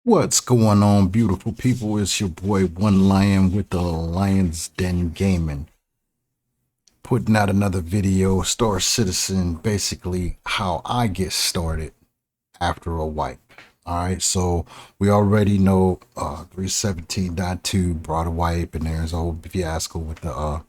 What's going on, beautiful people? It's your boy One Lion with the Lion's Den Gaming, putting out another video, Star Citizen, basically how I get started after a wipe. All right, so we already know 317.2 brought a wipe, and there's a whole fiasco with the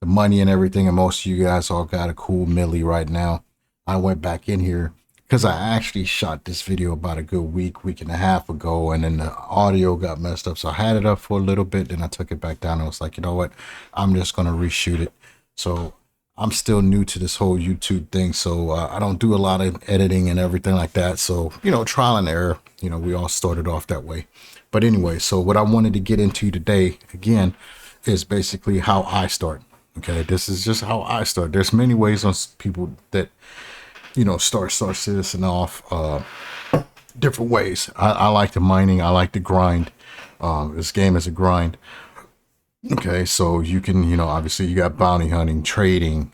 money and everything, and most of you guys all got a cool milli right now. I went back in here because I actually shot this video about a good week and a half ago, and then the audio got messed up. So I had it up for a little bit, then I took it back down. I was like, you know what? I'm just gonna reshoot it. So I'm still new to this whole YouTube thing, so I don't do a lot of editing and everything like that. So trial and error. We all started off that way. But anyway, so what I wanted to get into today again is basically how I start. Okay, this is just how I start. There's many ways on people that start citizen off different ways. I like the mining. I like the grind. This game is a grind. Okay, so you can, obviously you got bounty hunting, trading,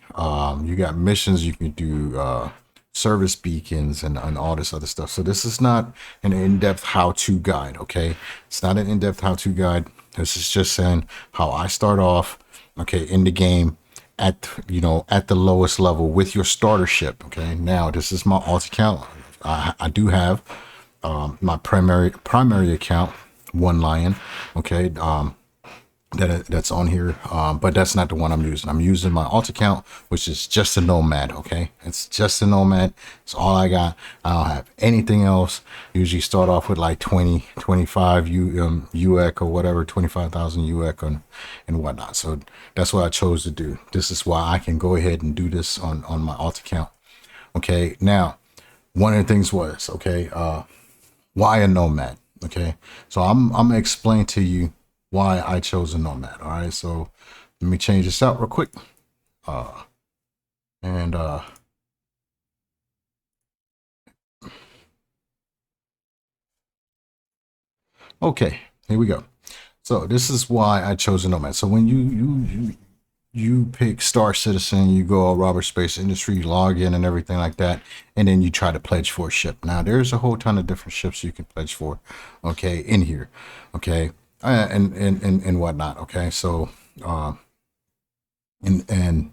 you got missions, you can do service beacons and all this other stuff. So this is not an in-depth how-to guide, okay? It's not an in-depth how-to guide. This is just saying how I start off, okay, in the game at the lowest level with your starter ship. Okay, now this is my alt account. I do have my primary account, One Lion. Okay, that's on here, but that's not the one I'm using. I'm using my alt account, which is just a nomad. Okay, it's just a nomad. It's all I got. I don't have anything else. Usually start off with like 25 UEC or whatever, 25,000 UEC and whatnot. So that's what I chose to do. This is why I can go ahead and do this on my alt account. Okay, now one of the things was, okay, why a nomad? Okay, so I'm gonna explain to you why I chose a nomad. All right, so let me change this out real quick. And okay, here we go. So this is why I chose a nomad. So when you pick Star Citizen, you go Robert Space Industry, you log in and everything like that, and then you try to pledge for a ship. Now there's a whole ton of different ships you can pledge for, okay, in here, okay, and whatnot, okay. So and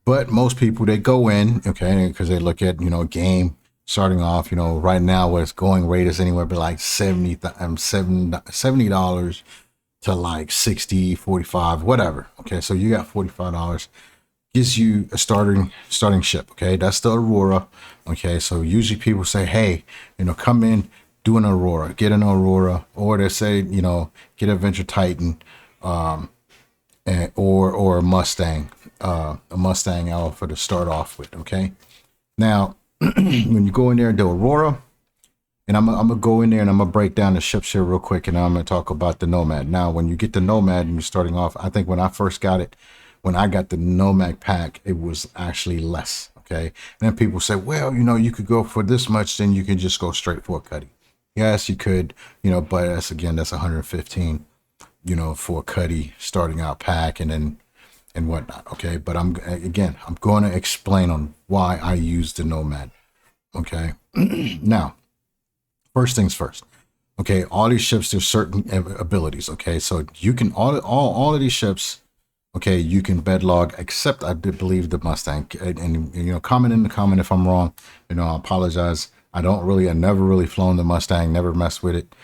but most people, they go in, okay, because they look at game starting off, right now what its going rate is anywhere but like $70 to like 60, 45, whatever. Okay, so you got $45, gives you a starting ship. Okay, that's the Aurora. Okay, so usually people say, hey, come in, do an Aurora, get an Aurora, or they say, get a Venture Titan, or a Mustang Alpha to start off with. Okay, now when you go in there and do Aurora, and I'm gonna go in there and I'm gonna break down the ships here real quick, and I'm gonna talk about the Nomad. Now, when you get the Nomad and you're starting off, I think when I first got it, when I got the Nomad pack, it was actually less. Okay, and then people say, well, you could go for this much, then you can just go straight for a cuddy. Yes, you could, but that's 115, for a cuddy starting out pack, and then and whatnot. Okay, but I'm going to explain on why I use the Nomad. Okay, now first things first. Okay, all these ships, there's certain abilities. Okay, so you can all of these ships. Okay, you can bedlog, except I did believe the Mustang. And comment in the comment if I'm wrong. I apologize. I never really flown the Mustang. Never messed with it.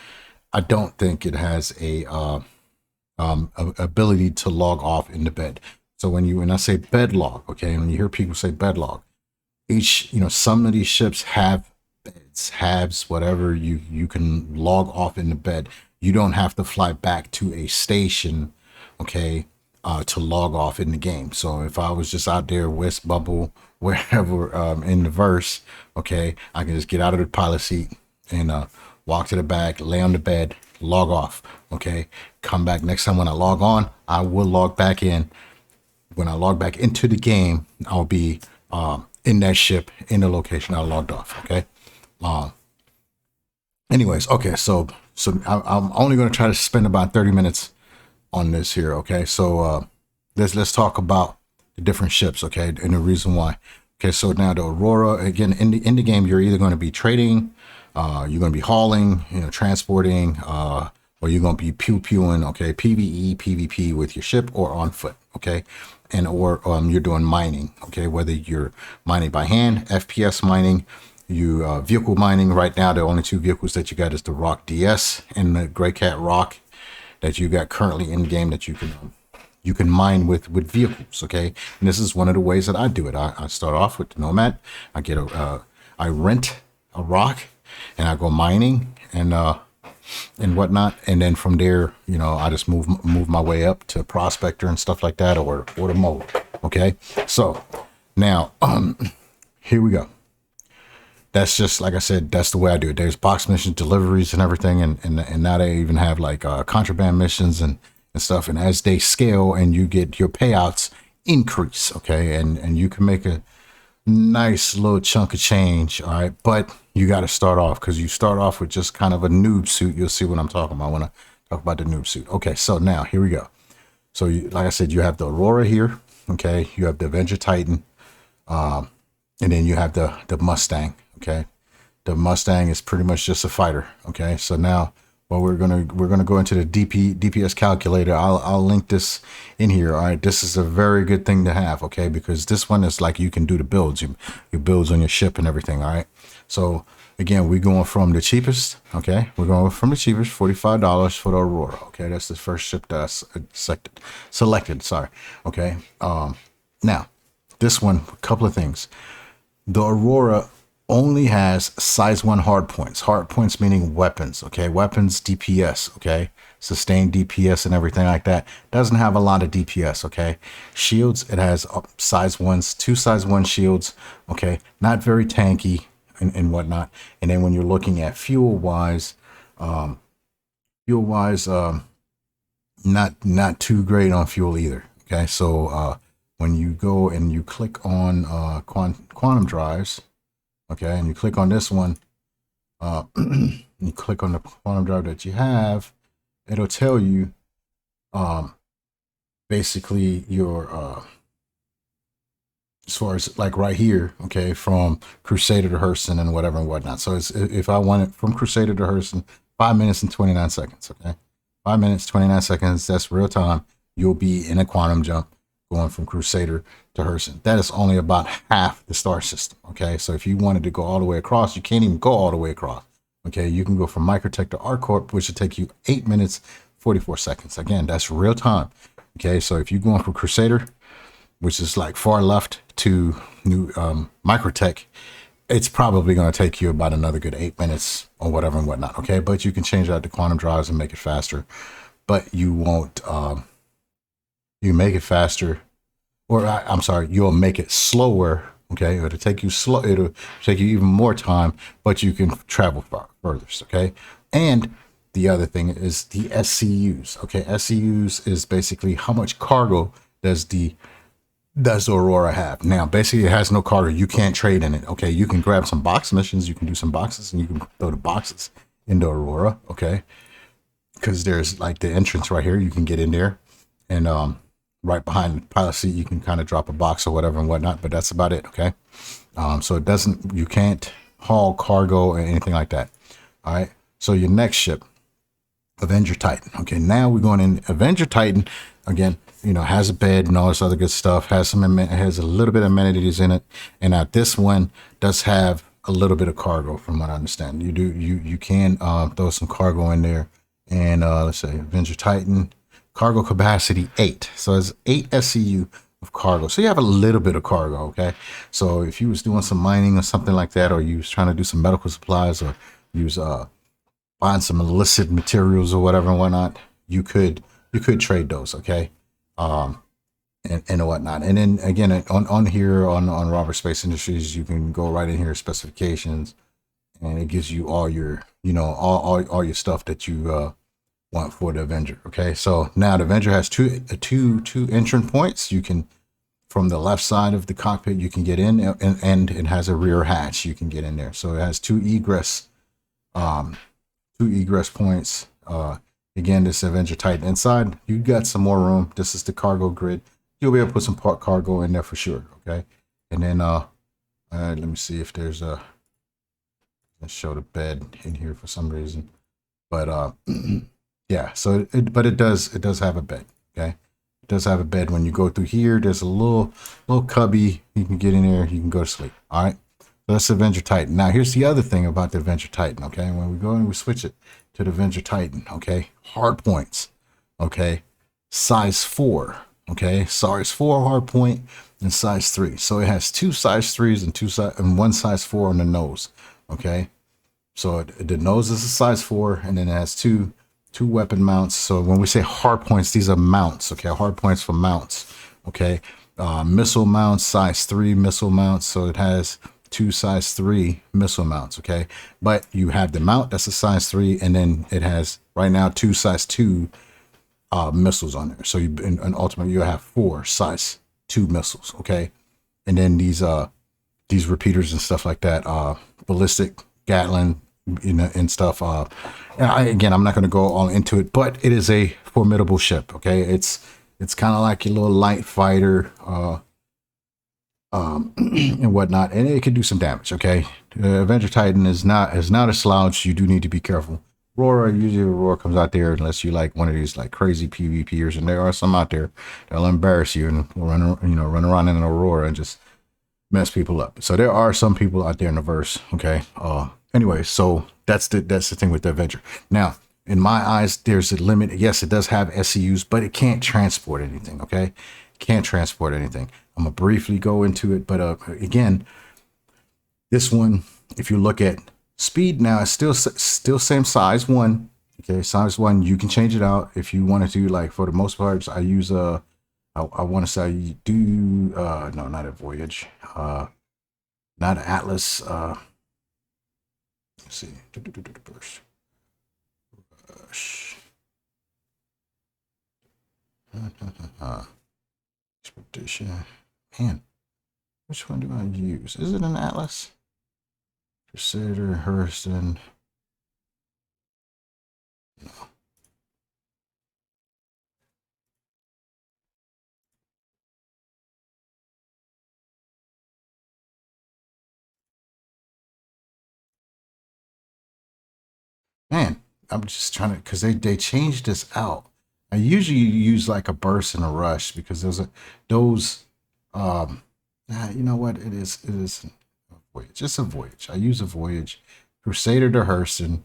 I don't think it has a ability to log off in the bed. So when I say bed log, okay, when you hear people say bed log, some of these ships have beds, habs, whatever, you can log off in the bed. You don't have to fly back to a station, okay, to log off in the game. So if I was just out there, West Bubble, wherever, in the verse, okay, I can just get out of the pilot seat and walk to the back, lay on the bed, log off, okay, come back next time. When I log on, I will log back in. When I log back into the game, I'll be in that ship, in the location I logged off. Okay. Anyways, okay. So I'm only going to try to spend about 30 minutes on this here. Okay. So let's talk about the different ships. Okay, and the reason why. Okay. So now the Aurora, again, in the game, you're either going to be trading, You're going to be hauling, transporting, or you're going to be pew-pewing, okay, PvE, PvP with your ship or on foot, okay? And or you're doing mining, okay? Whether you're mining by hand, FPS mining, vehicle mining. Right now, the only two vehicles that you got is the Rock DS and the Grey Cat Rock that you got currently in game that you can mine with vehicles, okay? And this is one of the ways that I do it. I start off with the Nomad. I rent a rock, and I go mining and whatnot, and then from there, I just move my way up to Prospector and stuff like that, or the mode, okay? So now, here we go. That's just, like I said, that's the way I do it. There's box missions, deliveries, and everything, and now they even have like contraband missions and stuff. And as they scale and you get your payouts increase, okay, and you can make a nice little chunk of change, all right. But you got to start off, because you start off with just kind of a noob suit. You'll see what I'm talking about when I talk about the noob suit. Okay, so now here we go. So like I said, you have the Aurora here, okay. You have the Avenger Titan, and then you have the Mustang. Okay, the Mustang is pretty much just a fighter. Okay, so now, well, we're gonna go into the DPS calculator. I'll link this in here. All right, this is a very good thing to have. Okay, because this one is like you can do the builds, your builds on your ship and everything. All right, so again, we're going from the cheapest. Okay, we're going from the cheapest, $45 for the Aurora. Okay, that's the first ship that I selected. Sorry. Okay, now this one, a couple of things. The Aurora only has size 1 hard points meaning weapons, okay, weapons, DPS, okay, sustained DPS and everything like that. Doesn't have a lot of DPS, okay. Shields, it has size 1s, 2 size 1 shields, okay, not very tanky and whatnot. And then when you're looking at fuel wise, not too great on fuel either, okay. So when you go and you click on quantum drives, okay, and you click on this one, you click on the quantum drive that you have, it'll tell you basically your as far as like right here, okay, from Crusader to Hurston and whatever and whatnot. So it's, if I want it from Crusader to Hurston, 5 minutes and 29 seconds, okay, 5 minutes 29 seconds, that's real time. You'll be in a quantum jump going from Crusader to Hurston. That is only about half the star system, okay? So if you wanted to go all the way across, you can't even go all the way across, okay? You can go from Microtech to ArcCorp, which will take you 8 minutes, 44 seconds. Again, that's real time, okay? So if you're going from Crusader, which is like far left, to new Microtech, it's probably going to take you about another good 8 minutes or whatever and whatnot, okay? But you can change out the quantum drives and make it faster, but you won't, you make it faster, or I'm sorry, you'll make it slower, okay? It'll take you slow, it'll take you even more time, but you can travel further, okay? And the other thing is the SCUs, okay? SCUs is basically how much cargo does the Aurora have. Now, basically, it has no cargo. You can't trade in it, okay? You can grab some box missions, you can do some boxes, and you can throw the boxes into Aurora, okay? Because there's like the entrance right here, you can get in there, and right behind the pilot seat, you can kind of drop a box or whatever and whatnot, but that's about it, okay? So it doesn't, you can't haul cargo or anything like that. All right, so your next ship, Avenger Titan. Okay, now we're going in Avenger Titan again. Has a bed and all this other good stuff. Has a little bit of amenities in it, and now this one does have a little bit of cargo, from what I understand. You can throw some cargo in there, and let's say Avenger Titan. Cargo capacity 8. So it's 8 SCU of cargo. So you have a little bit of cargo, okay? So if you was doing some mining or something like that, or you was trying to do some medical supplies, or you was buying some illicit materials or whatever and whatnot, you could trade those, okay? And whatnot. And then again, on here on Robert Space Industries, you can go right in here, specifications, and it gives you all your, all your stuff that you want for the Avenger. Okay, so now the Avenger has two entrance points. You can, from the left side of the cockpit, you can get in, and it has a rear hatch. You can get in there. So it has two egress points. Again, this Avenger Titan inside, you got some more room. This is the cargo grid. You'll be able to put some cargo in there for sure. Okay, and then let me see if there's Let's show the bed in here for some reason. But yeah, so but it does have a bed. Okay, it does have a bed. When you go through here, there's a little cubby. You can get in there. You can go to sleep. All right. So that's the Avenger Titan. Now here's the other thing about the Avenger Titan. Okay, when we go and we switch it to the Avenger Titan. Okay, hard points. Okay, size 4. Okay, size 4 hard point and size 3. So it has 2 size 3s and 1 size 4 on the nose. Okay. So the nose is a size 4, and then it has two weapon mounts. So when we say hard points, these are mounts. Okay, hard points for mounts. Okay, missile mounts, size 3 missile mounts. So it has 2 size 3 missile mounts. Okay, but you have the mount that's a size 3, and then it has right now 2 size 2 missiles on there. So you and ultimately you have 4 size 2 missiles. Okay, and then these repeaters and stuff like that, ballistic Gatling, and stuff. Again, I'm not going to go all into it, but it is a formidable ship. Okay, it's kind of like a little light fighter, and whatnot, and it can do some damage. Okay, Avenger Titan is not a slouch. You do need to be careful. Aurora, usually Aurora comes out there unless you like one of these like crazy PvPers, and there are some out there that'll embarrass you and run around in an Aurora and just mess people up. So there are some people out there in the verse. Okay. Anyway, so that's the thing with the Avenger. Now, in my eyes, there's a limit. Yes, it does have SCUs, but it can't transport anything. Okay, can't transport anything. I'm gonna briefly go into it, but again, this one, if you look at speed now, it's still same size 1. Okay, size 1. You can change it out if you wanted to. Like for the most part, I use I want to say I do no, not a Voyage, not an Atlas. Let's see. Rush. Expedition. Man, which one do I use? Is it an Atlas? Crusader, Hurston. No. Man, I'm just trying to, because they changed this out. I usually use like a burst and a rush because those you know what, it is a voyage. It's a voyage. I use a voyage. Crusader to Hurston.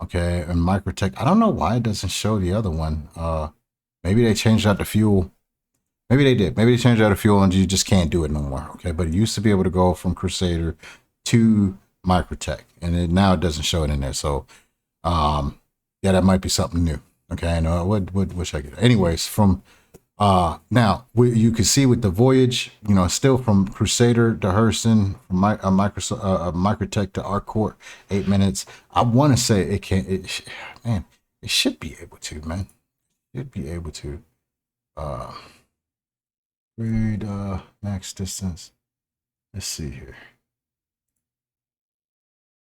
Okay, and Microtech. I don't know why it doesn't show the other one. Maybe they changed out the fuel. Maybe they did. Maybe they changed out the fuel and you just can't do it no more. Okay, but it used to be able to go from Crusader to Microtech, and now it doesn't show it in there. So yeah, that might be something new. Okay, I know what should I get? Anyways, from now you can see with the voyage, still from Crusader to Hurston, from Microtech to Arcourt, 8 minutes. I want to say it can. Man, it should be able to. Man, it should be able to. Read max distance. Let's see here.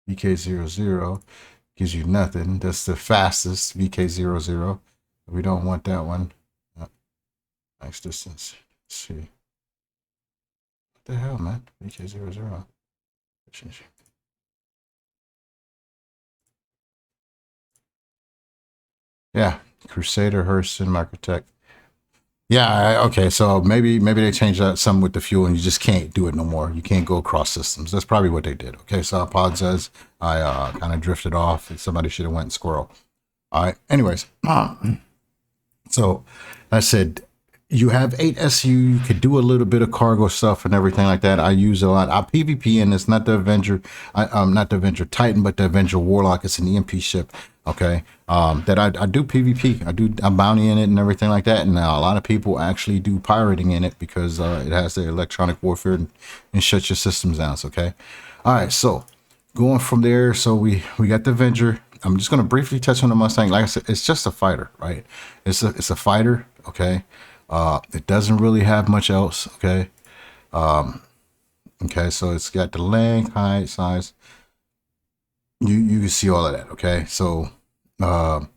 VK00 gives you nothing. That's the fastest VK00. We don't want that one. Max distance. Let's see. What the hell, man? VK00. Yeah, Crusader, Hurston, Microtech. Yeah, okay. So maybe they changed that some with the fuel, and you just can't do it no more. You can't go across systems. That's probably what they did. Okay, so Pod says I kind of drifted off. Somebody should have went and squirrel. All right. Anyways, so I said you have 8 SU. You could do a little bit of cargo stuff and everything like that. I use a lot. I PvP, and it's not the Avenger. Not the Avenger Titan, but the Avenger Warlock. It's an EMP ship. Okay. That I do PvP. I do a bounty in it and everything like that. And a lot of people actually do pirating in it because it has the electronic warfare and shuts your systems down. Okay. All right. So going from there. So we got the Avenger. I'm just going to briefly touch on the Mustang. Like I said, it's just a fighter, right? It's a fighter. Okay. It doesn't really have much else. Okay. Okay. So it's got the length, height, size. You can see all of that. Okay. So, like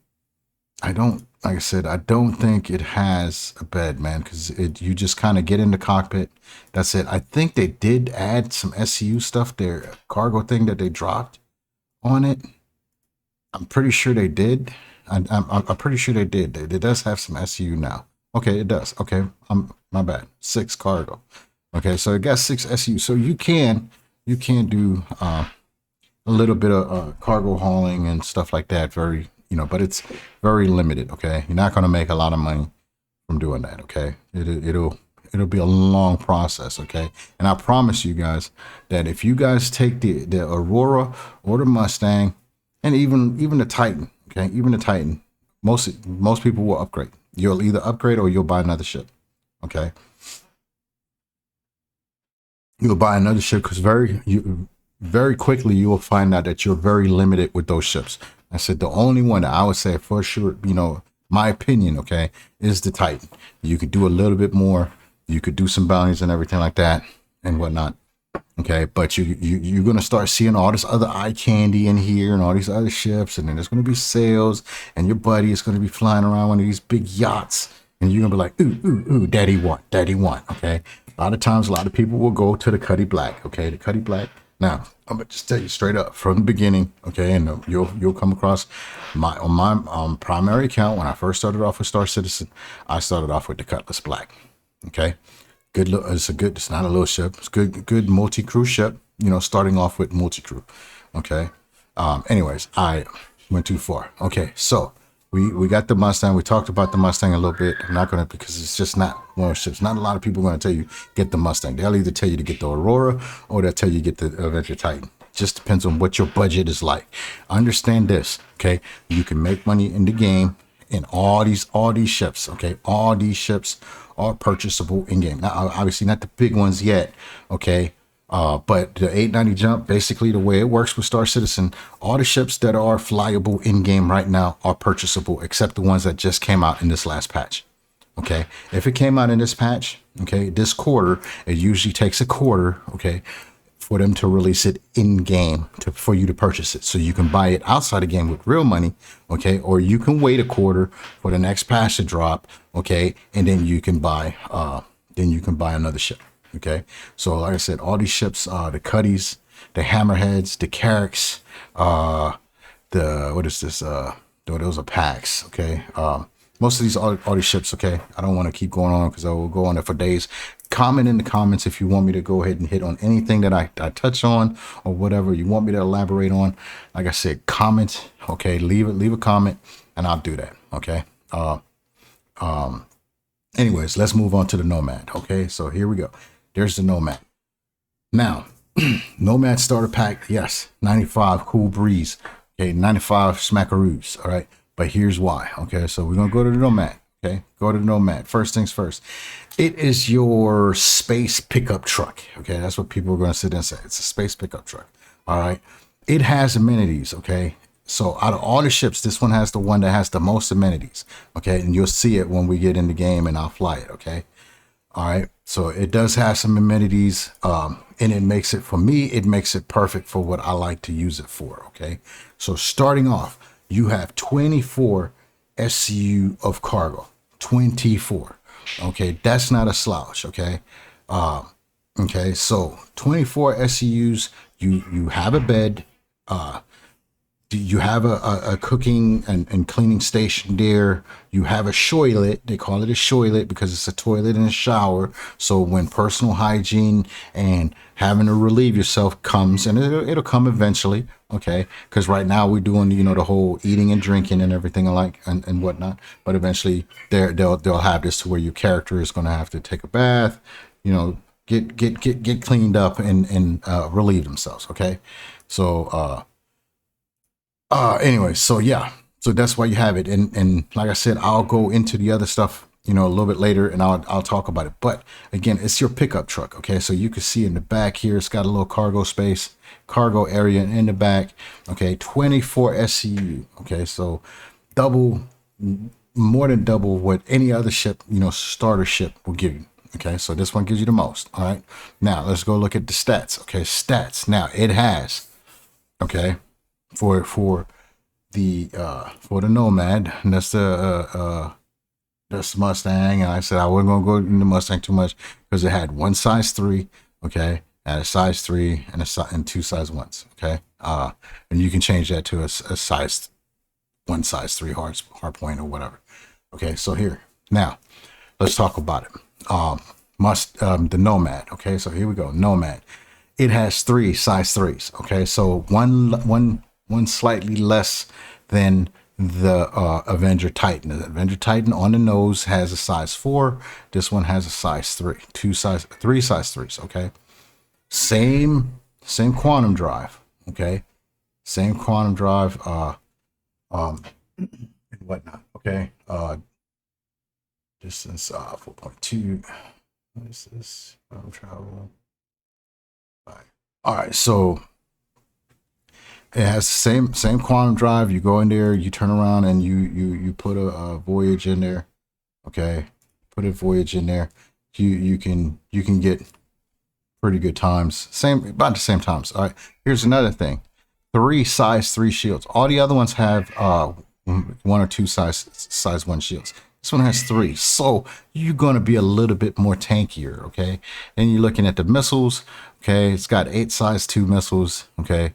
I said, I don't think it has a bed, man, because you just kind of get in the cockpit. That's it. I think they did add some SCU stuff, their cargo thing that they dropped. on it. I'm pretty sure they did. I'm pretty sure they did. It does have some SU now. Okay, it does. Okay, my bad. 6 cargo. Okay, so it got 6 SU. So you can do a little bit of cargo hauling and stuff like that. Very, but it's very limited. Okay, you're not gonna make a lot of money from doing that. Okay, it'll be a long process. Okay, and I promise you guys that if you guys take the Aurora or the Mustang, and even the Titan, okay, even the Titan, most people will upgrade. You'll either upgrade or you'll buy another ship. Okay, you'll buy another ship because very quickly you will find out that you're very limited with those ships. I said the only one that I would say for sure, my opinion, okay, is the Titan. You could do a little bit more. You could do some bounties and everything like that and whatnot. Okay, but you're gonna start seeing all this other eye candy in here and all these other ships, and then there's gonna be sales, and your buddy is gonna be flying around one of these big yachts, and you're gonna be like, ooh, ooh, ooh, daddy want. Okay, a lot of times, a lot of people will go to the Cuddy Black. Okay, the Cuddy Black. Now, I'm gonna just tell you straight up from the beginning. Okay, and you'll come across my primary account when I first started off with Star Citizen. I started off with the Cutlass Black. Okay, it's not a little ship. It's good multi-crew ship, starting off with multi-crew. Okay. Anyways, I went too far. Okay. So we got the Mustang. We talked about the Mustang a little bit. I'm not going to, because it's just not one of the ships. Not a lot of people are going to tell you get the Mustang. They'll either tell you to get the Aurora or they'll tell you get the Avenger Titan. Just depends on what your budget is like. Understand this. Okay. You can make money in the game in all these ships. Okay. All these ships are purchasable in game. Now, obviously not the big ones yet. Okay. But the 890 jump, basically the way it works with Star Citizen, all the ships that are flyable in game right now are purchasable, except the ones that just came out in this last patch. Okay. If it came out in this patch, okay, this quarter, it usually takes a quarter, okay, for them to release it in game for you to purchase it. So you can buy it outside the game with real money, okay, or you can wait a quarter for the next patch to drop, okay, and then you can buy another ship. Okay, so like I said, all these ships, the Cuddies, the Hammerheads, the Carracks, what is this? Those are packs. Okay, most of these all these ships. Okay, I don't want to keep going on because I will go on there for days. Comment in the comments if you want me to go ahead and hit on anything that I touch on or whatever you want me to elaborate on. Like I said, comment. Okay, leave a comment and I'll do that. Okay. Anyways, let's move on to the Nomad. Okay, so here we go. There's the Nomad. Now, Nomad starter pack, yes, 95 cool breeze. Okay, 95 smackaroos. All right, but here's why. Okay, so we're gonna go to the Nomad. Okay, go to the Nomad. First things first. It is your space pickup truck. Okay, that's what people are gonna sit and say. It's a space pickup truck. All right, it has amenities. Okay, so out of all the ships, this one has the one that has the most amenities. Okay, and you'll see it when we get in the game and I'll fly it. Okay. All right, so it does have some amenities, and it makes it perfect for what I like to use it for. Okay, so starting off, you have 24 SCU of cargo. 24. Okay, that's not a slouch. Okay, okay, so 24 SCUs. You have a bed. You have a cooking and cleaning station there. You have a shoilet. They call it a shoilet because it's a toilet and a shower. So when personal hygiene and having to relieve yourself comes, and it'll come eventually, okay? Because right now we're doing the whole eating and drinking and everything and whatnot. But eventually they'll have this to where your character is going to have to take a bath, get cleaned up and relieve themselves, okay? So anyway, so yeah, so that's why you have it. And like I said, I'll go into the other stuff, a little bit later and I'll talk about it. But again, it's your pickup truck. Okay. So you can see in the back here, it's got a little cargo area in the back. Okay. 24 SCU. Okay. So more than double what any other ship, starter ship will give you. Okay. So this one gives you the most. All right. Now let's go look at the stats. Okay. Stats. Now it has, okay, for the Nomad, and that's the Mustang. And I said I wasn't gonna go into Mustang too much because it had one size 3, okay, and a size 3 and two size 1s. Okay, And you can change that to a size 3 hard point or whatever. Okay, so here now let's talk about it. The Nomad. Okay, so here we go. Nomad. It has 3 size 3s. Okay, so one slightly less than the Avenger Titan. The Avenger Titan on the nose has a size 4. This one has a size 3. 3 size 3s. Okay, same quantum drive. Okay, same quantum drive. And whatnot. Okay, distance 4.2. What is this? Travel. All right, so it has the same quantum drive. You go in there, you turn around, and you put a voyage in there. Okay, put a voyage in there. You can get pretty good times. About the same times. All right. Here's another thing. 3 size 3 shields. All the other ones have 1 or 2 size 1 shields. This one has 3, so you're going to be a little bit more tankier. Okay, and you're looking at the missiles. Okay, it's got 8 size 2 missiles. Okay,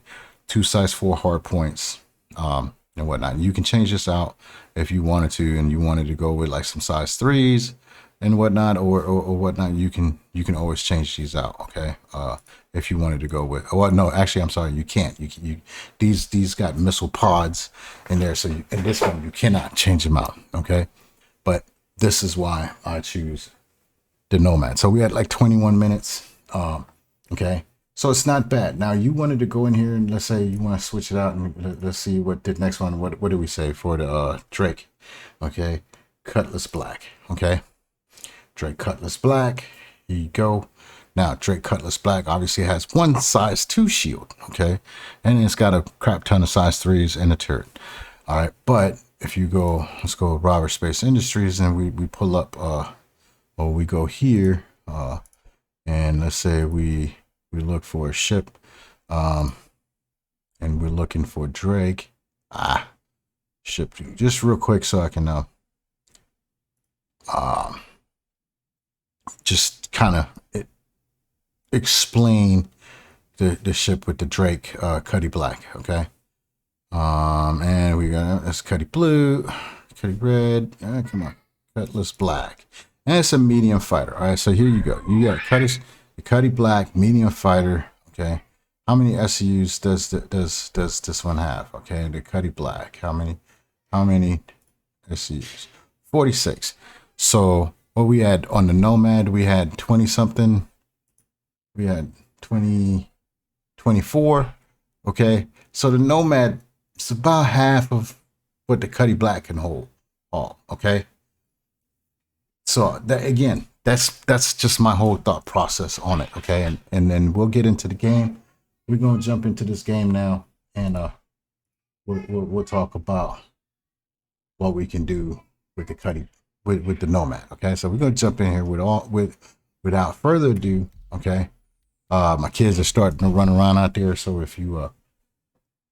2 size 4 hard points, and whatnot. You can change this out if you wanted to, and you wanted to go with like some size 3s and whatnot, or whatnot. You can always change these out. Okay, if you wanted to go with. Well, no, actually, I'm sorry, you can't. These got missile pods in there, so in this one you cannot change them out. Okay. But this is why I choose the Nomad. So we had like 21 minutes. Okay. So it's not bad. Now you wanted to go in here and let's say you want to switch it out and let's see what the next one. What did we say for the Drake? Okay. Cutlass Black. Okay. Drake Cutlass Black. Here you go. Now Drake Cutlass Black obviously has 1 size 2 shield. Okay. And it's got a crap ton of size 3s and a turret. All right. But if you go, let's go Robert Space Industries, and we pull up, or we go here, and let's say we look for a ship, and we're looking for Drake. Ship, just real quick so I can just kind of explain the ship with the Drake Cuddy Black. Okay. And we got that's Cuddy Blue, Cuddy Red. Come on, Cutlass Black, and it's a medium fighter. All right, so here you go. You got the Cuddy Black medium fighter. Okay, how many SCUs does this one have? Okay, the Cuddy Black. How many SCUs? 46. So what we had on the Nomad, we had 20 something. We had 24. Okay, so the Nomad. It's about half of what the Cuddy Black can hold. All okay. So that again, that's just my whole thought process on it. Okay, and then we'll get into the game. We're gonna jump into this game now, and we'll talk about what we can do with the Cuddy with the Nomad. Okay, so we're gonna jump in here without further ado. Okay, my kids are starting to run around out there, so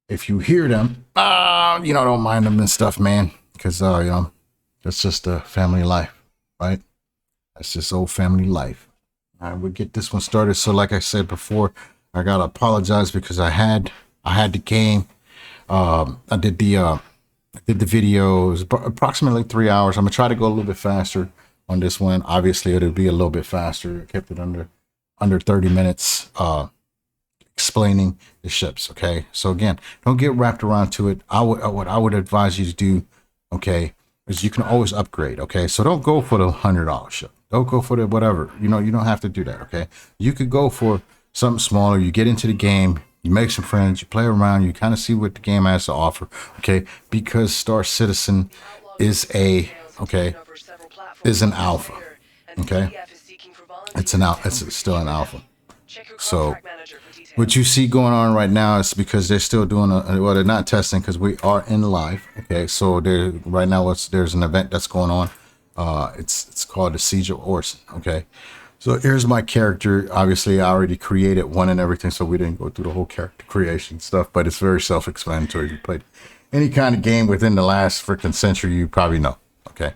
if you hear them, don't mind them and stuff, man, because that's just the family life, right? That's just old family life. All right, we'll get this one started. So like I said before, I gotta apologize because I had the game. I did the video. It was approximately 3 hours. I'm gonna try to go a little bit faster on this one. Obviously, it'll be a little bit faster. I kept it under 30 minutes. Explaining the ships. Okay, so again, don't get wrapped around to it. What I would advise you to do, okay, is you can always upgrade. Okay, so don't go for the $100 ship. Don't go for the whatever. You don't have to do that. Okay, you could go for something smaller. You get into the game, you make some friends, you play around, you kind of see what the game has to offer. Okay, because Star Citizen is an alpha. Okay, it's still an alpha. So what you see going on right now is because they're still doing they're not testing because we are in live. Okay, so right now there's an event that's going on. It's called the Siege of Orson. Okay, so here's my character. Obviously, I already created one and everything, so we didn't go through the whole character creation stuff. But it's very self-explanatory. If you played any kind of game within the last freaking century, you probably know. Okay,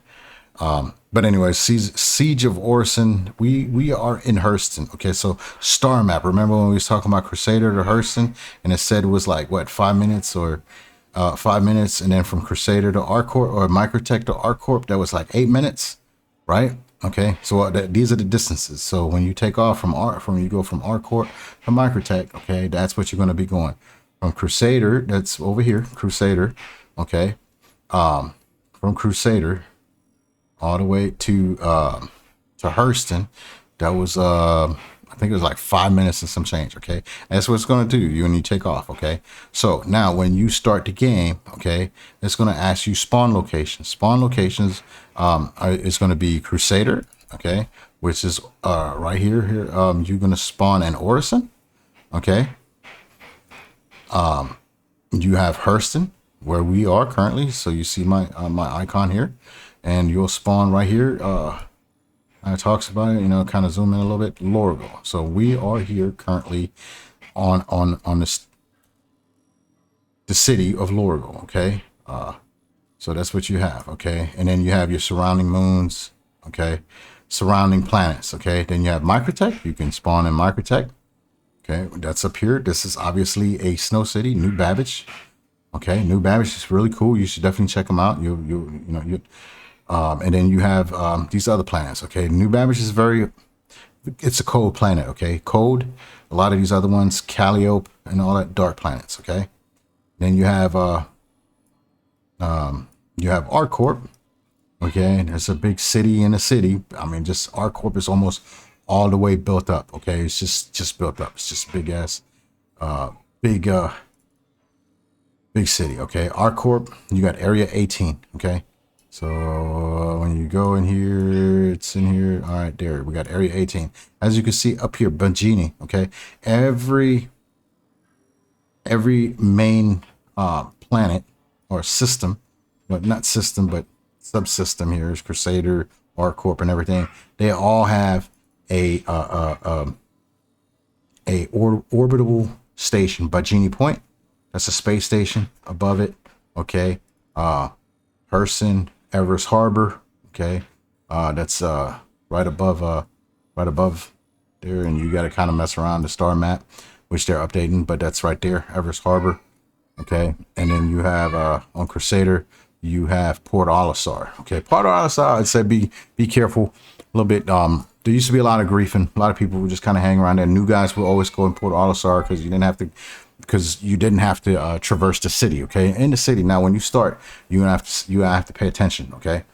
But anyway, Siege of Orison. We are in Hurston. Okay, so star map. Remember when we was talking about Crusader to Hurston, and it said it was like what 5 minutes or 5 minutes, and then from Crusader to Arcorp or Microtech to Arcorp, that was like 8 minutes, right? Okay, so these are the distances. So when you take off from you go from Arcorp to Microtech, okay, that's what you're going to be going from Crusader. That's over here, Crusader. Okay, from Crusader all the way to Hurston. That was I think it was like 5 minutes and some change. Okay, that's what it's going to do you when you take off. Okay, so now when you start the game, okay, it's going to ask you spawn locations. Spawn locations is going to be Crusader, okay, which is right here. You're going to spawn in Orison. Okay, you have Hurston, where we are currently. So you see my my icon here, and you'll spawn right here. It talks about it, you know, kind of zoom in a little bit. Lorville. So we are here currently on this the city of Lorville. Okay, so that's what you have. Okay, and then you have your surrounding moons. Okay, surrounding planets. Okay, then you have Microtech. You can spawn in Microtech. Okay, that's up here. This is obviously a snow city, New Babbage. Okay, New Babbage is really cool. You should definitely check them out. And then you have these other planets. Okay, New Babbage is it's a cold planet. Okay, cold. A lot of these other ones, Calliope and all that, dark planets. Okay, then you have Arcorp. Okay, there's a big city in a city. I mean, just Arcorp is almost all the way built up. Okay, it's just built up. It's just big ass, big city. Okay, Arcorp. You got Area 18. Okay. So when you go in here, it's in here. All right, there we got Area 18. As you can see up here, Bangini. Okay, every main planet or system, but not system, but subsystem here is Crusader, Arcorp, and everything. They all have a orbitable station, Bangini Point. That's a space station above it. Okay, Hurston, Everest Harbor. Okay, that's right above there, and you got to kind of mess around the star map, which they're updating, but that's right there, Everest Harbor. Okay, and then you have on Crusader, you have Port Olisar. Okay, Port Olisar, I'd say be careful a little bit. There used to be a lot of griefing. A lot of people would just kind of hang around there. New guys would always go in Port Olisar because you didn't have to traverse the city. Okay, in the city. Now when you start, you have to pay attention. Okay,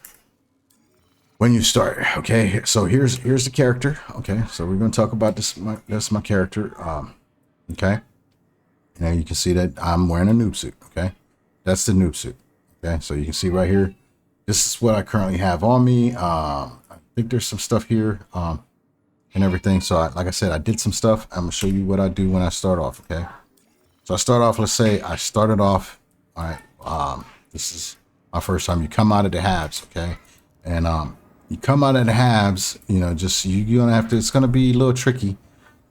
when you start. Okay, so here's the character. Okay, so we're going to talk about this. That's my character. Okay, now you can see that I'm wearing a noob suit. Okay, that's the noob suit. Okay, so you can see right here, this is what I currently have on me. I think there's some stuff here and everything. So like I said, I did some stuff. I'm gonna show you what I do when I start off. Okay, so I start off, let's say I started off, all right, this is my first time. You come out of the halves. Okay, and you come out of the halves, you know, just you're gonna have to, it's gonna be a little tricky.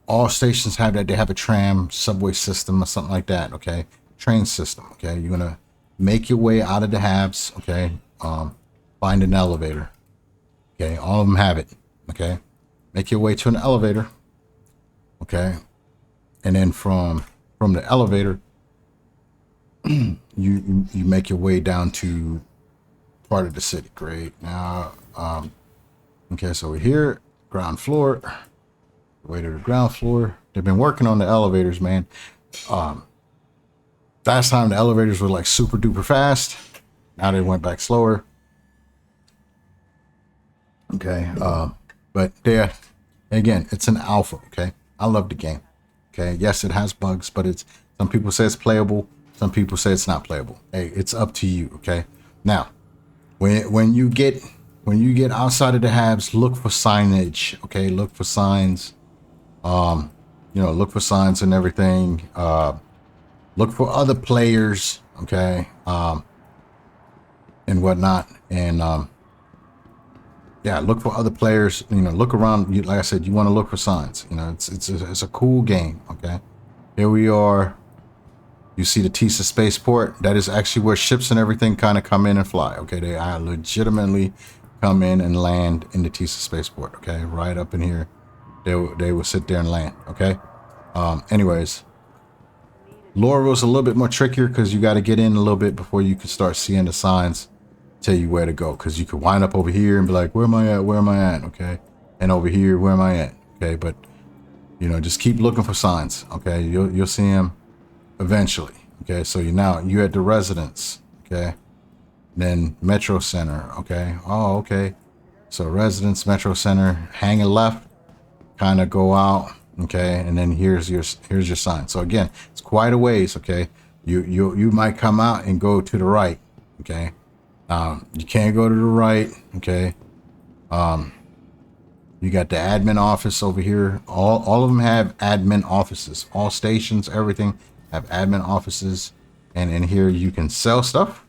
All stations have that. They have a tram subway system or something like that. Okay, train system. Okay, you're gonna make your way out of the halves. Okay, find an elevator. Okay, all of them have it. Okay, make your way to an elevator. Okay, and then from the elevator, you make your way down to part of the city. Great. Now, okay, so we're here, ground floor. Way to the ground floor. They've been working on the elevators, man. Last time the elevators were like super duper fast. Now they went back slower. Okay, but there again, it's an alpha. Okay, I love the game. Okay, yes, it has bugs, but it's, some people say it's playable, some people say it's not playable. Hey, it's up to you. Okay, now when you get outside of the halves, look for signage. Okay, look for signs. You know, look for signs and everything. Look for other players. Okay, and whatnot, and yeah, look for other players. You know, look around. Like I said, you want to look for signs. You know, it's a cool game. Okay, here we are. You see the Tisa spaceport. That is actually where ships and everything kind of come in and fly. Okay, they are legitimately come in and land in the TISA spaceport. Okay, right up in here, they will sit there and land. Okay. Anyways, Laurel's a little bit more trickier because you got to get in a little bit before you can start seeing the signs tell you where to go, because you could wind up over here and be like, where am I at, where am I at? Okay, and over here, where am I at? Okay, but you know, just keep looking for signs. Okay, you'll see them eventually. Okay, so you're at the residence. Okay, then Metro Center. Okay, oh, okay, so residence, Metro Center, hang a left, kind of go out. Okay, and then here's your sign. So again, it's quite a ways. Okay, you might come out and go to the right. Okay, you can't go to the right. Okay, you got the admin office over here. All of them have admin offices. All stations, everything have admin offices. And in here you can sell stuff.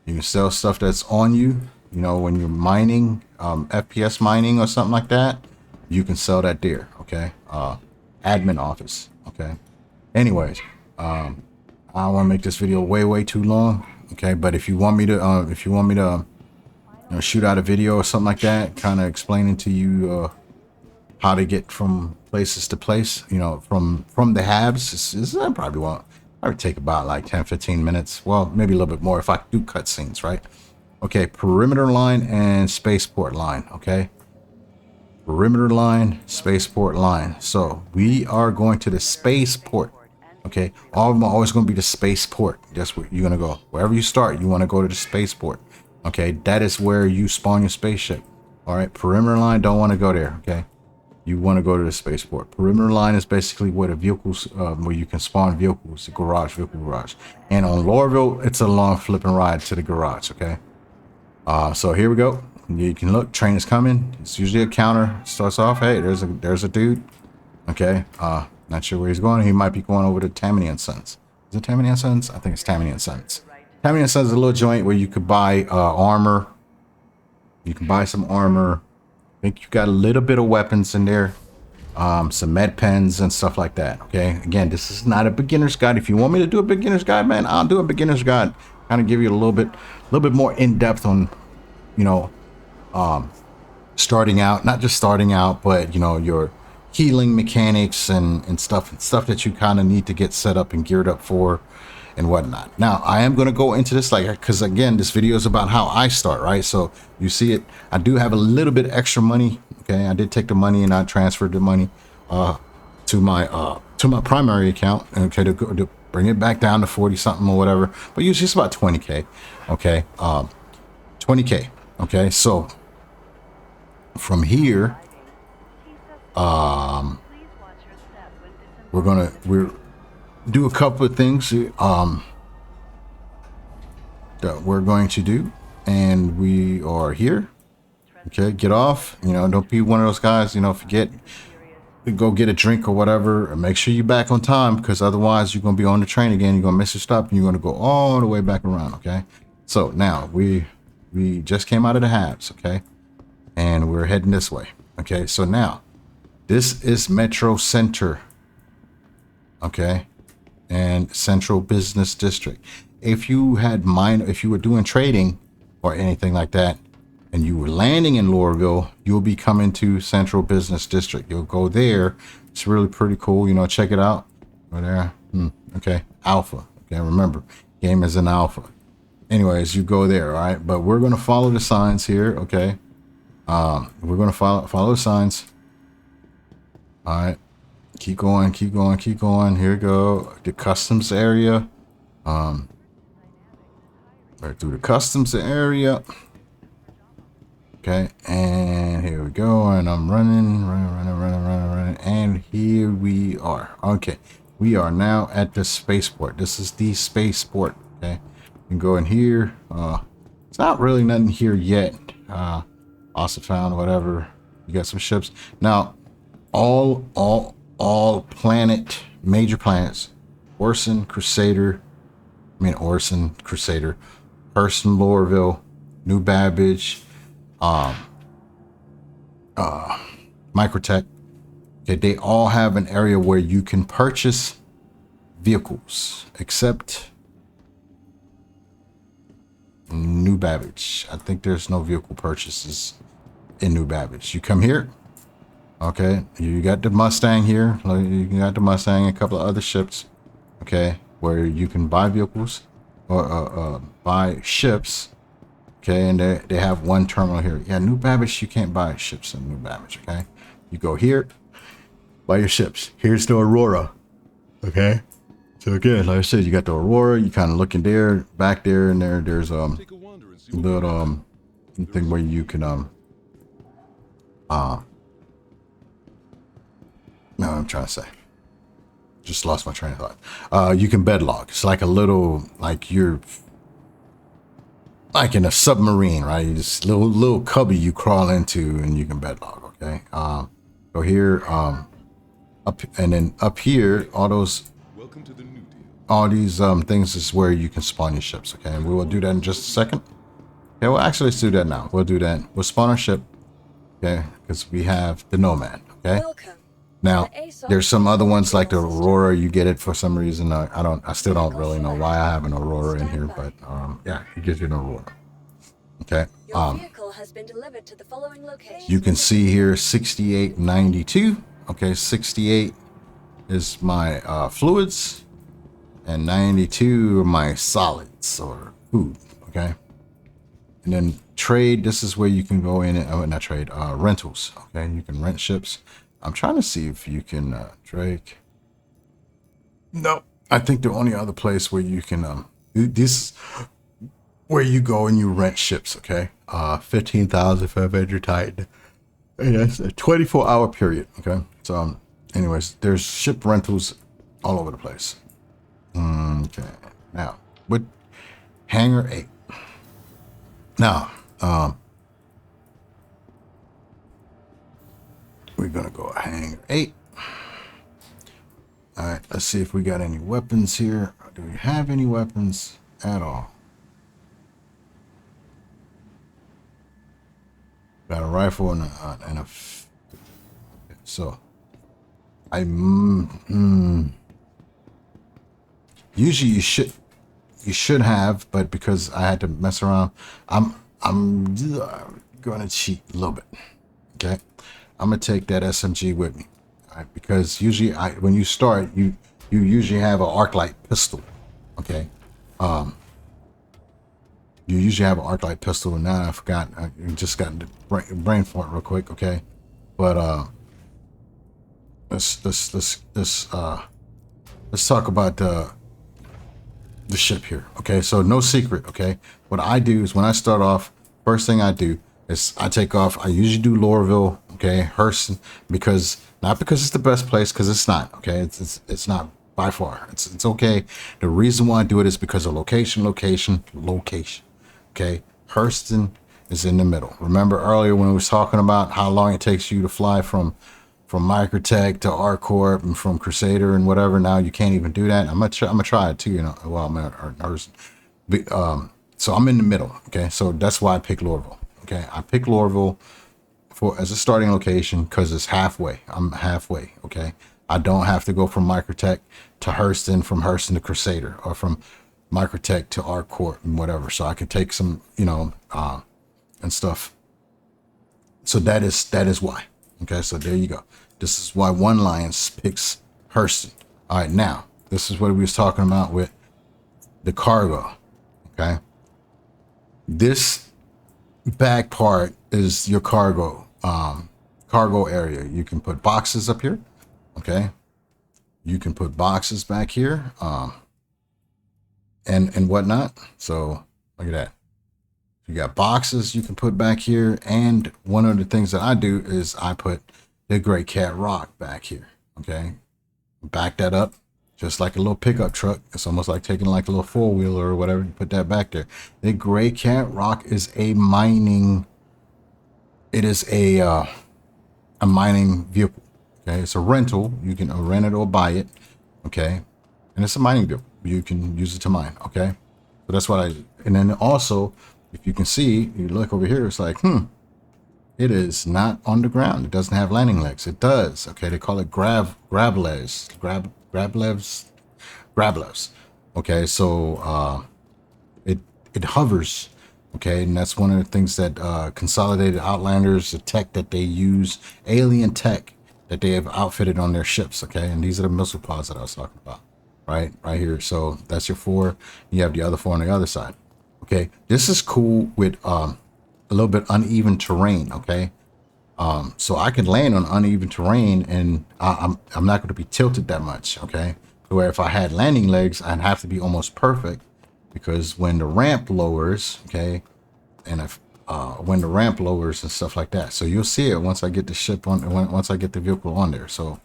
You can sell stuff that's on you. You know, when you're mining, FPS mining or something like that, you can sell that there. Okay, admin office. Okay, anyways, I don't want to make this video way too long. Okay, but if you want me to you know, shoot out a video or something like that, kind of explaining to you how to get from places to place, you know, from the halves, this probably take about like 10-15 minutes. Well, maybe a little bit more if I do cutscenes, right? Okay, perimeter line and spaceport line. Okay, perimeter line, spaceport line. So we are going to the spaceport. Okay, all of them are always going to be the spaceport. That's where you're going to go. Wherever you start, you want to go to the spaceport. Okay, that is where you spawn your spaceship. All right, perimeter line, don't want to go there. Okay, you want to go to the spaceport. Perimeter line is basically where the vehicles, where you can spawn vehicles, the garage, vehicle garage. And on Laurel, it's a long flipping ride to the garage. Okay, so here we go. You can look, train is coming. It's usually a counter. Starts off, hey, there's a dude. Okay, not sure where he's going. He might be going over to Tammany and Sons. Is it Tammany and Sons? I think it's Tammany and Sons. Tammany and Sons is a little joint where you could buy armor. You can buy some armor. I think you got a little bit of weapons in there. Some med pens and stuff like that. Okay, again, this is not a beginner's guide. If you want me to do a beginner's guide, man, I'll do a beginner's guide. Kind of give you a little bit more in depth on, you know, starting out, not just starting out, but you know, your healing mechanics and stuff that you kind of need to get set up and geared up for and whatnot. Now I am going to go into this, like, because again, this video is about how I start, right? So you see it, I do have a little bit extra money. Okay, I did take the money and I transferred the money to my primary account. Okay, to bring it back down to 40 something or whatever, but usually it's about 20k. Okay, 20k. Okay, so from here, we're do a couple of things that we're going to do, and we are here. Okay, get off. You know, don't be one of those guys, you know, forget to go get a drink or whatever, and make sure you're back on time, because otherwise you're gonna be on the train again. You're gonna miss your stop and you're gonna go all the way back around. Okay, so now we just came out of the halves. Okay, and we're heading this way. Okay, so now this is Metro Center. Okay, and Central Business District. If you were doing trading or anything like that, and you were landing in Laurel, you'll be coming to Central Business District. You'll go there. It's really pretty cool. You know, check it out. Right there. Okay, alpha. Okay, remember, game is an alpha. Anyways, you go there. All right, but we're gonna follow the signs here. Okay, we're gonna follow the signs. All right. Keep going. Here we go. The customs area. Right through the customs area. Okay, and here we go. And I'm running. And here we are. Okay, we are now at the spaceport. This is the spaceport. Okay, you can go in here. It's not really nothing here yet. Also found whatever. You got some ships now. All major planets, Orson, Crusader, Person, Laurel, New Babbage, Microtech. Okay, they all have an area where you can purchase vehicles, except New New Babbage. I think there's no vehicle purchases in New Babbage. You come here. Okay, you got the Mustang here. You got the Mustang and a couple of other ships. Okay, where you can buy vehicles or buy ships. Okay, and they have one terminal here. Yeah, New Babbage, you can't buy ships in New Babbage. Okay, you go here, buy your ships. Here's the Aurora. Okay, so again, like I said, you got the Aurora. You kind of looking there, back there, and there's little thing where you can no, I'm trying to say. Just lost my train of thought. You can bedlog. It's like a little, like you're like in a submarine, right? You just little cubby you crawl into and you can bedlog. Okay. Go here, up and then up here, all those, welcome to the new deal. All these things is where you can spawn your ships. Okay, and we will do that in just a second. Okay, well actually let's do that now. We'll do that. We'll spawn our ship. Okay, because we have the Nomad. Okay. Welcome. Now, there's some other ones like the Aurora. You get it for some reason. I still don't really know why I have an Aurora in here, but yeah, it gives you an Aurora. Okay. You can see here 6892. Okay, 68 is my fluids, and 92 are my solids or food. Okay. And then trade. This is where you can go in and not trade. Rentals. Okay, you can rent ships. I'm trying to see if you can Drake. No, I think the only other place where you can this where you go and you rent ships. Okay, 15,500 Titan. And that's a 24-hour period. Okay, so anyways, there's ship rentals all over the place. Okay, now with Hangar 8. Now, we're gonna go Hangar 8. All right, let's see if we got any weapons here. Do we have any weapons at all? Got a rifle and a so I usually you should have, but because I had to mess around, I'm gonna cheat a little bit. Okay, I'm gonna take that SMG with me, all right? Because usually when you start, you usually have an arc light pistol. Okay, you usually have an arc light pistol, and now I forgot. I just got the brain fart real quick. Okay, but let's talk about the ship here. Okay, so no secret. Okay, what I do is when I start off, first thing I do is I take off. I usually do Lorville. Okay, Hurston, not because it's the best place, because it's not. Okay, it's not by far. It's okay. The reason why I do it is because of location. Okay, Hurston is in the middle. Remember earlier when we was talking about how long it takes you to fly from Microtech to ArcCorp and from Crusader and whatever. Now you can't even do that. I'm gonna try it too. You know, well, I'm at Hurston. So I'm in the middle. Okay, so that's why I pick Lorville. Okay, I pick Lorville as a starting location because it's halfway. I'm halfway. Okay, I don't have to go from Microtech to Hurston, from Hurston to Crusader, or from Microtech to ArcCorp and whatever. So I can take some, and stuff. So that is why. Okay, so there you go. This is why One Lions picks Hurston. All right, now this is what we was talking about with the cargo. Okay, this back part is your cargo area. You can put boxes up here. Okay, you can put boxes back here, and whatnot. So look at that. You got boxes you can put back here, and one of the things that I do is I put the Gray Cat Rock back here. Okay, back that up just like a little pickup truck. It's almost like taking like a little four-wheeler or whatever. You put that back there. The Gray Cat Rock is a mining. It is a mining vehicle. Okay, it's a rental. You can rent it or buy it. Okay, and it's a mining vehicle. You can use it to mine. Okay, so that's what I do. And then also, if you can see, you look over here, it's like, it is not on the ground. It doesn't have landing legs. It does. Okay, they call it grablevs. Okay, so it hovers Okay, and that's one of the things that Consolidated Outlanders, the tech that they use, alien tech that they have outfitted on their ships. Okay, and these are the missile pods that I was talking about, right here. So that's your 4. You have the other 4 on the other side. Okay, this is cool with a little bit uneven terrain. Okay, so I can land on uneven terrain, and I'm not going to be tilted that much. Okay, where if I had landing legs, I'd have to be almost perfect, because when the ramp lowers, okay, and if when the ramp lowers and stuff like that. So you'll see it once I get the ship on, once I get the vehicle on there. So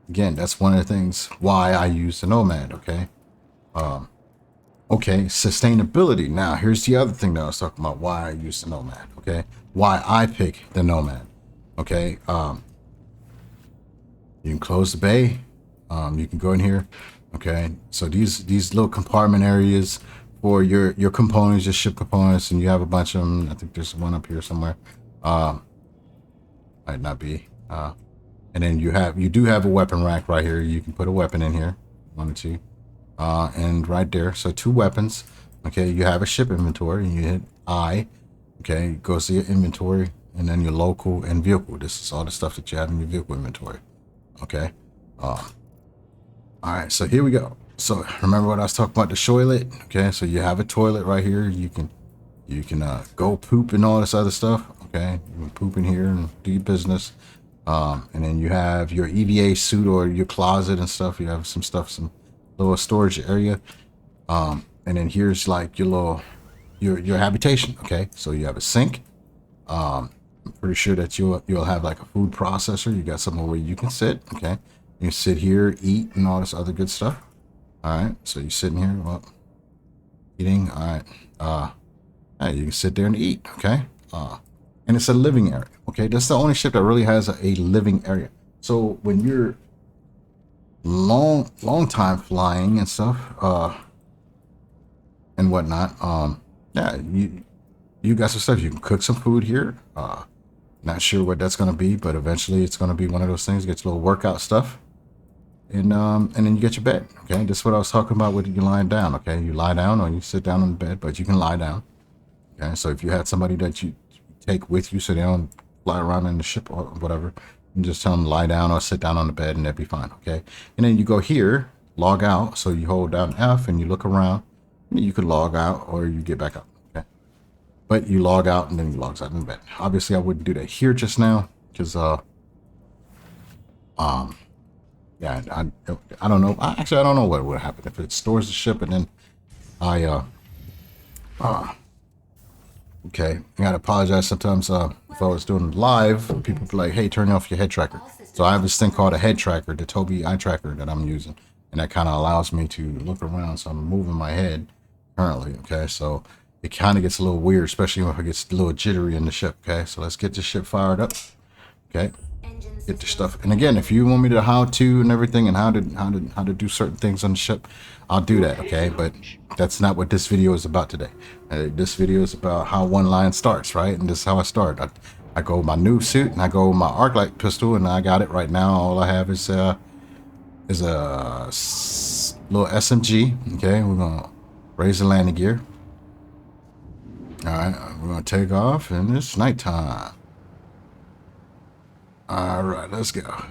again, that's one of the things why I use the Nomad. Okay. Okay, sustainability. Now here's the other thing that I was talking about, why I use the Nomad. Okay, why I pick the Nomad. Okay, you can close the bay. You can go in here. Okay, so these little compartment areas for your components, your ship components, and you have a bunch of them. I think there's one up here somewhere. Might not be. And then you do have a weapon rack right here. You can put a weapon in here, 1 or 2, and right there. So 2 weapons. Okay, you have a ship inventory, and you hit I. Okay, it goes to your inventory, and then your local and vehicle. This is all the stuff that you have in your vehicle inventory. Okay. All right, so here we go. So remember what I was talking about, the toilet. Okay, so you have a toilet right here. You can go poop and all this other stuff. Okay, you can poop in here and do your business. And then you have your EVA suit or your closet and stuff. You have some stuff, some little storage area. And then here's like your little your habitation. Okay, so you have a sink. I'm pretty sure that you'll have like a food processor. You got somewhere where you can sit. Okay, you sit here, eat, and all this other good stuff. All right, so you're sitting here, well, eating. All right, hey, you can sit there and eat. Okay, and it's a living area. Okay, that's the only ship that really has a living area. So when you're long time flying and stuff, and whatnot, yeah, you got some stuff. You can cook some food here. Not sure what that's gonna be, but eventually it's gonna be one of those things. Get your little workout stuff, and then you get your bed. Okay, this is what I was talking about with you lying down. Okay, you lie down or you sit down on the bed, but you can lie down. Okay, so if you had somebody that you take with you so they don't fly around in the ship or whatever, and just tell them lie down or sit down on the bed and they'll be fine. Okay, and then you go here, log out. So you hold down F and you look around, and you could log out or you get back up. Okay, but you log out and then you logs out in bed. Obviously I wouldn't do that here just now, because yeah, I don't know. Actually, I don't know what would happen if it stores the ship and then I okay, I gotta apologize sometimes. If I was doing live, people be like, hey, turn off your head tracker. So I have this thing called a head tracker, the Tobii eye tracker that I'm using, and that kind of allows me to look around. So I'm moving my head currently. Okay, so it kind of gets a little weird, especially if it gets a little jittery in the ship. Okay, so let's get the ship fired up. Okay, get the stuff. And again, if you want me to how to and everything and how to do certain things on the ship, I'll do that. Okay, but that's not what this video is about today. This video is about how one line starts, right? And this is how I start. I go with my new suit and I go with my arc light pistol, and I got it right now. All I have is a little SMG. Okay, we're gonna raise the landing gear. All right, we're gonna take off, and it's nighttime. All right, let's go.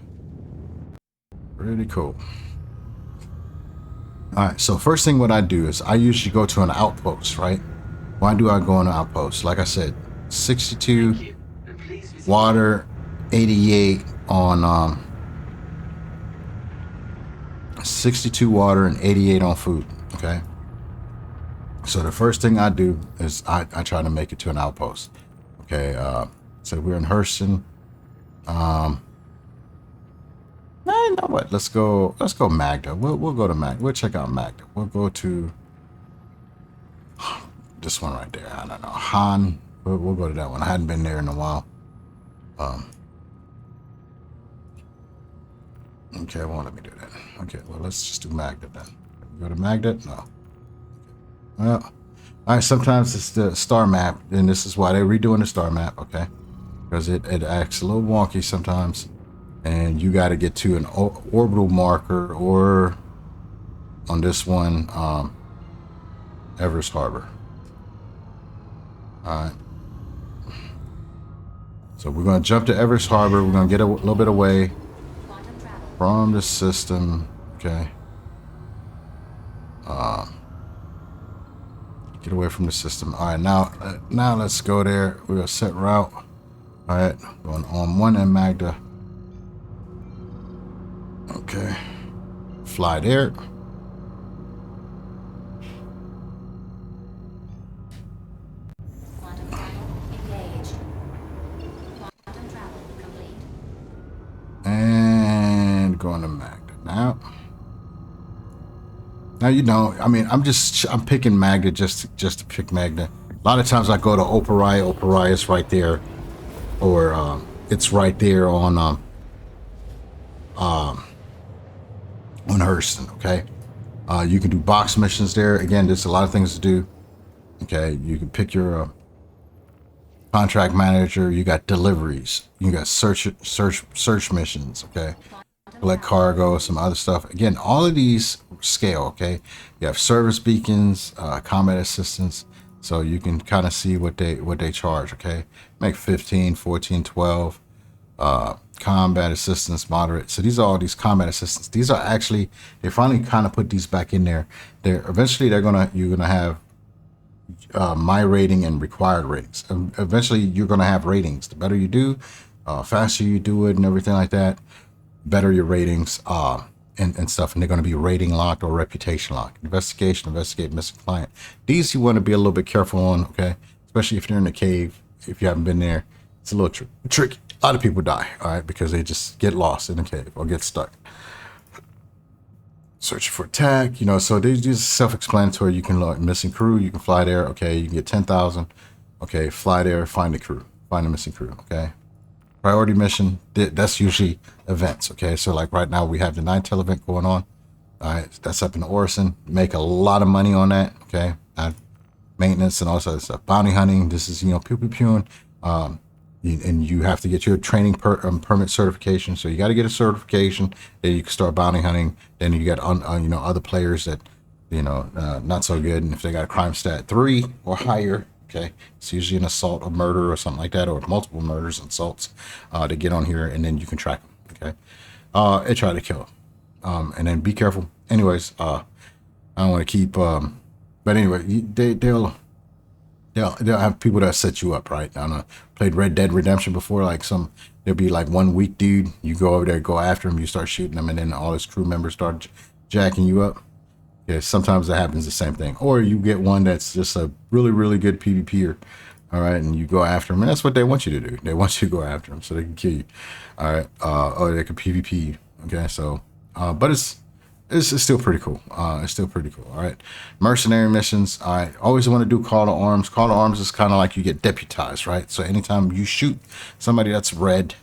Pretty cool. All right, so first thing what I do is I usually go to an outpost, right? Why do I go on an outpost? Like I said, 62 water, 88 on 62 water and 88 on food. Okay, so the first thing I do is I try to make it to an outpost. Okay, so we're in Hurston. You know what? Let's go Magda. We'll go to Magda. We'll check out Magda. We'll go to this one right there. I don't know. Han. We'll go to that one. I hadn't been there in a while. Okay, it won't let me do that. Okay, well, let's just do Magda then. Go to Magda? No. Well, all right, sometimes it's the star map, and this is why they're redoing the star map, okay? Because it acts a little wonky sometimes, and you got to get to an orbital marker, or on this one, Everest Harbor. All right. So we're going to jump to Everest Harbor. We're going to get a little bit away from the system. Okay. Get away from the system. All right. Now let's go there. We're going to set route. All right. Going on 1 and Magda. Okay. Fly there. And going to Magda now. Now, you know, I mean, I'm picking Magda just to pick Magda. A lot of times I go to Operaia. Operaia is right there, or it's right there on Hurston. Okay, you can do box missions there. Again, there's a lot of things to do. Okay, you can pick your contract manager. You got deliveries. You got search missions. Okay. Collect cargo, some other stuff. Again, all of these scale, okay? You have service beacons, combat assistance, so you can kind of see what they charge, okay? Make 15, 14, 12. Combat assistance, moderate. So these are all these combat assistants. These are actually, they finally kind of put these back in there. Eventually you're gonna have my rating and required ratings. Eventually you're gonna have ratings. The better you do, faster you do it and everything like that, better your ratings and stuff, and they're going to be rating locked or reputation locked. Investigate missing client. These you want to be a little bit careful on, okay? Especially if you're in the cave. If you haven't been there, it's a little tricky. A lot of people die, all right, because they just get lost in the cave or get stuck. Search for attack, you know. So these just self-explanatory. You can look missing crew. You can fly there, okay. You can get 10,000, okay. Fly there, find the crew, find the missing crew, okay. Priority mission, that's usually events, okay? So like right now we have the 9/10 event going on. All right, that's up in Orison. Make a lot of money on that, okay? Maintenance and all this other stuff. Bounty hunting, this is, you know, pew-pew-pewing. And you have to get your training permit certification. So you got to get a certification, then you can start bounty hunting. Then you got, you know, other players that, you know, not so good. And if they got a crime stat 3 or higher, okay, it's usually an assault or murder or something like that, or multiple murders and assaults to get on here, and then you can track them, okay. And try to kill them, and then be careful. Anyways, I don't want to keep, but anyway, they'll have people that set you up, right? I don't know, played Red Dead Redemption before, like there'll be like one weak dude, you go over there, go after him, you start shooting him, and then all his crew members start jacking you up. Yeah, sometimes that happens the same thing. Or you get one that's just a really, really good PvPer, all right, and you go after them, and that's what they want you to do. They want you to go after them so they can kill you, all right, or they can PvP you, okay? So, but it's still pretty cool. It's still pretty cool, all right? Mercenary missions, all right, always want to do call to arms. Call to arms is kind of like you get deputized, right? So anytime you shoot somebody that's red,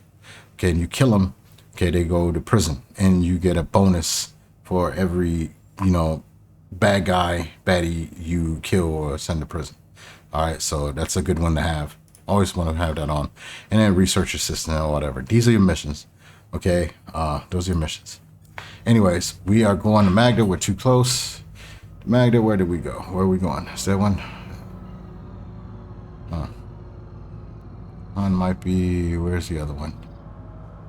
okay, and you kill them, okay, they go to prison, and you get a bonus for every, you know, baddie you kill or send to prison. All right, so that's a good one to have. Always want to have that on. And then research assistant or whatever. These are your missions, okay? Those are your missions. Anyways, we are going to Magda. We're too close. Magda, where did we go? Where are we going? Is that one? One might be, where's the other one?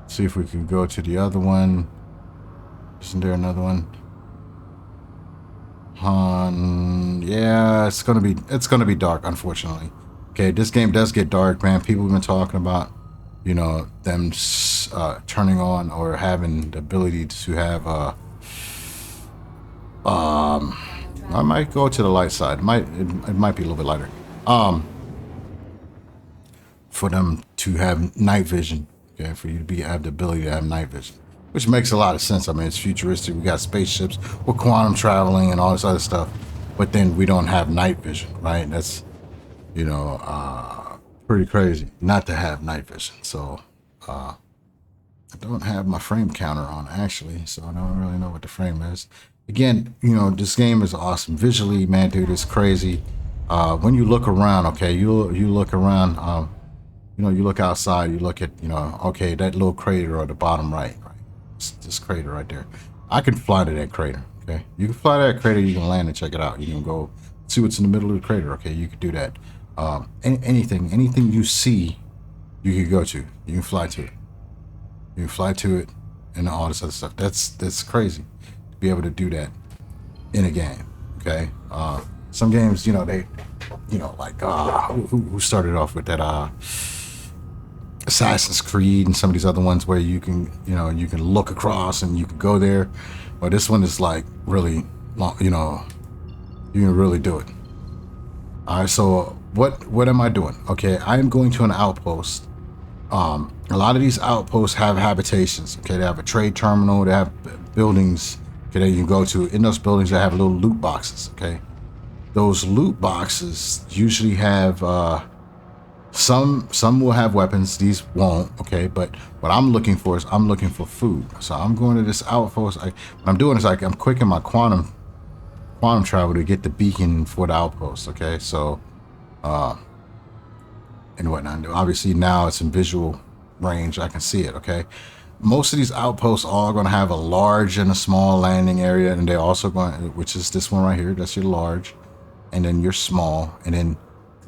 See if we can go to the other one. Isn't there another one? Yeah, it's gonna be dark, unfortunately. Okay, this game does get dark, man. People have been talking about, you know, them turning on or having the ability to have I might go to the light side. It might be a little bit lighter. For them to have night vision, okay, for you to have the ability to have night vision, which makes a lot of sense. I mean, it's futuristic. We got spaceships, we're quantum traveling and all this other stuff, but then we don't have night vision, right? That's, you know, pretty crazy not to have night vision. So I don't have my frame counter on, actually, so I don't really know what the frame is. Again, you know, this game is awesome visually, man, dude. It's crazy. When you look around, okay, you look around, you know, you look outside, you look at, you know, okay, that little crater on the bottom right, this crater right there. I can fly to that crater, okay? You can fly to that crater, you can land and check it out. You can go see what's in the middle of the crater, okay? You can do that. Anything you see, you can go to. You can fly to it. You can fly to it, and all this other stuff. That's crazy to be able to do that in a game. Okay. Some games, they, like who started off with that Assassin's Creed and some of these other ones where you can, you can look across and you can go there. But this one is like really long, you can really do it. All right, so what am I doing? Okay, I am going to an outpost. A lot of these outposts have habitations. Okay, they have a trade terminal. They have buildings. Okay, that you can go to. In those buildings, they have little loot boxes. Okay, those loot boxes usually have some will have weapons. These won't. Okay, but what I'm looking for is I'm looking for food. So I'm going to this outpost. What I'm doing is I'm quicking my quantum travel to get the beacon for the outpost. Okay, so and whatnot. Obviously now it's in visual range. I can see it. Okay, most of these outposts are going to have a large and a small landing area, and they're also going, which is this one right here. That's your large, and then your small, and then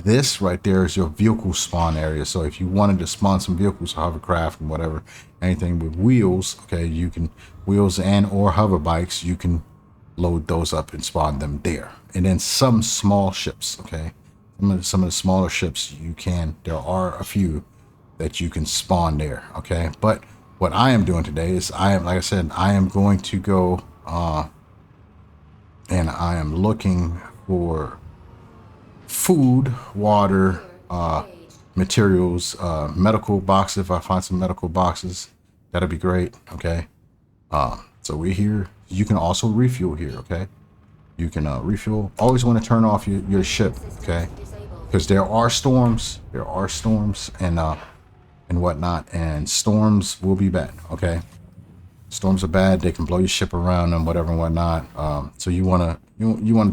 this right there is your vehicle spawn area. So if you wanted to spawn some vehicles, hovercraft and whatever, anything with wheels, okay, you can wheels and or hover bikes, you can load those up and spawn them there. And then some small ships, okay, some of the smaller ships there are a few that you can spawn there. Okay, but what I am doing today is like I said, I am going to go and I am looking for food, water, materials, medical boxes. If I find some medical boxes, that'll be great. Okay, so we're here. You can also refuel here. Okay, you can refuel. Always want to turn off your ship. Okay, because there are storms and whatnot, and storms will be bad. Okay, storms are bad. They can blow your ship around and whatever and whatnot. So you want to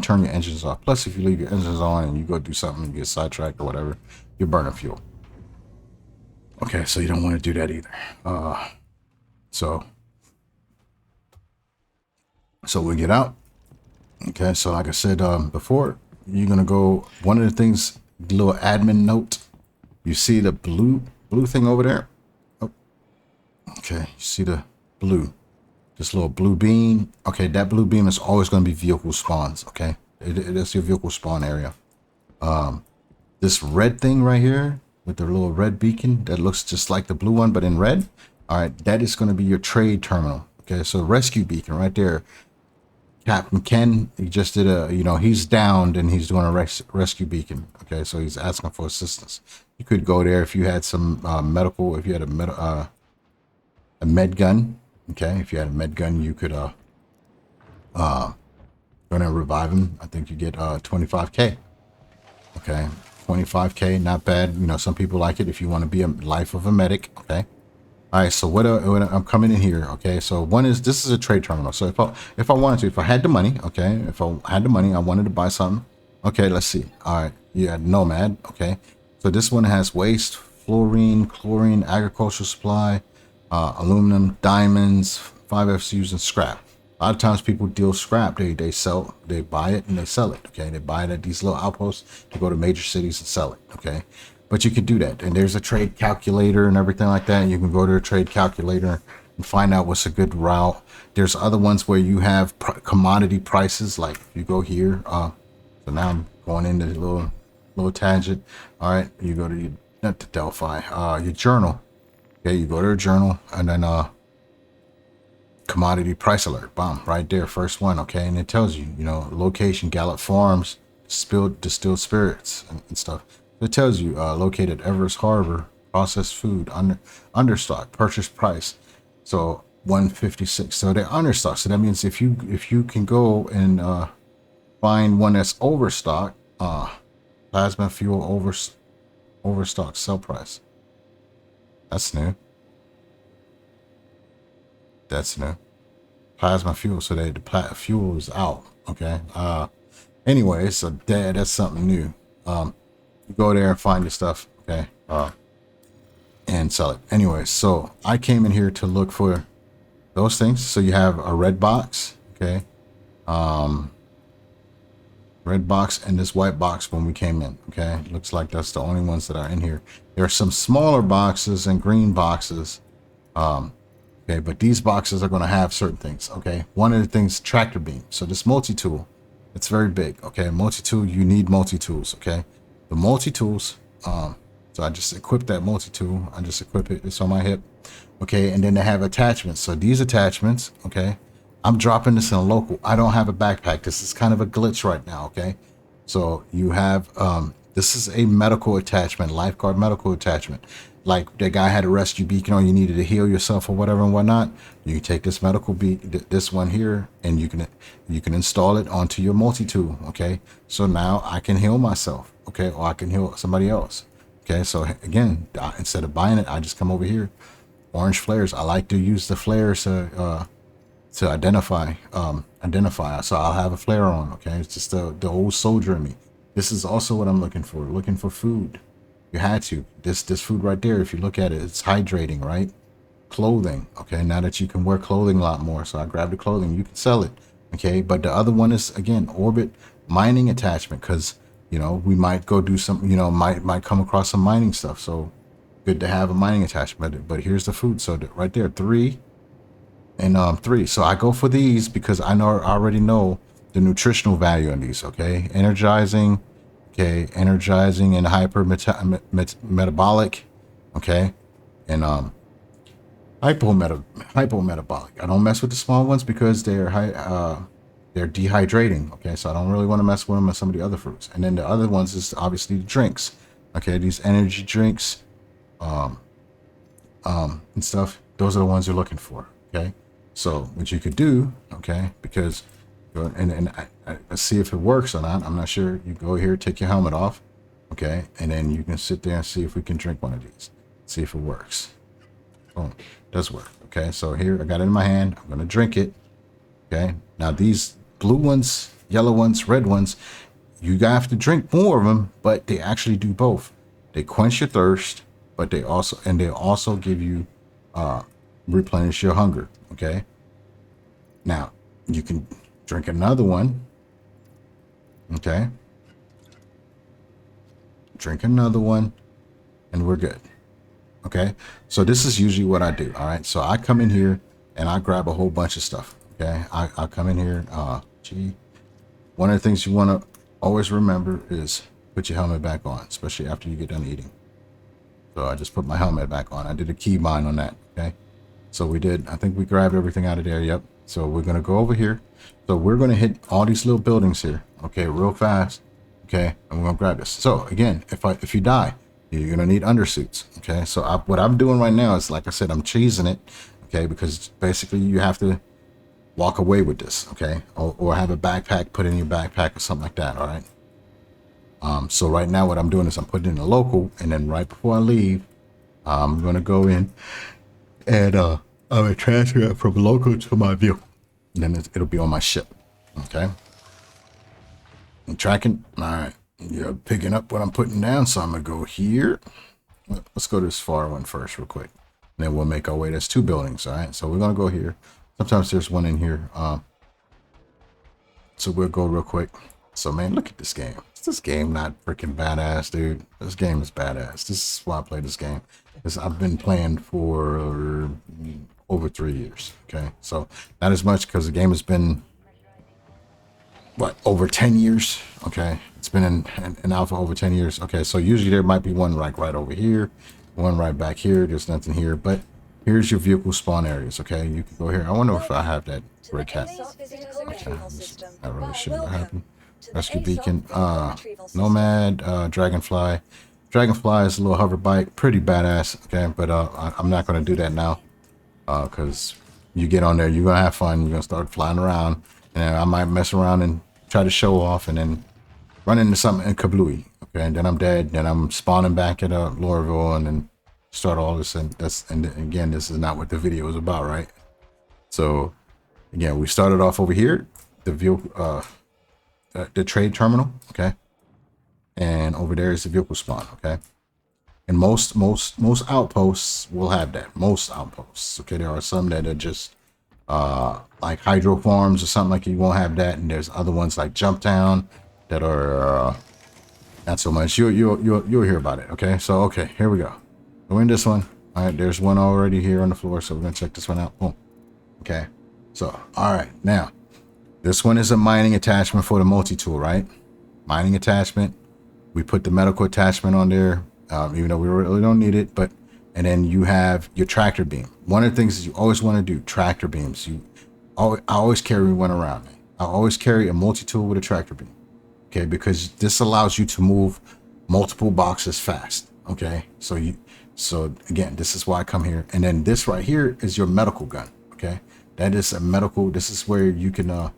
turn your engines off. Plus, if you leave your engines on and you go do something and you get sidetracked or whatever, you're burning fuel. Okay, so you don't want to do that either. So we get out. Okay, so like I said before, you're gonna go. One of the things, little admin note. You see the blue thing over there? Oh, okay, you see the blue. This little blue beam. Okay, that blue beam is always going to be vehicle spawns. Okay, it is your vehicle spawn area. This red thing right here with the little red beacon that looks just like the blue one but in red. All right, that is going to be your trade terminal. Okay, so rescue beacon right there. Captain Ken, he just did he's downed and he's doing a rescue beacon. Okay, so he's asking for assistance. You could go there if you had some medical, if you had a med gun. Okay, if you had a med gun, you could go and revive him. I think you get 25K. Okay, 25K, not bad. Some people like it if you want to be a life of a medic. Okay. All right, so what I'm coming in here. Okay, so this is a trade terminal. So if I wanted to, if I had the money, okay, if I had the money, I wanted to buy something. Okay, let's see. All right, yeah, Nomad. Okay, so this one has waste, fluorine, chlorine, agricultural supply, aluminum, diamonds, 5FCUs, and scrap. A lot of times people deal scrap. They buy it and they sell it. Okay, they buy it at these little outposts to go to major cities and sell it. Okay. But you could do that, and there's a trade calculator and everything like that. And you can go to a trade calculator and find out what's a good route. There's other ones where you have commodity prices. Like if you go here, so now I'm going into a little tangent. All right, you go to not to Delphi, your journal. Okay, you go to a journal and then commodity price alert. Bomb, right there, first one. Okay, and it tells you, location, Gallup Farms, distilled spirits and stuff. It tells you located Everest Harbor, processed food, understock, purchase price. So 156. So they're understock. So that means if you can go and find one that's overstock, plasma fuel overstock sell price. That's new. That's new. Plasma fuel. So the fuel is out. Okay. Anyway, so that's something new. You go there and find your stuff, okay, and sell it. Anyway, so I came in here to look for those things. So you have a red box, okay, red box and this white box when we came in. Okay, looks like that's the only ones that are in here. There are some smaller boxes and green boxes. Okay, but these boxes are going to have certain things. Okay, one of the things, tractor beam. So this multi-tool, it's very big. Okay, multi-tool, you need multi-tools. Okay, the multi-tools, so I just equip that multi-tool. I just equip it. It's on my hip. Okay, and then they have attachments. So these attachments, okay, I'm dropping this in a local. I don't have a backpack. This is kind of a glitch right now. Okay, so you have this is a medical attachment, lifeguard medical attachment. Like that guy had a rescue beacon, or you needed to heal yourself or whatever and whatnot. You take this medical this one here, and you can install it onto your multi-tool. Okay, so now I can heal myself. Okay, or I can heal somebody else. Okay, so again, instead of buying it, I just come over here. Orange flares. I like to use the flares to identify. So I'll have a flare on. Okay, it's just the old soldier in me. This is also what I'm looking for. Looking for food. You had to. This food right there, if you look at it, it's hydrating, right? Clothing. Okay, now that you can wear clothing a lot more, so I grabbed the clothing. You can sell it. Okay, but the other one is again orbit mining attachment, because you know we might go do some, you know, might come across some mining stuff. So good to have a mining attachment. But here's the food. So right there, 3 and 3. So I go for these because I already know the nutritional value in these. Okay, energizing. Okay, energizing and metabolic. Okay, and hypometabolic. I don't mess with the small ones because they're they're dehydrating. Okay, so I don't really want to mess with them and some of the other fruits. And then the other ones is obviously the drinks. Okay, these energy drinks, and stuff. Those are the ones you're looking for. Okay, so what you could do, okay, because and I see if it works or not. I'm not sure. You go here, take your helmet off, okay, and then you can sit there and see if we can drink one of these. See if it works. Oh, it does work. Okay, so here I got it in my hand. I'm gonna drink it. Okay, now these blue ones, yellow ones, red ones, you have to drink more of them, but they actually do both. They quench your thirst, but they also give you replenish your hunger. Okay, now you can drink another one. Okay, drink another one and we're good. Okay, so this is usually what I do. All right, so I come in here and I grab a whole bunch of stuff. Okay, I come in here. One of the things you want to always remember is put your helmet back on, especially after you get done eating. So I just put my helmet back on. I did a key bind on that. Okay, so we did, I think we grabbed everything out of there. Yep. So we're going to go over here. So we're going to hit all these little buildings here. Okay, real fast. Okay, and we're going to grab this. So again, if you die, you're going to need undersuits. Okay, so what I'm doing right now is, like I said, I'm cheesing it. Okay, because basically you have to walk away with this. Okay, or have a backpack put in your backpack or something like that. All right. So right now what I'm doing is I'm putting in a local, and then right before I leave, I'm going to go in and I'm going to transfer it from local to my vehicle. And then it'll be on my ship. Okay. I'm tracking. All right. You're picking up what I'm putting down. So I'm going to go here. Let's go to this far one first real quick. And then we'll make our way. There's 2 buildings. All right. So we're going to go here. Sometimes there's one in here. So we'll go real quick. So man, look at this game. Is this game not freaking badass, dude? This game is badass. This is why I play this game. Because I've been playing for over 3 years. Okay. So not as much, because the game has been, what, over 10 years. Okay. It's been in alpha over 10 years. Okay. So usually there might be one like right over here, one right back here. There's nothing here, but here's your vehicle spawn areas. Okay. You can go here. I wonder if I have that gray cat. Okay. That really shouldn't happen. Rescue beacon, nomad, dragonfly. Dragonfly is a little hover bike, pretty badass. Okay, but I'm not going to do that now, because you get on there, you're gonna have fun, you're gonna start flying around, and I might mess around and try to show off and then run into something in kablooey. Okay, and then I'm dead. Then I'm spawning back at Lorville, and then start all this. And again, this is not what the video is about, right? So again, we started off over here, the vehicle, the trade terminal. Okay, and over there is the vehicle spawn. Okay, and most outposts will have that. Most outposts. Okay, there are some that are just like hydro farms or something, like you won't have that, and there's other ones like Jump Town that are not so much. You'll hear about it. Okay, so okay, here we go. Go in this one. All right, there's one already here on the floor, so we're gonna check this one out. Boom. Okay, so all right, now this one is a mining attachment for the multi-tool, right? Mining attachment. We put the medical attachment on there, even though we really don't need it. But and then you have your tractor beam. One of the things that you always want to do, tractor beams. I always carry one around me. I always carry a multi-tool with a tractor beam. Okay, because this allows you to move multiple boxes fast. Okay, so again, this is why I come here. And then this right here is your medical gun. Okay, that is a medical. This is where you can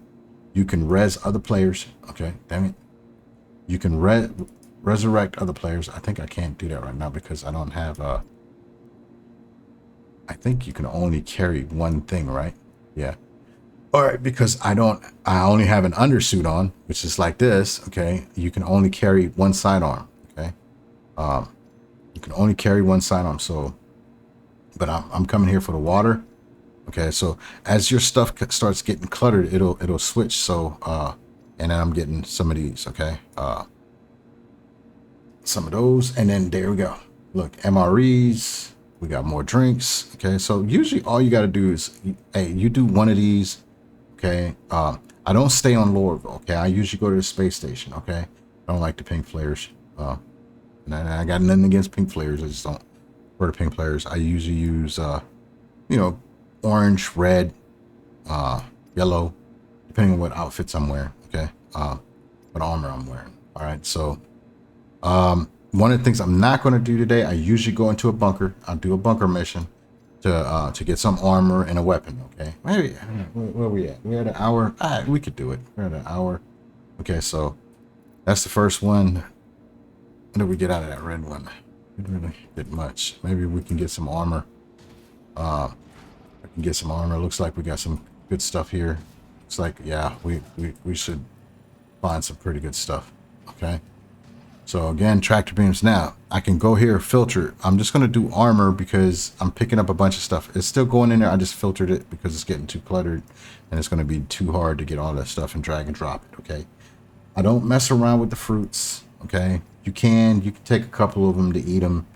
res other players. Okay, damn it, you can resurrect other players. I think I can't do that right now because I don't have I think you can only carry one thing, right? Yeah. All right, because I only have an undersuit on, which is like this. Okay, you can only carry one sidearm. Okay, you can only carry one sidearm. So, but I'm coming here for the water. Okay, so as your stuff starts getting cluttered, it'll switch. So, and then I'm getting some of these. Okay, some of those, and then there we go. Look, MREs. We got more drinks. Okay, so usually all you got to do is, hey, you do one of these. Okay, I don't stay on Lorville. Okay, I usually go to the space station. Okay, I don't like the pink flares. And I got nothing against pink flares. I just don't prefer the pink flares. I usually use, you know, orange, red, yellow, depending on what outfits I'm wearing. Okay, what armor I'm wearing. All right, so one of the things I'm not going to do today, I usually go into a bunker. I'll do a bunker mission to get some armor and a weapon. Okay, maybe where are we at? We're at an hour. All right, we could do it. We're at an hour. Okay, so that's the first one. What did we get out of that red one? We didn't really get much. Maybe we can get some armor. I can get some armor. Looks like we got some good stuff here. Looks like, yeah, we should find some pretty good stuff. Okay. So again, tractor beams. Now I can go here, filter. I'm just going to do armor because I'm picking up a bunch of stuff. It's still going in there. I just filtered it because it's getting too cluttered and it's going to be too hard to get all that stuff and drag and drop it. Okay. I don't mess around with the fruits. Okay. You can take a couple of them to eat them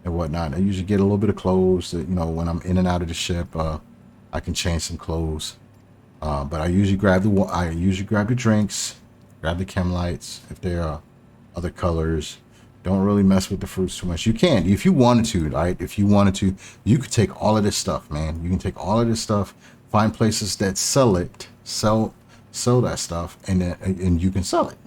and whatnot. I usually get a little bit of clothes that, you know, when I'm in and out of the ship, I can change some clothes. But I usually grab the drinks, grab the chem lights if they're other colors. Don't really mess with the fruits too much. You can, if you wanted to, right? If you wanted to, you could take all of this stuff, man. You can take all of this stuff, find places that sell that stuff, and you can sell it.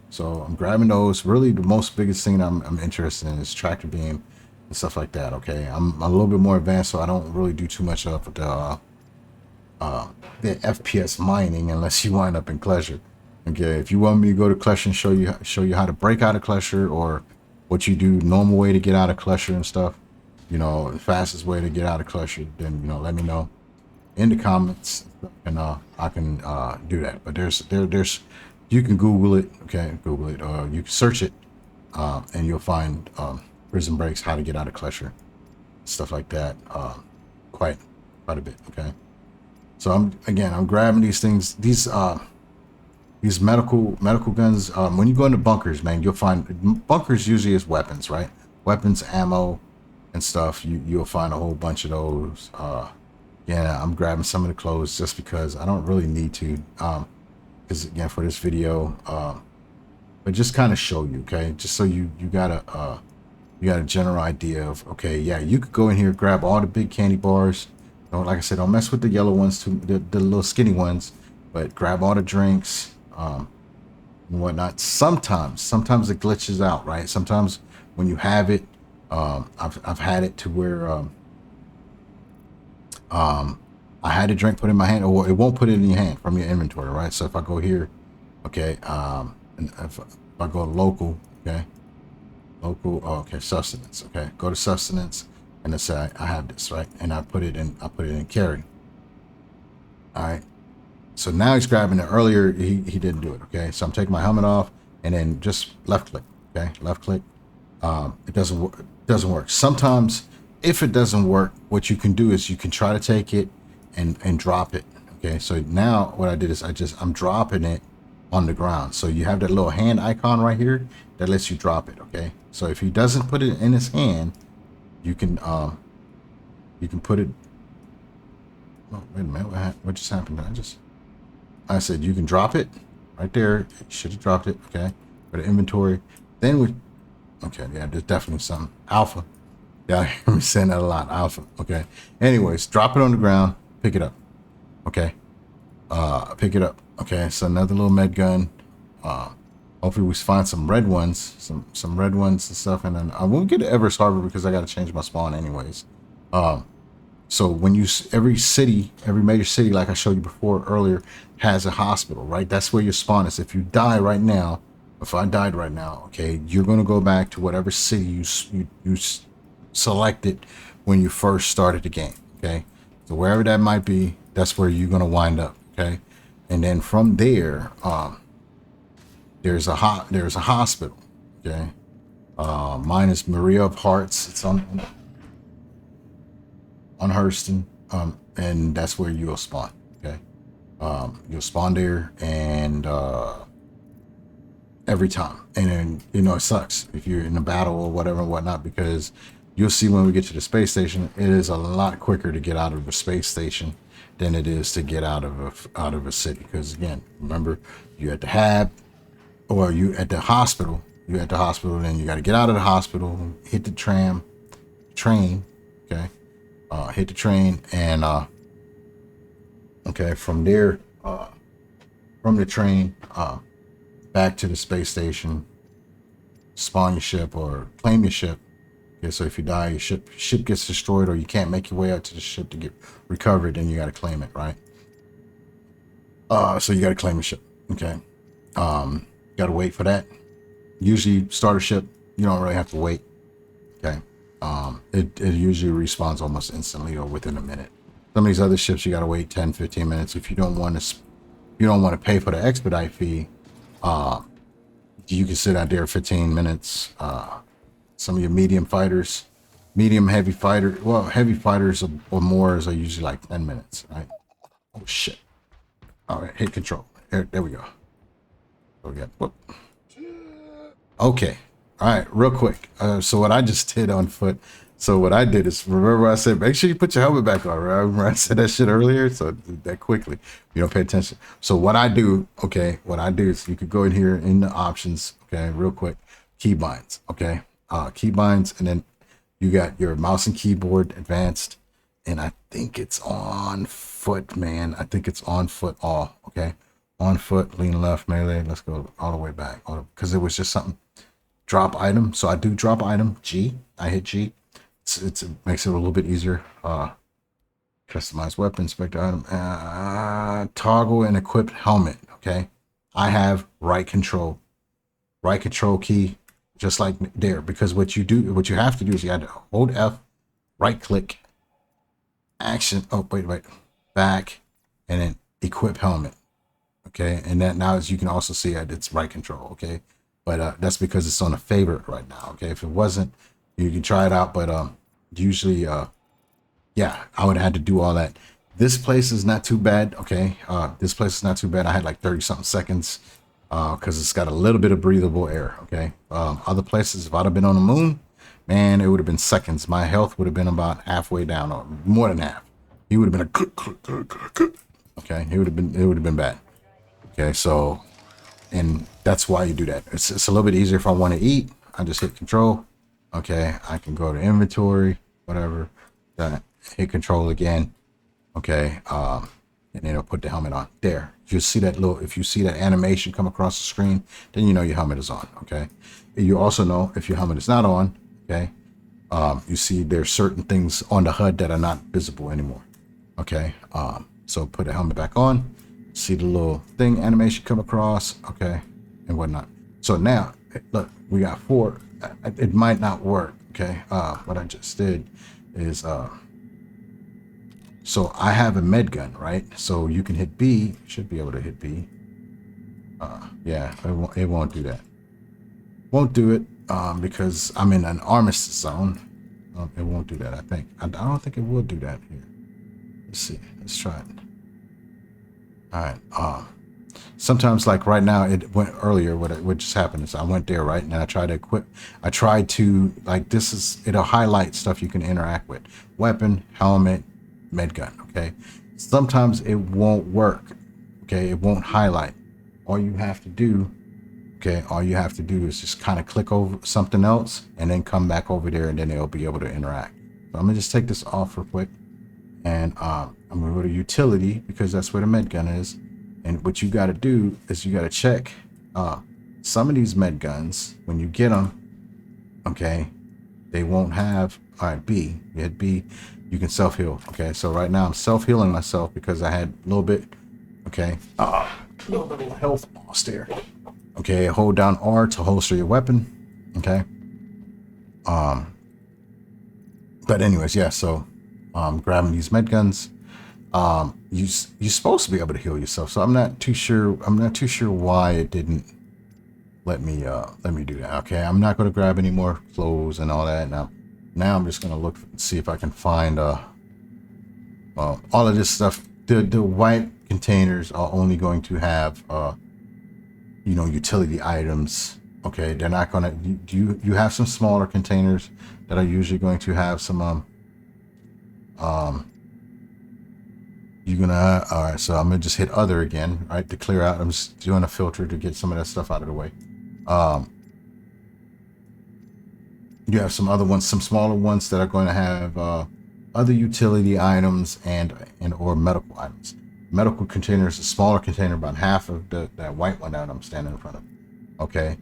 So I'm grabbing those. Really, the most biggest thing I'm interested in is tractor beam and stuff like that. Okay, I'm a little bit more advanced, so I don't really do too much of the FPS mining unless you wind up in Pleasure. Okay, if you want me to go to Clutcher and show you how to break out of Clutcher or what you do normal way to get out of Clutcher and stuff, you know, the fastest way to get out of Clutcher, then, you know, let me know in the comments and I can do that. But there's you can Google it. Okay, Google it, or you can search it, and you'll find prison breaks, how to get out of Clutcher, stuff like that, quite a bit. Okay, so I'm grabbing these things. These medical guns. When you go into bunkers, man, you'll find bunkers usually is weapons, right? Weapons, ammo, and stuff. You'll find a whole bunch of those. Yeah, I'm grabbing some of the clothes just because I don't really need to. Because again, for this video, but just kind of show you, okay? Just so you got a general idea of, okay, yeah, you could go in here, grab all the big candy bars. Don't, like I said, don't mess with the yellow ones, too, the little skinny ones, but grab all the drinks. And whatnot. Sometimes it glitches out, right? Sometimes when you have it, I've had it to where I had a drink put in my hand, or it won't put it in your hand from your inventory, right? So if I go here, okay, and if I go to local, okay, okay, sustenance, okay, go to sustenance, and let's say I have this, right, and I put it in carry. All right. So now he's grabbing it. Earlier, he didn't do it, okay? So I'm taking my helmet off and then just left click, okay? Left click. It doesn't work. Sometimes, if it doesn't work, what you can do is you can try to take it and drop it, okay? So now what I did is I'm dropping it on the ground. So you have that little hand icon right here that lets you drop it. Okay, so if he doesn't put it in his hand, you can put it. Oh, wait a minute, what just happened? I said you can drop it right there. You should have dropped it. Okay, for the inventory. Then we, okay, yeah, there's definitely some alpha. Yeah, I'm saying that a lot. Alpha. Okay. Anyways, drop it on the ground. Pick it up. Okay. Pick it up. Okay. So another little med gun. Hopefully we find some red ones, some red ones and stuff, and then I won't get to Everest Harbor because I got to change my spawn anyways. So when you, every city, every major city, like I showed you before earlier, has a hospital, right? That's where your spawn is. If you die right now, if I died right now, okay, you're gonna go back to whatever city you selected when you first started the game. Okay, so wherever that might be, that's where you're gonna wind up. Okay, and then from there, there's a hospital. Okay, mine is Maria of Hearts. It's on Hurston, and that's where you'll spawn. Okay, you'll spawn there, and every time, and then it sucks if you're in a battle or whatever and whatnot, because you'll see when we get to the space station, it is a lot quicker to get out of a space station than it is to get out of a city. Because again, remember, you at the hab, or you at the hospital. You at the hospital, then you got to get out of the hospital, hit the train. Okay, hit the train, and okay, from there, from the train, back to the space station, spawn your ship or claim your ship. Okay, so if you die, your ship gets destroyed, or you can't make your way out to the ship to get recovered, then you got to claim it, right? So you got to claim the ship. Okay, got to wait for that. Usually, starter ship, you don't really have to wait. Okay, it usually respawns almost instantly or within a minute. Some of these other ships, you got to wait 10-15 minutes if you don't want to pay for the expedite fee. You can sit out there 15 minutes. Some of your medium fighters, heavy fighters or mores are usually like 10 minutes, right? Oh shit. All right, hit control. There we go. So we got, whoop. Okay. All right, real quick. So what I just did on foot. So what I did is, remember I said, make sure you put your helmet back on, right? Remember I said that shit earlier? So that quickly, you don't pay attention. So what I do is you could go in here in the options, okay, real quick, keybinds, okay? Keybinds, and then you got your mouse and keyboard advanced, and I think it's on foot, man. I think it's on foot all, okay? On foot, lean left, melee. Let's go all the way back, because it was just something. Drop item. So I do drop item, G. I hit G. It makes it a little bit easier. Customize weapon, inspect item, toggle and equip helmet. Okay, I have right control key, just like there, because what you have to do is you have to hold F, right click, action. Oh wait, back, and then equip helmet. Okay, and that now, as you can also see, it's right control. Okay, but that's because it's on a favorite right now. Okay, if it wasn't, you can try it out, but usually yeah, I would have had to do all that. This place is not too bad. Okay, this place is not too bad. I had like 30 something seconds because it's got a little bit of breathable air. Okay, other places, if I'd have been on the moon, man, it would have been seconds. My health would have been about halfway down, or more than half. He would have been okay, it would have been bad. Okay, so, and that's why you do that. It's a little bit easier if I want to eat. I just hit control. Okay, I can go to inventory, whatever, hit control again. Okay, and then it'll put the helmet on there. You see that if you see that animation come across the screen, then you know your helmet is on. Okay, you also know if your helmet is not on. Okay, you see there's certain things on the HUD that are not visible anymore. Okay, so put the helmet back on. See the little thing animation come across. Okay, and whatnot. So now look, we got 4. It might not work. Okay, what I just did is so I have a med gun, right? So you can hit B. You should be able to hit B. Yeah, it won't do that. Won't do it because I'm in an armistice zone. It won't do that. I think. I don't think it will do that here. Let's see. Let's try it. All right. sometimes, like right now, it went earlier. What just happened is I went there, right, and I tried to equip. I tried to, like, this is, it'll highlight stuff you can interact with: weapon, helmet, med gun. Okay, sometimes it won't work. Okay, it won't highlight. All you have to do, okay, all you have to do is just kind of click over something else and then come back over there, and then it'll be able to interact. So I'm gonna just take this off real quick, and I'm gonna go to utility because that's where the med gun is. And what you got to do is you got to check some of these med guns when you get them. Okay, they won't have. All right, B. You hit B. You can self heal. Okay, so right now I'm self healing myself because I had a little bit. Okay, a little bit of health loss there. Okay, hold down R to holster your weapon. Okay. But anyways, yeah. So, grabbing these med guns. You're supposed to be able to heal yourself. So I'm not too sure. I'm not too sure why it didn't let me do that. Okay, I'm not going to grab any more clothes and all that now. Now I'm just going to look and see if I can find all of this stuff. The white containers are only going to have utility items. Okay, they're not going to. You have some smaller containers that are usually going to have some you're gonna all right, so I'm gonna just hit other again, right, to clear out. I'm just doing a filter to get some of that stuff out of the way. You have some other ones, some smaller ones that are going to have other utility items and or medical items. Medical containers, a smaller container, about half of that white one that I'm standing in front of. Okay.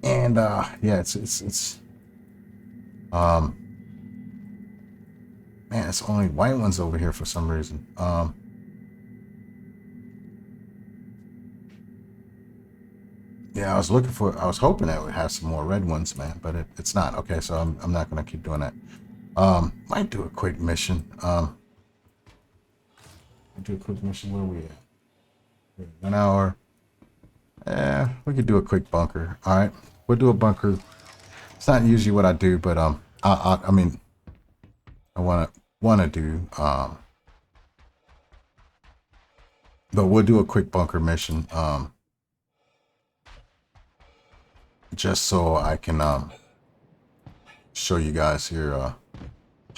Yeah, it's man, it's only white ones over here for some reason. Yeah, I was hoping that would have some more red ones, man, but it's not. Okay, so I'm not gonna keep doing that. Might do a quick mission. Do a quick mission. Where are we at? 1 hour. Yeah, we could do a quick bunker. All right, we'll do a bunker. It's not usually what I do, but I mean, I wanna do but we'll do a quick bunker mission just so I can show you guys here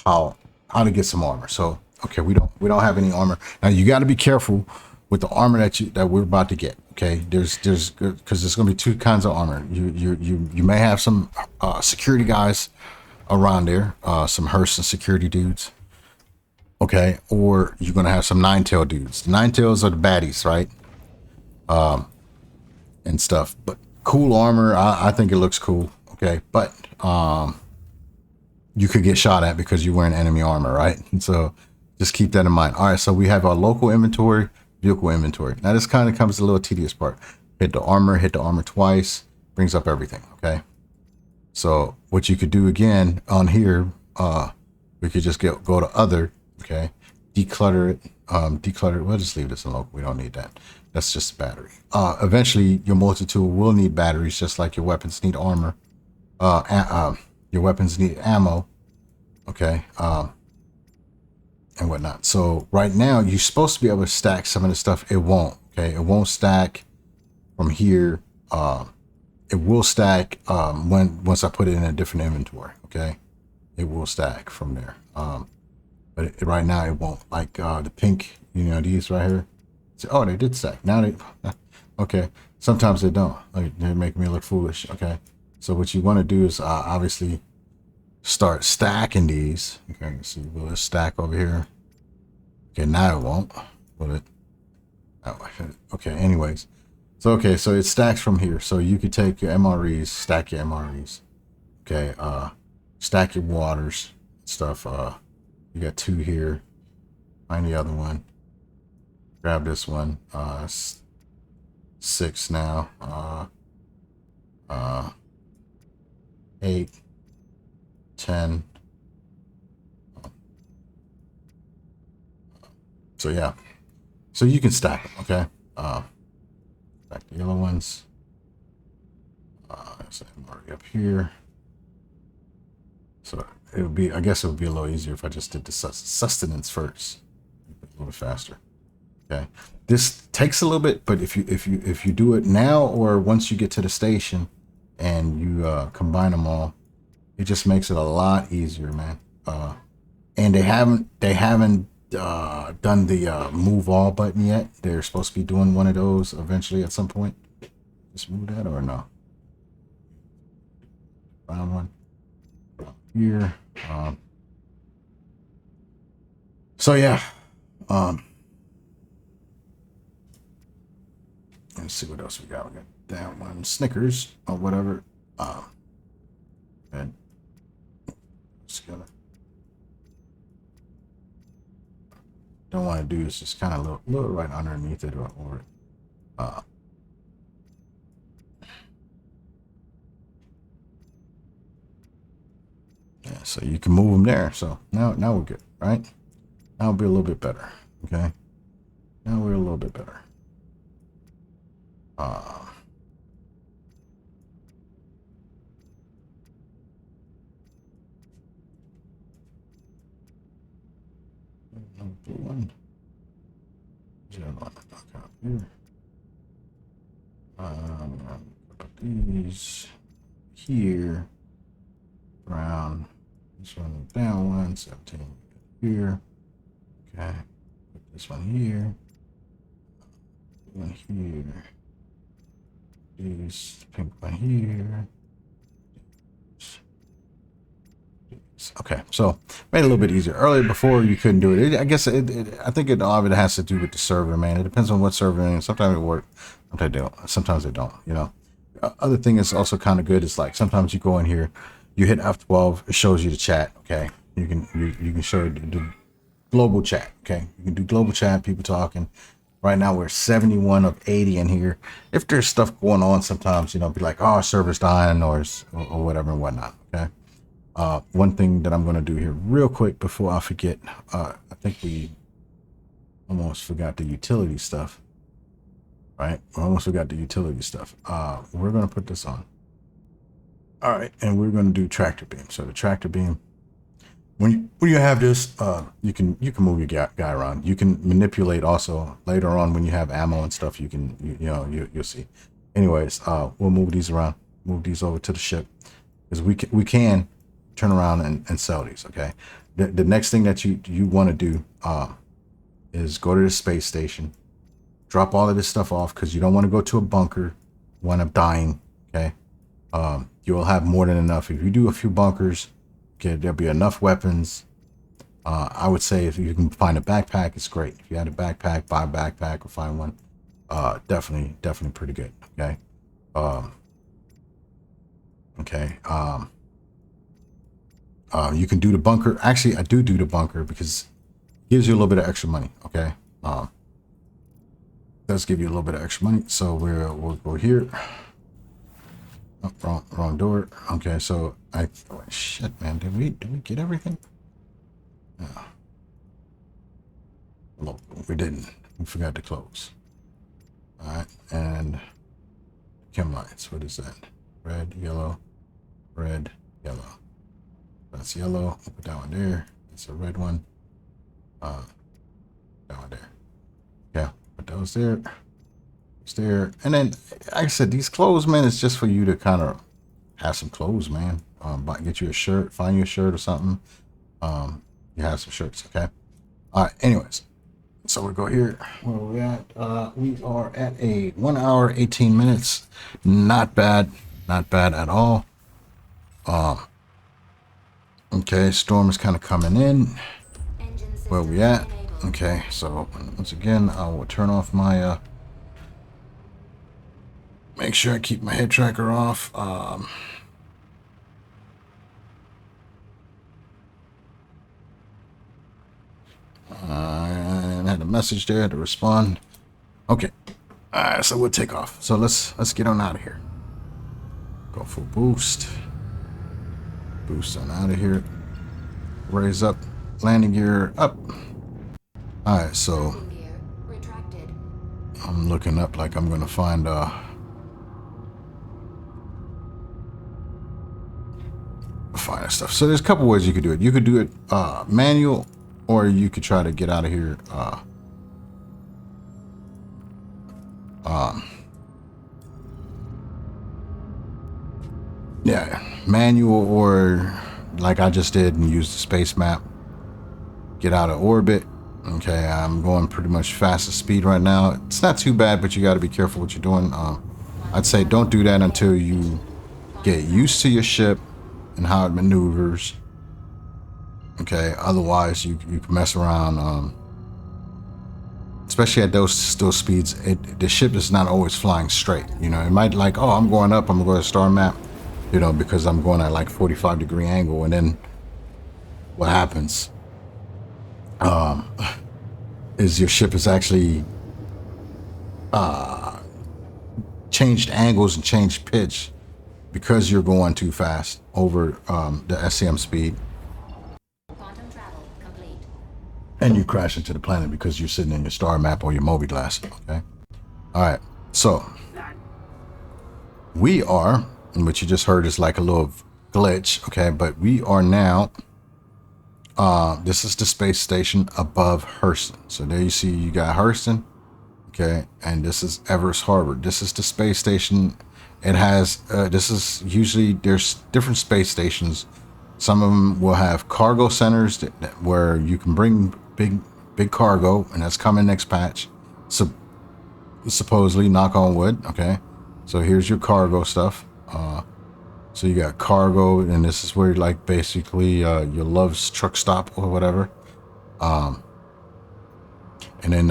how to get some armor. So okay, we don't have any armor now. You got to be careful with the armor that we're about to get. Okay, there's because there's gonna be two kinds of armor. You may have some security guys around there, some hearse and security dudes. Okay, or you're gonna have some nine-tail dudes. Nine-tails are the baddies, right? And stuff. But cool armor, I think it looks cool. Okay, but you could get shot at because you're wearing enemy armor, right? And so just keep that in mind. All right, so we have our local inventory, vehicle inventory. Now this kind of comes to a little tedious part. Hit the armor twice, brings up everything. Okay, so what you could do again on here, we could just go to other. Okay, declutter it. We'll just leave this in local. We don't need that. That's just a battery. Eventually your multi-tool will need batteries, just like your weapons need armor. Your weapons need ammo. Okay, and whatnot. So right now you're supposed to be able to stack some of the stuff. It won't. Okay, it won't stack from here. It will stack once I put it in a different inventory. Okay, it will stack from there. But right now it won't. Like the pink, these right here. So, oh, they did stack. Now they, okay. Sometimes they don't. Like, they make me look foolish. Okay. So what you want to do is obviously start stacking these. Okay, let's see. Will it stack over here? Okay, now it won't. Will it? Oh, okay. Anyways, so okay, so it stacks from here. So you could take your MREs, stack your MREs. Okay. Stack your waters stuff. You got 2 here. Find the other one. Grab this one. 6 now. 8, 10. So yeah. So you can stack them, okay? Stack the yellow ones. So I'm already up here. So it would be, I guess it would be a little easier if I just did the sustenance first. A little bit faster. Okay. This takes a little bit, but if you do it now or once you get to the station and you combine them all, it just makes it a lot easier, man. And they haven't done the move all button yet. They're supposed to be doing one of those eventually at some point. Just move that or no? Found one here. So yeah. Let's see what else we got. We got that one, Snickers or whatever. And together. Don't want to do is just kind of look right underneath it or over it. Yeah, so you can move them there. So now we're good, right? Now it'll be a little bit better. Okay. Now we're a little bit better. One. Here. These here. Brown. This one down one. 17 here. Okay. Put this one here. One here. These pink one here. Okay, so made it a little bit easier. Earlier, before you couldn't do it. I guess I think a lot of it has to do with the server, man. It depends on what server. And sometimes it works, sometimes they don't. Sometimes they don't. You know. Other thing is also kind of good. Is like sometimes you go in here, you hit F12, it shows you the chat. Okay, you can show the global chat. Okay, you can do global chat, people talking. Right now we're 71 of 80 in here. If there's stuff going on, sometimes be like, oh, our server's dying or whatever and whatnot. Okay. One thing that I'm going to do here real quick before I forget, I think we almost forgot the utility stuff, right? We almost forgot the utility stuff. We're going to put this on. All right. And we're going to do tractor beam. So the tractor beam, when you have this, you can move your guy around. You can manipulate also later on when you have ammo and stuff, you'll see. Anyways, we'll move these around, move these over to the ship because we can turn around and sell these. Okay. The next thing that you want to do is go to the space station, drop all of this stuff off because you don't want to go to a bunker, wind up dying. Okay. You'll have more than enough. If you do a few bunkers, okay, there'll be enough weapons. I would say if you can find a backpack, it's great. If you had a backpack, buy a backpack or find one. Definitely pretty good. Okay. You can do the bunker. Actually, I do the bunker because it gives you a little bit of extra money. Okay. Does give you a little bit of extra money. So we'll go here. Oh, wrong door. Okay. So shit, man. Did we get everything? No. Look, we didn't. We forgot to close. All right. And chem lights. What is that? Red, yellow, red, yellow. That's yellow. I'll put that one there. That's a red one. That one there. Yeah, put those there. It's there. And then, like I said, these clothes, man, it's just for you to kind of have some clothes, man. Get you a shirt, find you a shirt or something. You have some shirts, okay? All right, anyways. So we go here. Where are we at? We are at a 1 hour, 18 minutes. Not bad. Not bad at all. Okay, storm is kind of coming in. Where we at? Okay, so once again, I will turn off my make sure I keep my head tracker off. And I had a message there to respond. Okay. All right, so we'll take off. So let's get on out of here. Go for boost. Boost on out of here. Raise up. Landing gear up. All right, so I'm looking up like I'm gonna find stuff. So there's a couple ways you could do it. You could do it manual, or you could try to get out of here Yeah, manual or like I just did and use the space map. Get out of orbit. Okay, I'm going pretty much fastest speed right now. It's not too bad, but you got to be careful what you're doing. I'd say don't do that until you get used to your ship and how it maneuvers. Okay, otherwise you can mess around. Especially at those speeds, the ship is not always flying straight. You know, it might like, oh, I'm going up, I'm going to go to star map, you know, because I'm going at like 45-degree angle, and then what happens is your ship is actually changed angles and changed pitch because you're going too fast over the SCM speed. Quantum travel complete. And you crash into the planet because you're sitting in your star map or your Moby glass. Okay. All right. So we are, and what you just heard is like a little glitch. Okay. But we are now, this is the space station above Hurston. So there you see, you got Hurston. Okay. And this is Everest Harbor. This is the space station. It has, this is usually, there's different space stations. Some of them will have cargo centers where you can bring big cargo, and that's coming next patch. So supposedly, knock on wood. Okay, so here's your cargo stuff. So you got cargo, and this is where like basically your Love's truck stop or whatever. And then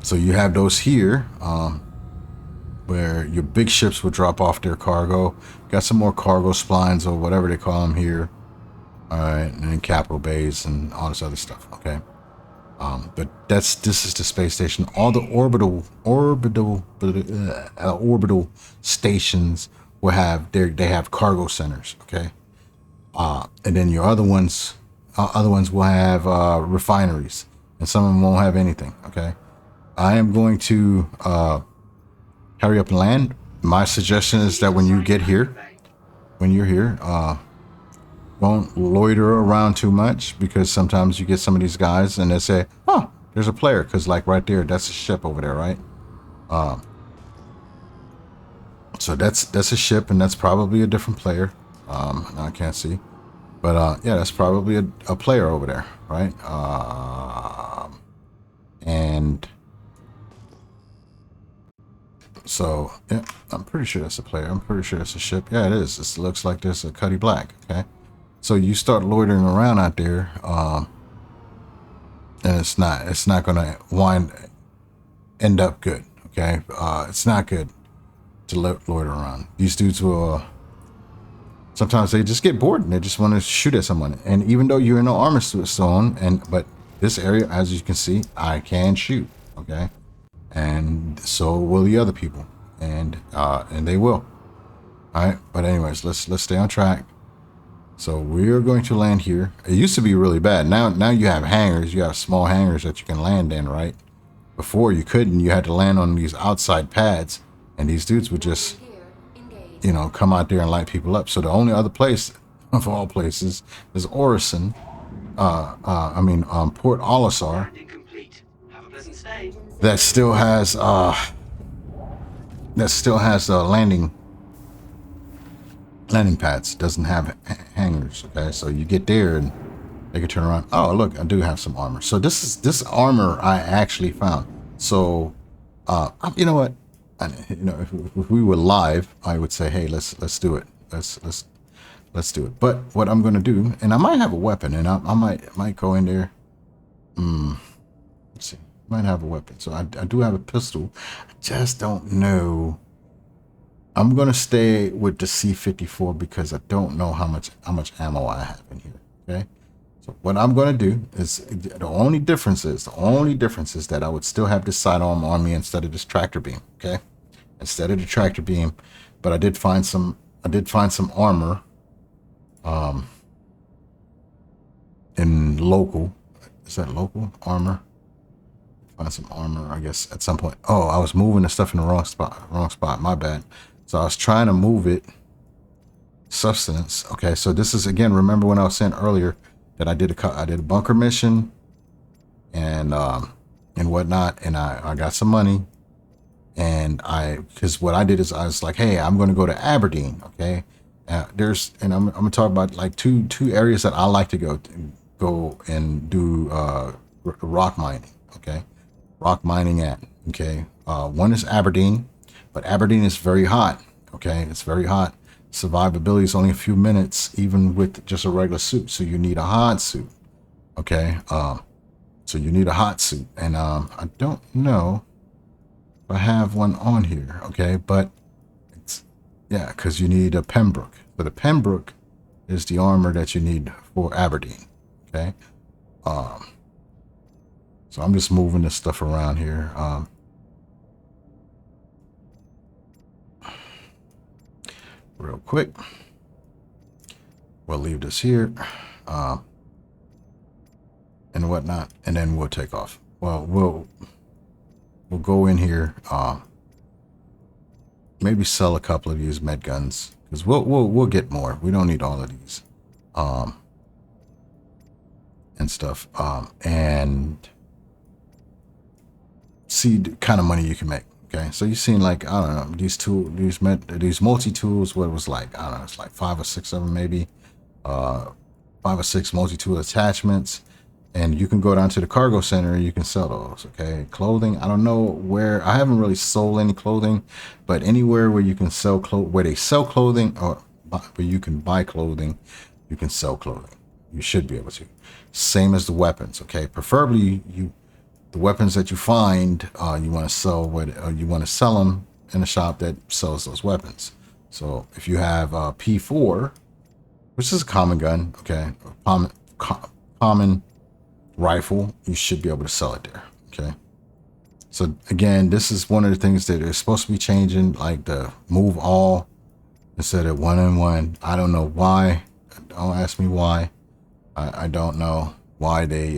so you have those here. Where your big ships will drop off their cargo. Got some more cargo splines or whatever they call them here. All right, and then capital bays and all this other stuff. Okay, but this is the space station. All the orbital stations will have they have cargo centers. Okay, and then your other ones will have refineries, and some of them won't have anything. Okay, I am going to hurry up and land. My suggestion is that when you get here, when you're here, won't loiter around too much, because sometimes you get some of these guys and they say, oh, there's a player, because like right there, that's a ship over there, right? So that's a ship, and that's probably a different player. I can't see, but yeah, that's probably a player over there, right? And so, yeah, I'm pretty sure that's a player. I'm pretty sure that's a ship. Yeah, it is. It looks like there's a Cuddy Black. Okay. So you start loitering around out there, and it's not going to end up good. Okay. It's not good to loiter around. These dudes will, sometimes they just get bored and they just want to shoot at someone. And even though you're in an armor zone, but this area, as you can see, I can shoot. Okay. And so will the other people, and they will. All right, but anyways, let's stay on track. So we're going to land here. It used to be really bad. Now you have hangars. You have small hangars that you can land in, right? Before you couldn't. You had to land on these outside pads, and these dudes would just, you know, come out there and light people up. So the only other place of all places is Orison. Port Olisar. That still has landing pads. Doesn't have hangars. Okay, so you get there and they can turn around. Oh, look, I do have some armor. So this armor I actually found. So you know what? If we were live, I would say, hey, let's do it. Let's do it. But what I'm gonna do, and I might have a weapon, and I might go in there. Let's see. Might have a weapon. So I do have a pistol. I just don't know. I'm gonna stay with the C-54 because I don't know how much ammo I have in here. Okay. So what I'm gonna do is, the only difference is that I would still have this sidearm on me instead of this tractor beam. Okay. Instead of the tractor beam, but I did find some armor in local. Is that local armor? Find some armor, I guess, at some point. Oh, I was moving the stuff in the wrong spot. My bad. So I was trying to move it. Sustenance. Okay, so this is, again, remember when I was saying earlier that I did a bunker mission, and and whatnot. And I got some money, and because what I did is I was like, hey, I'm going to go to Aberdeen. Okay. And I'm going to talk about like two areas that I like to go and do rock mining. Okay. Rock mining at. Okay. One is Aberdeen, but Aberdeen is very hot. Okay. It's very hot. Survivability is only a few minutes, even with just a regular suit. So you need a hot suit. Okay. So you need a hot suit. And I don't know if I have one on here. Okay. But it's, yeah, because you need a Pembroke. So the Pembroke is the armor that you need for Aberdeen. Okay. So I'm just moving this stuff around here. Real quick. We'll leave this here. And whatnot, and then we'll take off. Well, we'll go in here. Maybe sell a couple of these med guns, because we'll get more. We don't need all of these, and stuff. And see the kind of money you can make. Okay, so you've seen, like, I don't know, these multi tools. What it was like, I don't know, it's like 5 or 6 of them, maybe 5 or 6 multi tool attachments. And you can go down to the cargo center and you can sell those. Okay. Clothing. I don't know where. I haven't really sold any clothing, but anywhere where you can sell where they sell clothing, or where you can buy clothing, you can sell clothing. You should be able to. Same as the weapons. Okay. Preferably the weapons that you find, you want to sell you want to sell them in a shop that sells those weapons. So if you have P4, which is a common gun, okay, common rifle, you should be able to sell it there. Okay. So again, this is one of the things that is supposed to be changing, like the move all instead of 1-on-1. I don't know why. Don't ask me why. I don't know why they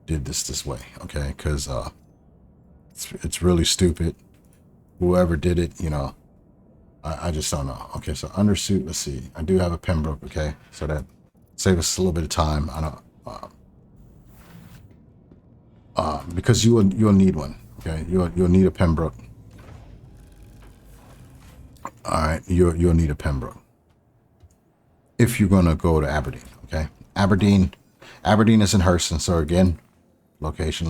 did this way. Okay, because it's really stupid. Whoever did it, I just don't know. Okay, so undersuit. Let's see. I do have a Pembroke. Okay, so that saves us a little bit of time. I don't. Because you'll need one. Okay, you'll need a Pembroke. All right, you'll need a Pembroke if you're gonna go to Aberdeen. Okay, Aberdeen is in Hurston. So again, location.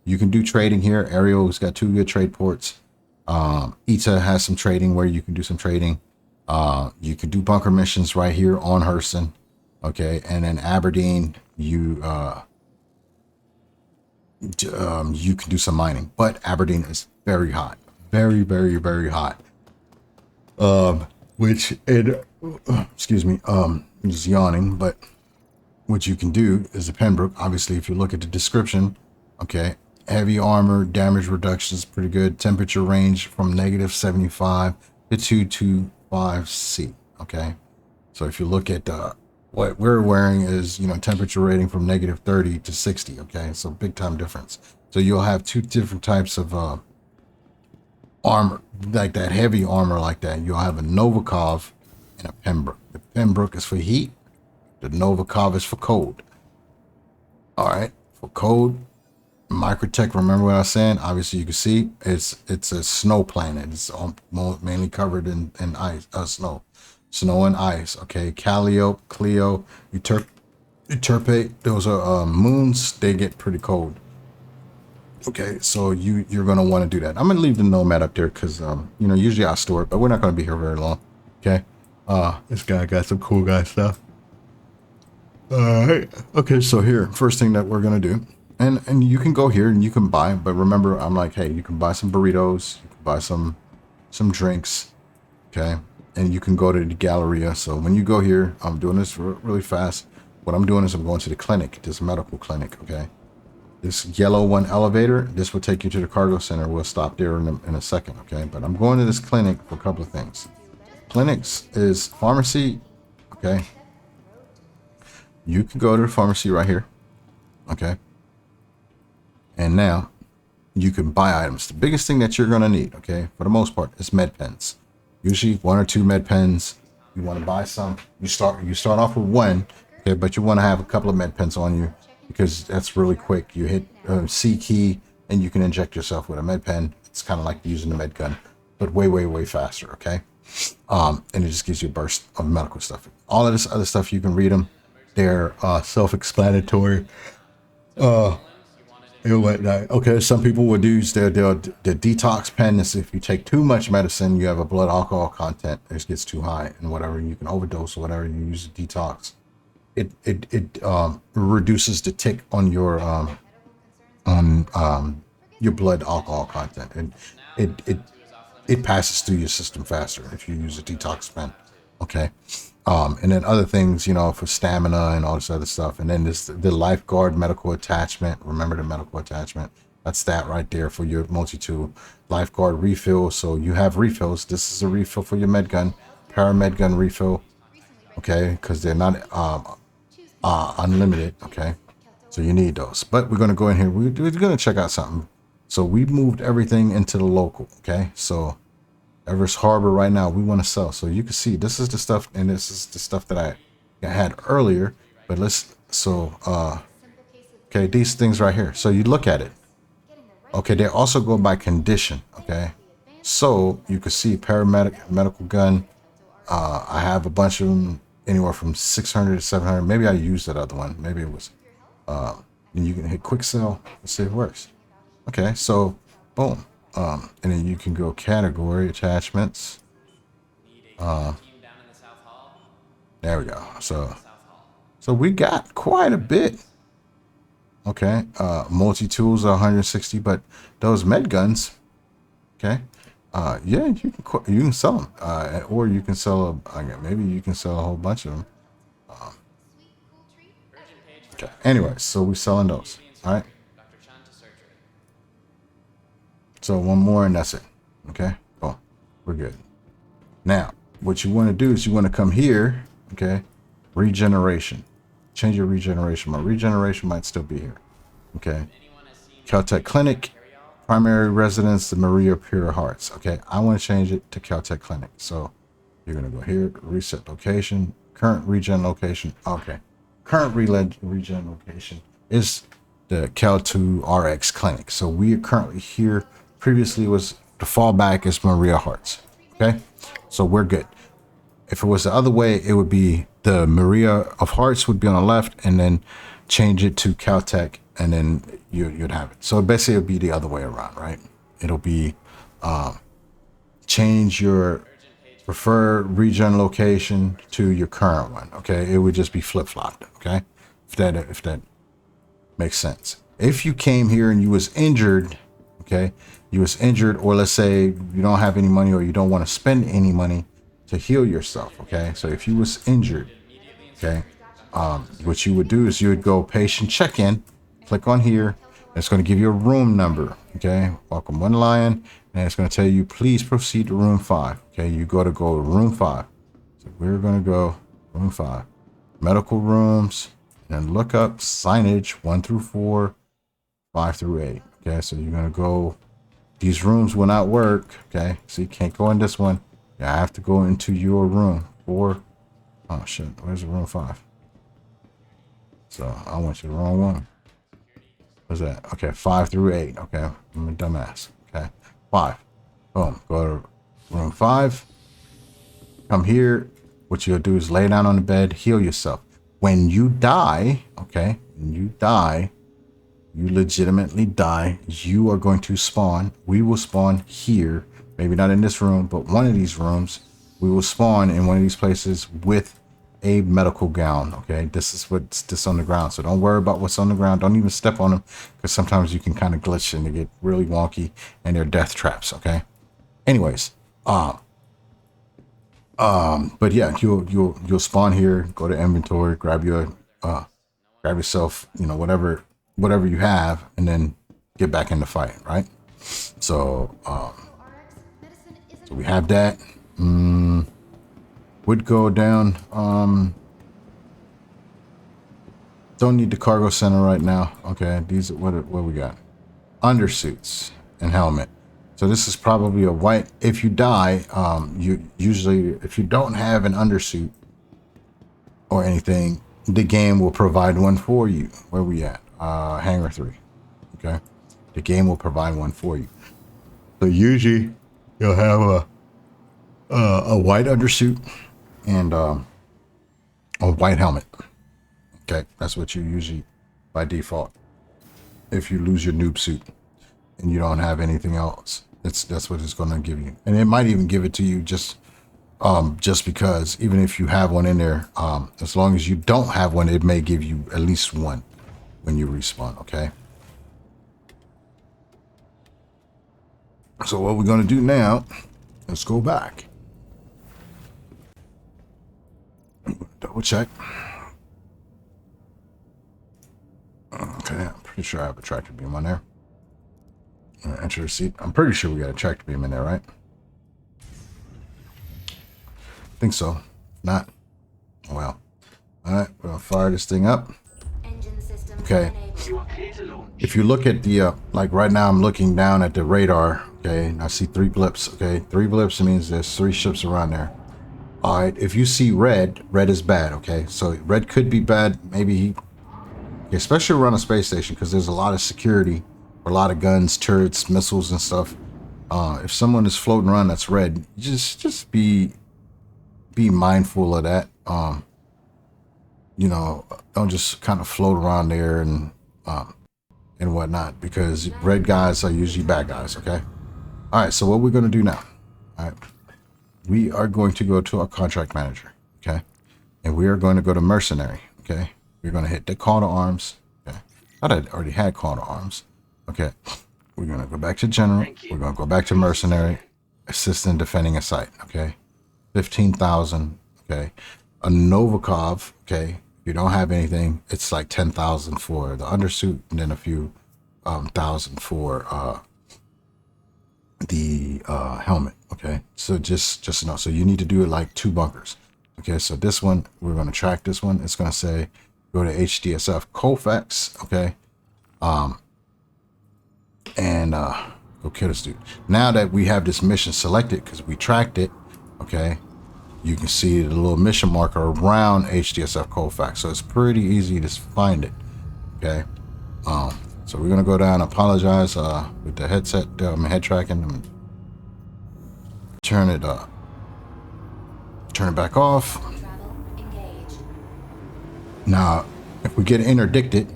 You can do trading here. Ariel's got 2 good trade ports. Ita has some trading where you can do some trading. You can do bunker missions right here on Hurston. Okay, and then Aberdeen, you can do some mining, but Aberdeen is very hot, very, very, very hot. Excuse me, I'm just yawning, but what you can do is a Pembroke. Obviously, if you look at the description, okay, heavy armor, damage reduction is pretty good. Temperature range from -75 to 225C. Okay, so if you look at what we're wearing is, temperature rating from -30 to 60. Okay, so big time difference. So you'll have 2 different types of armor, like that heavy armor like that. You'll have a Novikov and a Pembroke. The Pembroke is for heat. The Novikov is for cold. All right, for cold, Microtech. Remember what I was saying? Obviously, you can see it's a snow planet. It's mainly covered in ice, snow and ice. Okay, Calliope, Clio, Euterpe. Those are moons. They get pretty cold. Okay, so you're gonna want to do that. I'm gonna leave the Nomad up there because usually I store it, but we're not gonna be here very long. Okay, this guy got some cool guy stuff. All right. Okay, so here, first thing that we're gonna do, and you can go here and you can buy, but remember, I'm like, hey, you can buy some burritos, you can buy some drinks, okay, and you can go to the Galleria. So when you go here, I'm doing this really fast. What I'm doing is I'm going to the clinic, this medical clinic, okay. This yellow one elevator, this will take you to the cargo center. We'll stop there in a second, okay? But I'm going to this clinic for a couple of things. Clinics is pharmacy, okay? You can go to the pharmacy right here, okay? And now you can buy items. The biggest thing that you're gonna need, okay, for the most part, is med pens. Usually 1 or 2 med pens. You want to buy some. You start off with 1, okay, but you want to have a couple of med pens on you, because that's really quick. You hit C key, and you can inject yourself with a med pen. It's kind of like using a med gun, but way faster. Okay. And it just gives you a burst of medical stuff. All of this other stuff, you can read them. They're self-explanatory. And whatnot. Okay, some people would use the detox pen. Is if you take too much medicine, you have a blood alcohol content, it gets too high, and whatever, you can overdose or whatever. You use a detox. It reduces the tick on your blood alcohol content, and it passes through your system faster if you use a detox pen. Okay. And then other things, you know, for stamina and all this other stuff. And then this, the lifeguard medical attachment. Remember the medical attachment. That's that right there for your multi-tool. Lifeguard refill. So you have refills. This is a refill for your med gun, paramed gun refill. Okay. Because they're not unlimited. Okay. So you need those. But we're going to go in here. We're going to check out something. So we moved everything into the local. Okay. So Everest Harbor right now, we want to sell. So you can see this is the stuff, and this is the stuff that I had earlier. But okay, these things right here. So you look at it. Okay, they also go by condition. Okay, so you can see paramedic, medical gun. I have a bunch of them, anywhere from 600 to 700. Maybe I used that other one. Maybe it was. And you can hit quick sell. Let's see if it works. Okay, so boom. And then you can go category attachments. There we go. So we got quite a bit. Okay. Multi-tools are 160, but those med guns, okay. Yeah, you can sell them. Or you can sell maybe you can sell a whole bunch of them. Okay. Anyway, so we're selling those. All right. So one more and that's it. Okay. Oh, we're good. Now, what you want to do is you want to come here. Okay. Regeneration. Change your regeneration. My regeneration might still be here. Okay. Caltech Clinic. Primary residence, the Maria Pure Hearts. Okay. I want to change it to Caltech Clinic. So you're going to go here. Reset location. Current regen location. Okay. Current regen location is the Cal2 RX Clinic. So we are currently here. Previously was the fallback is Maria Hearts. Okay, so we're good. If it was the other way, it would be the Maria of Hearts would be on the left, and then change it to Caltech, and then you'd have it. So basically, it'll be the other way around, right? It'll be change your preferred regen location to your current one. Okay, it would just be flip flopped. Okay, if that makes sense. If you came here and you was injured, okay. You was injured, or let's say you don't have any money, or you don't want to spend any money to heal yourself. Okay. So if you was injured, okay, what you would do is you would go patient check-in, click on here. It's going to give you a room number. Okay. Welcome one lion. And it's going to tell you, please proceed to room 5. Okay. You go to room 5. So we're going to go room 5, medical rooms, and look up signage 1 through 4, 5 through 8. Okay. So you're going to go. These rooms will not work. Okay, so you can't go in this one. You have to go into your room 4. Oh shit, where's the room 5? So I went to the wrong one. What's that? Okay, 5 through 8. Okay, I'm a dumbass. Okay, 5. Boom. Go to room 5. Come here. What you'll do is lay down on the bed, heal yourself. When you die, okay, when you die. You legitimately die. You are going to spawn. We will spawn here. Maybe not in this room, but one of these rooms. We will spawn in one of these places with a medical gown. Okay. This is what's this on the ground. So don't worry about what's on the ground. Don't even step on them, because sometimes you can kind of glitch and they get really wonky and they're death traps. Okay. Anyways. But yeah, you'll spawn here, go to inventory, grab yourself, you know, whatever you have, and then get back in the fight, right? So so we have that. Would go down. Don't need the cargo center right now. Okay, these what we got? Undersuits and helmet. So this is probably a white. If you die, you usually, if you don't have an undersuit or anything, the game will provide one for you. Where we at? Hangar 3. Okay, the game will provide one for you. So usually you'll have a white undersuit and a white helmet. Okay, that's what you usually by default. If you lose your noob suit and you don't have anything else, that's what it's going to give you, and it might even give it to you just because even if you have one in there, as long as you don't have one, it may give you at least one when you respawn. Okay. So what we're going to do now, let's go back. Double check. Okay, I'm pretty sure I have a tractor beam on there. Enter receipt. I'm pretty sure we got a tractor beam in there, right? I think so. If not, well. All right, we're going to fire this thing up. Okay. If you look at the, like right now I'm looking down at the radar, okay, and I see 3 blips, okay? 3 blips means there's 3 ships around there. All right, if you see red, red is bad, okay? So red could be bad, maybe, especially around a space station, because there's a lot of security, a lot of guns, turrets, missiles, and stuff. If someone is floating around that's red, just be mindful of that. You know, don't just kind of float around there and whatnot, because red guys are usually bad guys, okay? All right, so what we're going to do now, all right, we are going to go to our contract manager, okay? And we are going to go to mercenary, okay? We're going to hit the call to arms, okay? I thought I already had call to arms, okay? We're going to go back to general. We're going to go back to mercenary, assist in defending a site, okay? 15,000, okay? A Novikov, okay? If you don't have anything, it's like 10,000 for the undersuit, and then a few thousand for the helmet, okay? So just know, so you need to do it like 2 bunkers, okay? So this one, we're going to track this one. It's going to say go to HDSF Colfax, okay? And go kill this dude. Now that we have this mission selected because we tracked it, okay, you can see the little mission marker around HDSF Colfax, so it's pretty easy to find it, okay? So we're gonna go down. Apologize with the headset, head tracking, and turn it back off. Now, if we get interdicted,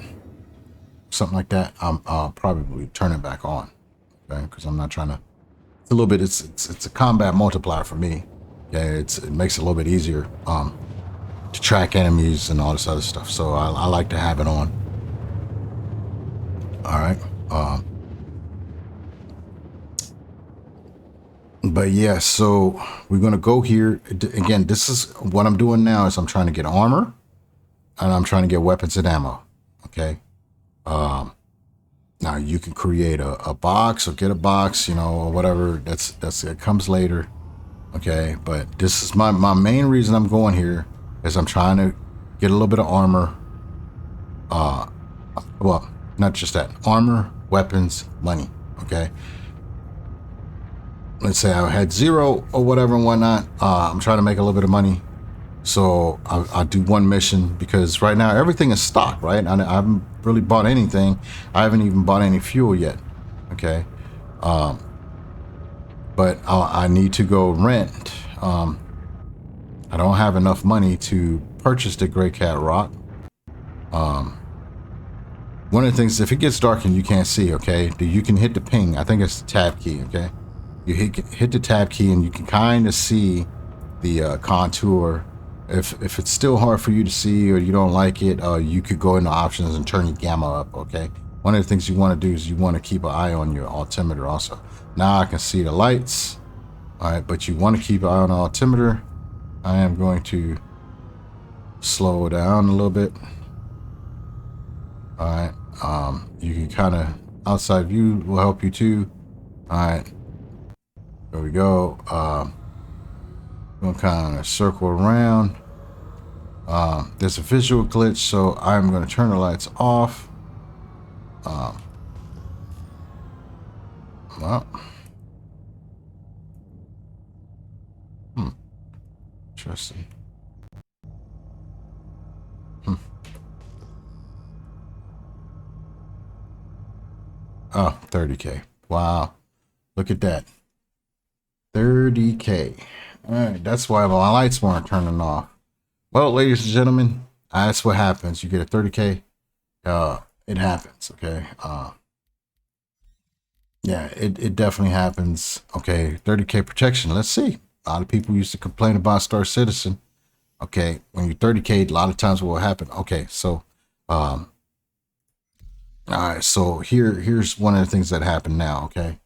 something like that, I'll probably turn it back on, okay? Because I'm not trying to. It's a little bit. It's a combat multiplier for me. Okay, it makes it a little bit easier to track enemies and all this other stuff. So I like to have it on. All right. But yeah, so we're gonna go here again. This is what I'm doing now. Is I'm trying to get armor, and I'm trying to get weapons and ammo. Okay. Now you can create a box or get a box, you know, or whatever. That's it comes later. Okay, but this is my main reason I'm going here is I'm trying to get a little bit of armor. Well, not just that. Armor, weapons, money. Okay. Let's say I had 0 or whatever and whatnot. I'm trying to make a little bit of money. So I'll do one mission because right now everything is stocked, right? I haven't really bought anything. I haven't even bought any fuel yet. Okay. But I need to go rent. I don't have enough money to purchase the Gray Cat Rock. One of the things, if it gets dark and you can't see, okay, you can hit the ping. I think it's the tab key, okay? You hit the tab key and you can kind of see the contour. If it's still hard for you to see or you don't like it, you could go into options and turn your gamma up, okay? One of the things you want to do is you want to keep an eye on your altimeter also. Now I can see the lights, all right, but you want to keep an eye on the altimeter. I am going to slow down a little bit. All right, you can kind of, outside view will help you too. All right, there we go. We'll kind of circle around. There's a visual glitch, so I'm going to turn the lights off. Well, interesting. 30K. Wow. Look at that. 30K. All right. That's why my lights weren't turning off. Well, ladies and gentlemen, that's what happens. You get a 30K. It happens. Okay. Yeah, it definitely happens. Okay. 30K protection. Let's see. A lot of people used to complain about Star Citizen. Okay. When you're 30K, a lot of times what will happen. Okay. So, all right. So here's one of the things that happen now. Okay.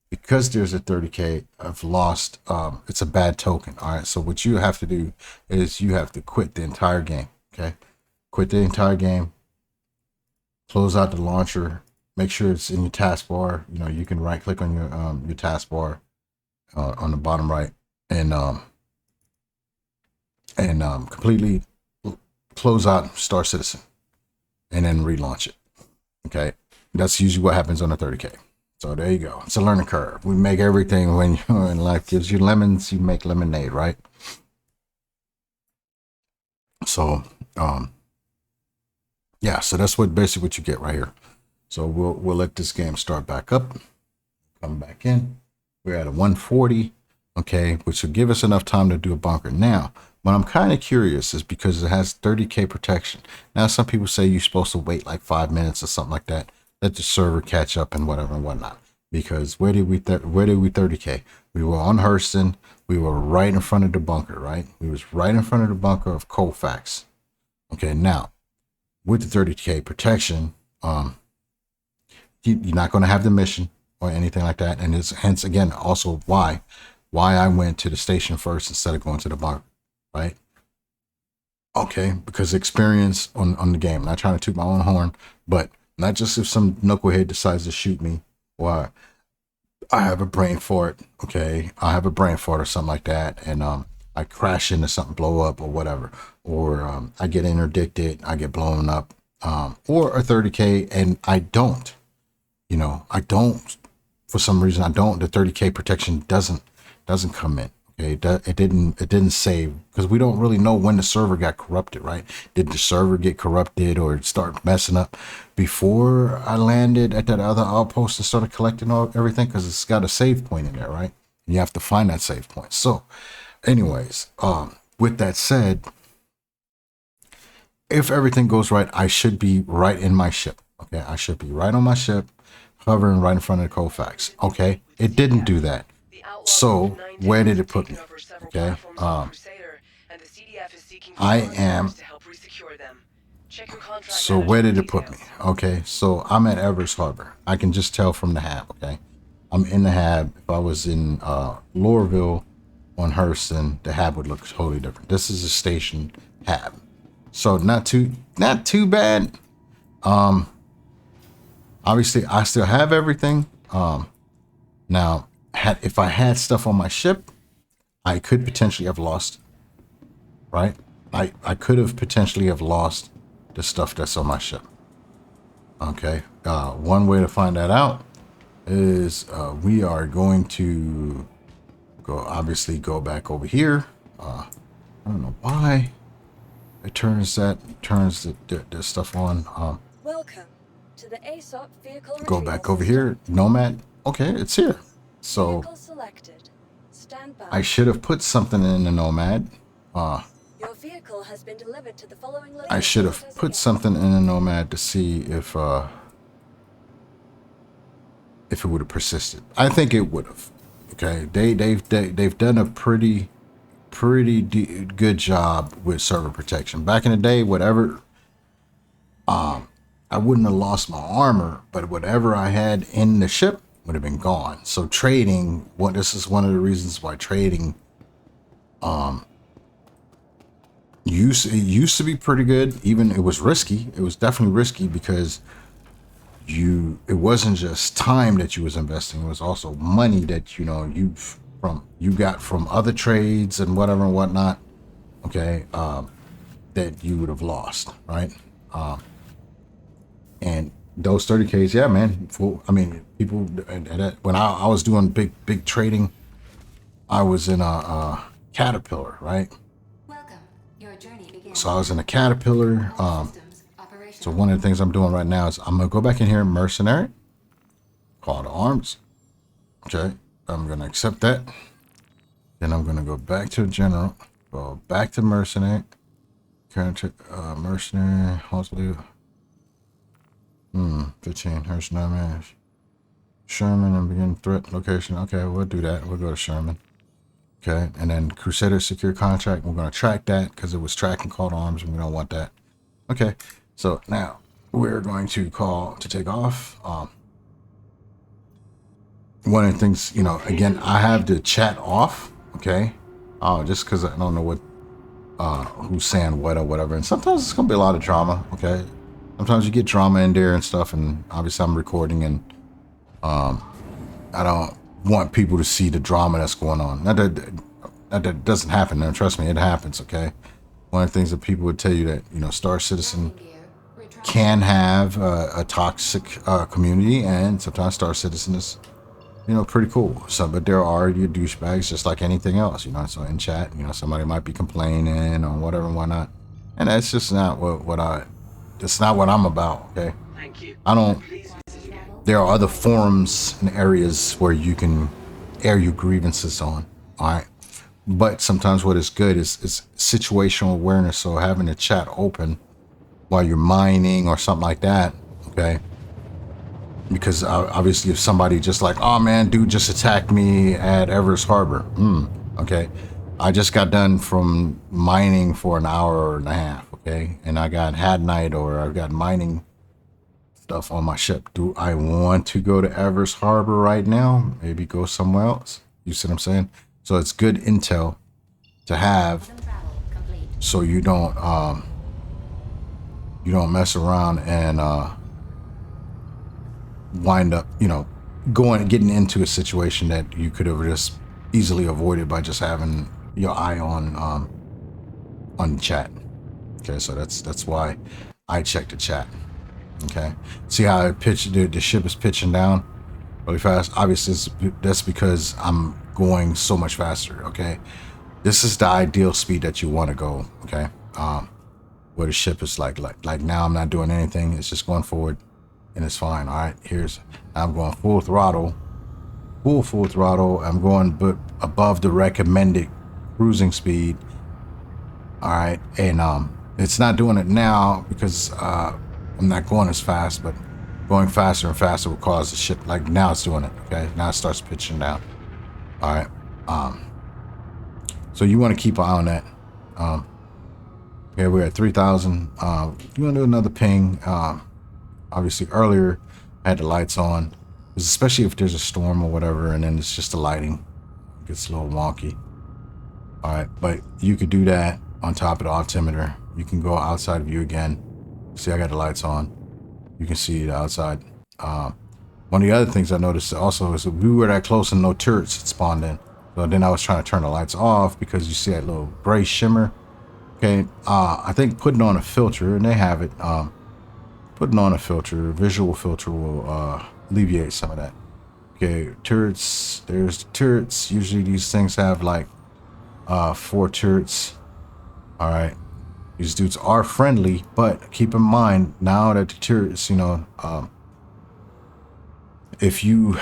Because there's a 30K, I've lost, it's a bad token. All right. So what you have to do is you have to quit the entire game. Okay. Quit the entire game, close out the launcher, make sure it's in your taskbar. You know, you can right click on your taskbar, on the bottom right, and completely close out Star Citizen and then relaunch it. Okay. That's usually what happens on a 30K. So there you go. It's a learning curve. We make everything when life gives you lemons, you make lemonade, right? So, yeah, so that's basically what you get right here. So we'll let this game start back up, come back in. We're at a 140, okay, which will give us enough time to do a bunker. Now, what I'm kind of curious is because it has 30K protection. Now, some people say you're supposed to wait like 5 minutes or something like that. Let the server catch up and whatever and whatnot. Because where did we 30K? We were on Hurston. We were right in front of the bunker, right? We was right in front of the bunker of Colfax. Okay, now with the 30K protection, you're not going to have the mission or anything like that, and it's hence again also why I went to the station first instead of going to the bunker, right? Okay, because experience on the game. I'm not trying to toot my own horn, but not just if some knucklehead decides to shoot me or I have a brain fart, okay? I have a brain fart or something like that, and I crash into something, blow up or whatever, or I get interdicted, I get blown up, or a 30K and I don't, for some reason I don't, the 30K protection doesn't come in. Okay, it didn't save because we don't really know when the server got corrupted, right? Did the server get corrupted or start messing up before I landed at that other outpost and started collecting everything? Because it's got a save point in there, right? You have to find that save point. So, anyways, with that said, if everything goes right, I should be right in my ship. Okay, I should be right on my ship, hovering right in front of the Colfax. Okay, it didn't do that. So where did it put me? Okay, I am. So where did it put me? Okay, so I'm at Everest Harbor. I can just tell from the hab. Okay, I'm in the hab. If I was in Lorville on Hurston, the hab would look totally different. This is a station hab, so not too bad. Obviously I still have everything. Now, if I had stuff on my ship, I could potentially have lost, right? I could have potentially have lost the stuff that's on my ship. Okay. One way to find that out is we are going to obviously go back over here. I don't know why it turns the stuff on. Welcome to the ASOP vehicle. Go back over here. Nomad. Okay, it's here. So I should have put something in the Nomad. Your vehicle has been delivered to the following location. I should have put something in the Nomad to see if it would have persisted. I think it would have. Okay, they've done a pretty good job with server protection. Back in the day, whatever, I wouldn't have lost my armor, but whatever I had in the ship would have been gone. So trading, this is one of the reasons why trading used to be pretty good. Even it was risky. It was definitely risky because it wasn't just time that you was investing, it was also money that you got from other trades and whatever and whatnot, okay, that you would have lost, right? And those 30Ks, yeah, man. People, when I was doing big trading, I was in a Caterpillar, right? Welcome. Your journey begins. So I was in a Caterpillar. So one of the things I'm doing right now is I'm gonna go back in here, mercenary. Call to arms. Okay, I'm gonna accept that. Then I'm gonna go back to general, go back to mercenary, character, mercenary, hospital. 15, Hirsch, Nightmares. Sherman and begin threat location. Okay, we'll do that. We'll go to Sherman. Okay, and then Crusader secure contract. We're going to track that because it was tracking call to arms and we don't want that. Okay, so now we're going to call to take off. One of the things, you know, again, I have the chat off. Okay, just because I don't know what who's saying what or whatever, and sometimes it's gonna be a lot of drama. Okay, sometimes you get drama in there and stuff, and obviously I'm recording, and I don't want people to see the drama that's going on. That doesn't happen. No, trust me, it happens. Okay, one of the things that people would tell you that, you know, Star Citizen can have a toxic community, and sometimes Star Citizen is, you know, pretty cool. So, but there are your douchebags just like anything else, you know. So in chat, you know, somebody might be complaining or whatever and whatnot, and that's just not that's not what I'm about. Okay, I don't. There are other forums and areas where you can air your grievances on. All right, but sometimes what is good is situational awareness. So having the chat open while you're mining or something like that. Okay. Because obviously if somebody just like, oh man, dude just attacked me at Everest Harbor. Okay. I just got done from mining for an hour and a half. Okay. And I got Hadnite or I got mining stuff on my ship. Do I want to go to Everest Harbor right now? Maybe go somewhere else. You see what I'm saying? So it's good intel to have so you don't mess around and wind up, you know, getting into a situation that you could have just easily avoided by just having your eye on chat. Okay, so that's why I check the chat. Okay, see how I pitch the ship is pitching down really fast. Obviously that's because I'm going so much faster. Okay, this is the ideal speed that you want to go. Okay, where the ship is like now I'm not doing anything, it's just going forward and it's fine. All right, I'm going full throttle. I'm going but above the recommended cruising speed. All right, and it's not doing it now because I'm not going as fast, but going faster and faster will cause the ship, like now it's doing it. Okay, now it starts pitching down. All right, so you want to keep an eye on that. Okay, we're at 3,000. You want to do another ping. Obviously earlier I had the lights on, especially if there's a storm or whatever, and then it's just the lighting. It gets a little wonky. All right, but you could do that on top of the altimeter. You can go outside view again. See, I got the lights on. You can see the outside. One of the other things I noticed also is that we were that close and no turrets had spawned in. So then I was trying to turn the lights off because you see that little gray shimmer. Okay, I think putting on a filter, and they have it, putting on a filter, visual filter will alleviate some of that. Okay, turrets, there's the turrets. Usually these things have like 4 turrets. All right, these dudes are friendly, but keep in mind now that the turrets, you know, if you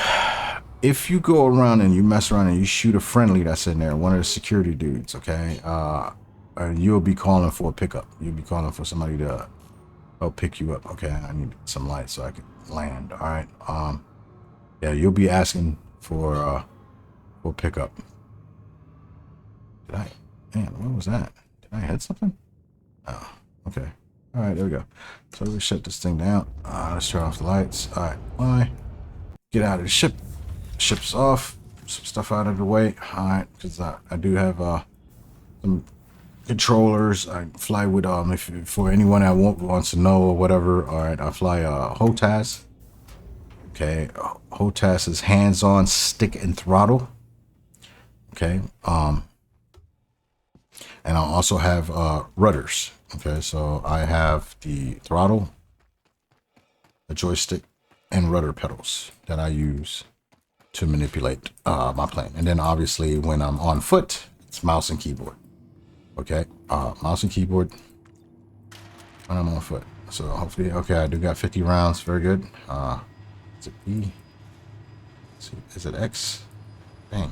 go around and you mess around and you shoot a friendly that's in there, one of the security dudes, okay, you'll be calling for a pickup. You'll be calling for somebody to help pick you up. Okay, I need some light so I can land. All right. Yeah, you'll be asking for pickup. Man, what was that? Did I hit something? Oh, okay. All right, there we go. So we shut this thing down. Let's turn off the lights. All right, bye. Get out of the ship. Ship's off. Some stuff out of the way. All right, because I do have some controllers. I fly with if for anyone that wants to know or whatever. All right, I fly HOTAS. Okay, HOTAS is hands-on stick and throttle. Okay, and I also have rudders. Okay, so I have the throttle, the joystick, and rudder pedals that I use to manipulate my plane. And then obviously when I'm on foot, it's mouse and keyboard. Okay, mouse and keyboard when I'm on foot. So hopefully, okay, I do got 50 rounds. Very good. Is it E? See, is it X? Dang.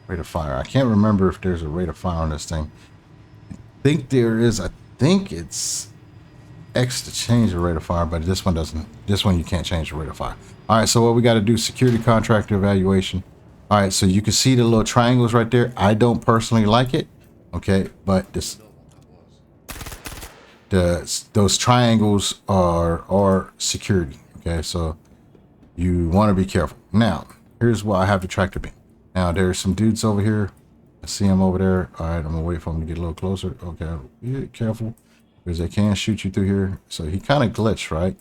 Rate of fire. I can't remember if there's a rate of fire on this thing. I think there is. I think it's X to change the rate of fire, but this one doesn't. This one you can't change the rate of fire. All right, so what we got to do, security contractor evaluation. All right, so you can see the little triangles right there. I don't personally like it, okay, but those triangles are security, okay, so you want to be careful. Now, here's why I have the tractor beam. Now, there's some dudes over here. I see them over there. All right, I'm gonna wait for them to get a little closer. Okay, be careful because they can shoot you through here. So he kind of glitched, right?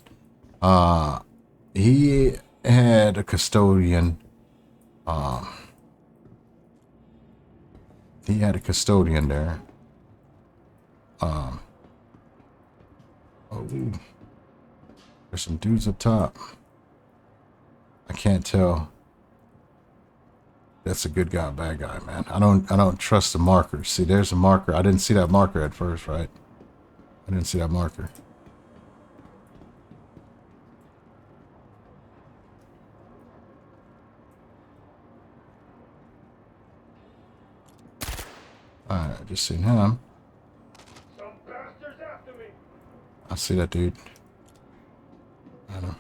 He had a custodian. He had a custodian there. Oh, there's some dudes up top. I can't tell. That's a good guy, bad guy, man. I don't trust the marker. See, there's a marker. I didn't see that marker at first, right? I didn't see that marker. Alright, I just seen him. Some bastards after me. I see that dude. I don't.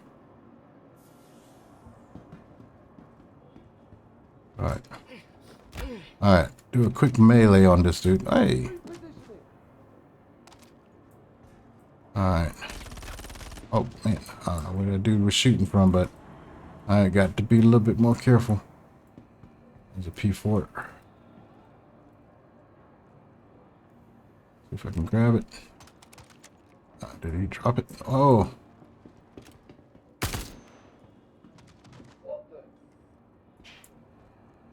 Alright. Alright, do a quick melee on this dude. Hey. Alright. Oh, man. I don't know where that dude was shooting from, but I got to be a little bit more careful. There's a P4. See if I can grab it. Did he drop it? Oh.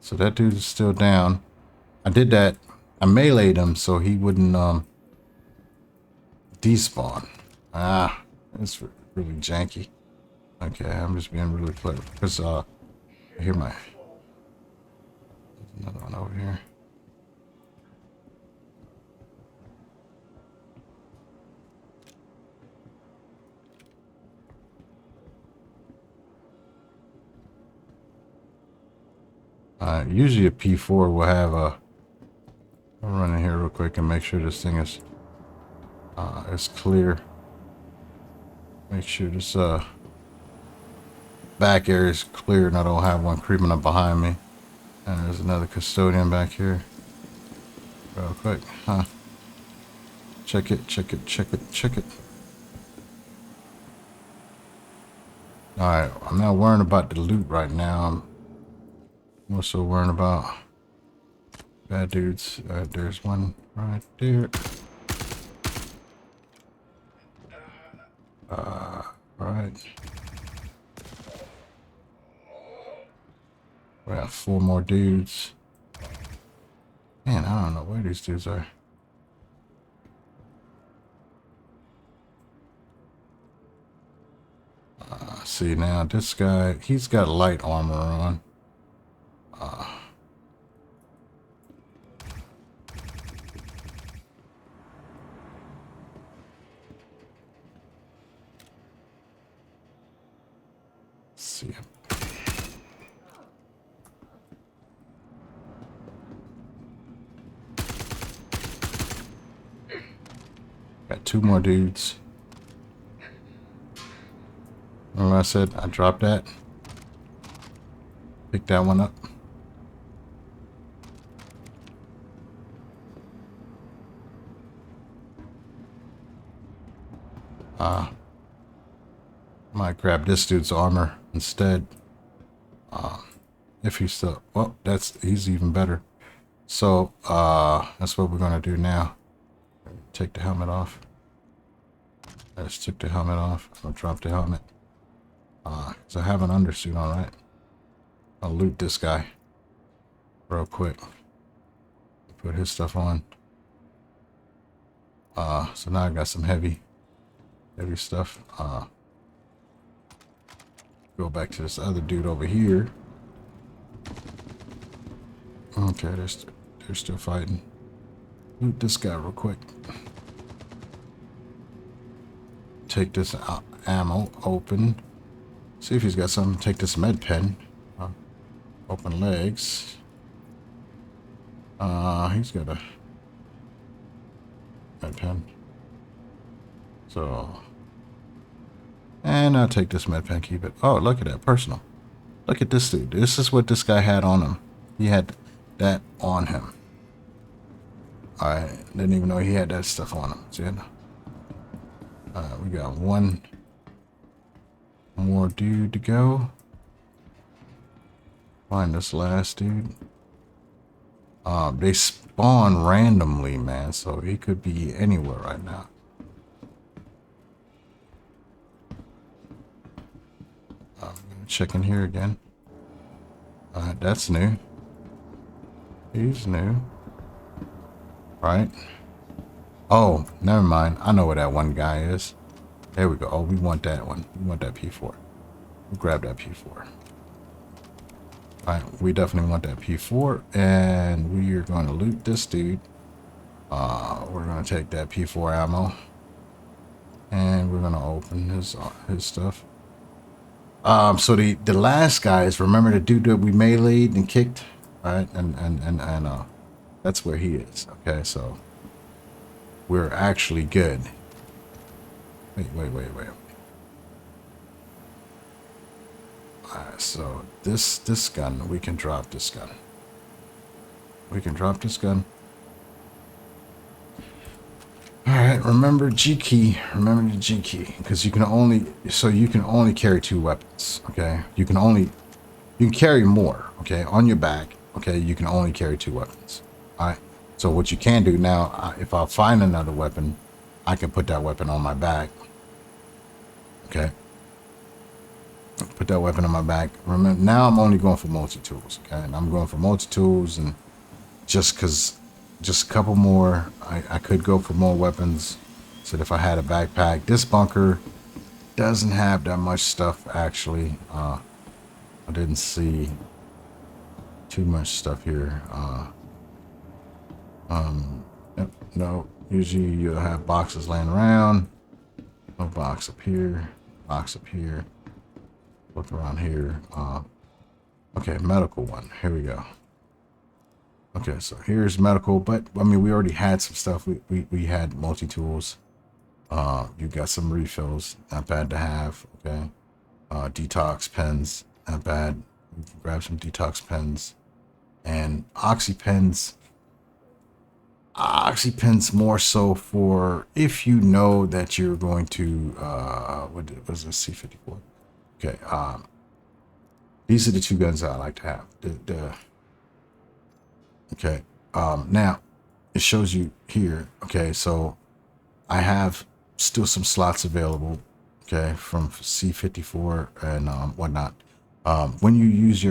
So that dude is still down. I did that. I meleeed him so he wouldn't despawn. Ah, it's really janky. Okay, I'm just being really clever because I hear my. There's another one over here. Usually a P4 will have a. I'll run in here real quick and make sure this thing is clear. Make sure this back area is clear and I don't have one creeping up behind me. And there's another custodian back here. Real quick, huh? Check it, check it, check it, check it. Alright, I'm not worrying about the loot right now. I'm more so worrying about bad dudes. There's one right there. Right. We have 4 more dudes. Man, I don't know where these dudes are. See now, this guy, he's got light armor on. See him. Got 2 more dudes. Remember I said I dropped that? Pick that one up. Might grab this dude's armor instead. If he's still, well, he's even better. So that's what we're gonna do now. Take the helmet off. Let's take the helmet off. I'll drop the helmet. Cause I have an undersuit on, right? I'll loot this guy real quick. Put his stuff on. So now I got some heavy stuff. Go back to this other dude over here. Okay, they're still fighting. Loot this guy real quick. Take this ammo open. See if he's got something. Take this med pen. Open legs. He's got a med pen. So, and I'll take this med pen, keep it. Oh, look at that, personal. Look at this dude. This is what this guy had on him. He had that on him. I didn't even know he had that stuff on him. See it? We got one more dude to go. Find this last dude. They spawn randomly, man, so he could be anywhere right now. I'm gonna check in here again. That's new. He's new. Right? Oh, never mind. I know where that one guy is. There we go. Oh, we want that one. We want that P4. We'll grab that P4. Alright, we definitely want that P4, and we are going to loot this dude. We're going to take that P4 ammo, and we're going to open his stuff. So the last guys, remember the dude that we meleeed and kicked, right? And that's where he is. Okay, so we're actually good. Wait. Alright, so this gun, we can drop this gun. We can drop this gun. Alright, remember G key. Remember the G key. Because you can only carry 2 weapons. Okay? You can carry more, okay, on your back. Okay, you can only carry 2 weapons. Alright. So what you can do now, if I find another weapon, I can put that weapon on my back. Okay. Put that weapon on my back. Remember, now I'm only going for multi-tools. Okay, and I'm going for multi-tools, and just a couple more. I could go for more weapons. So if I had a backpack, this bunker doesn't have that much stuff actually. I didn't see too much stuff here. Yep, no. Usually you'll have boxes laying around. No box up here. Box up here. Look around here. Okay, medical one. Here we go. Okay, so here's medical, but I mean we already had some stuff. We had multi-tools. You got some refills, not bad to have. Okay. Detox pens, not bad. You can grab some detox pens. And oxy pens. Oxy pens more so for if you know that you're going to what was this, C54? Okay, these are the 2 guns that I like to have. Okay, now it shows you here. Okay, so I have still some slots available. Okay, from C54 and whatnot. When you use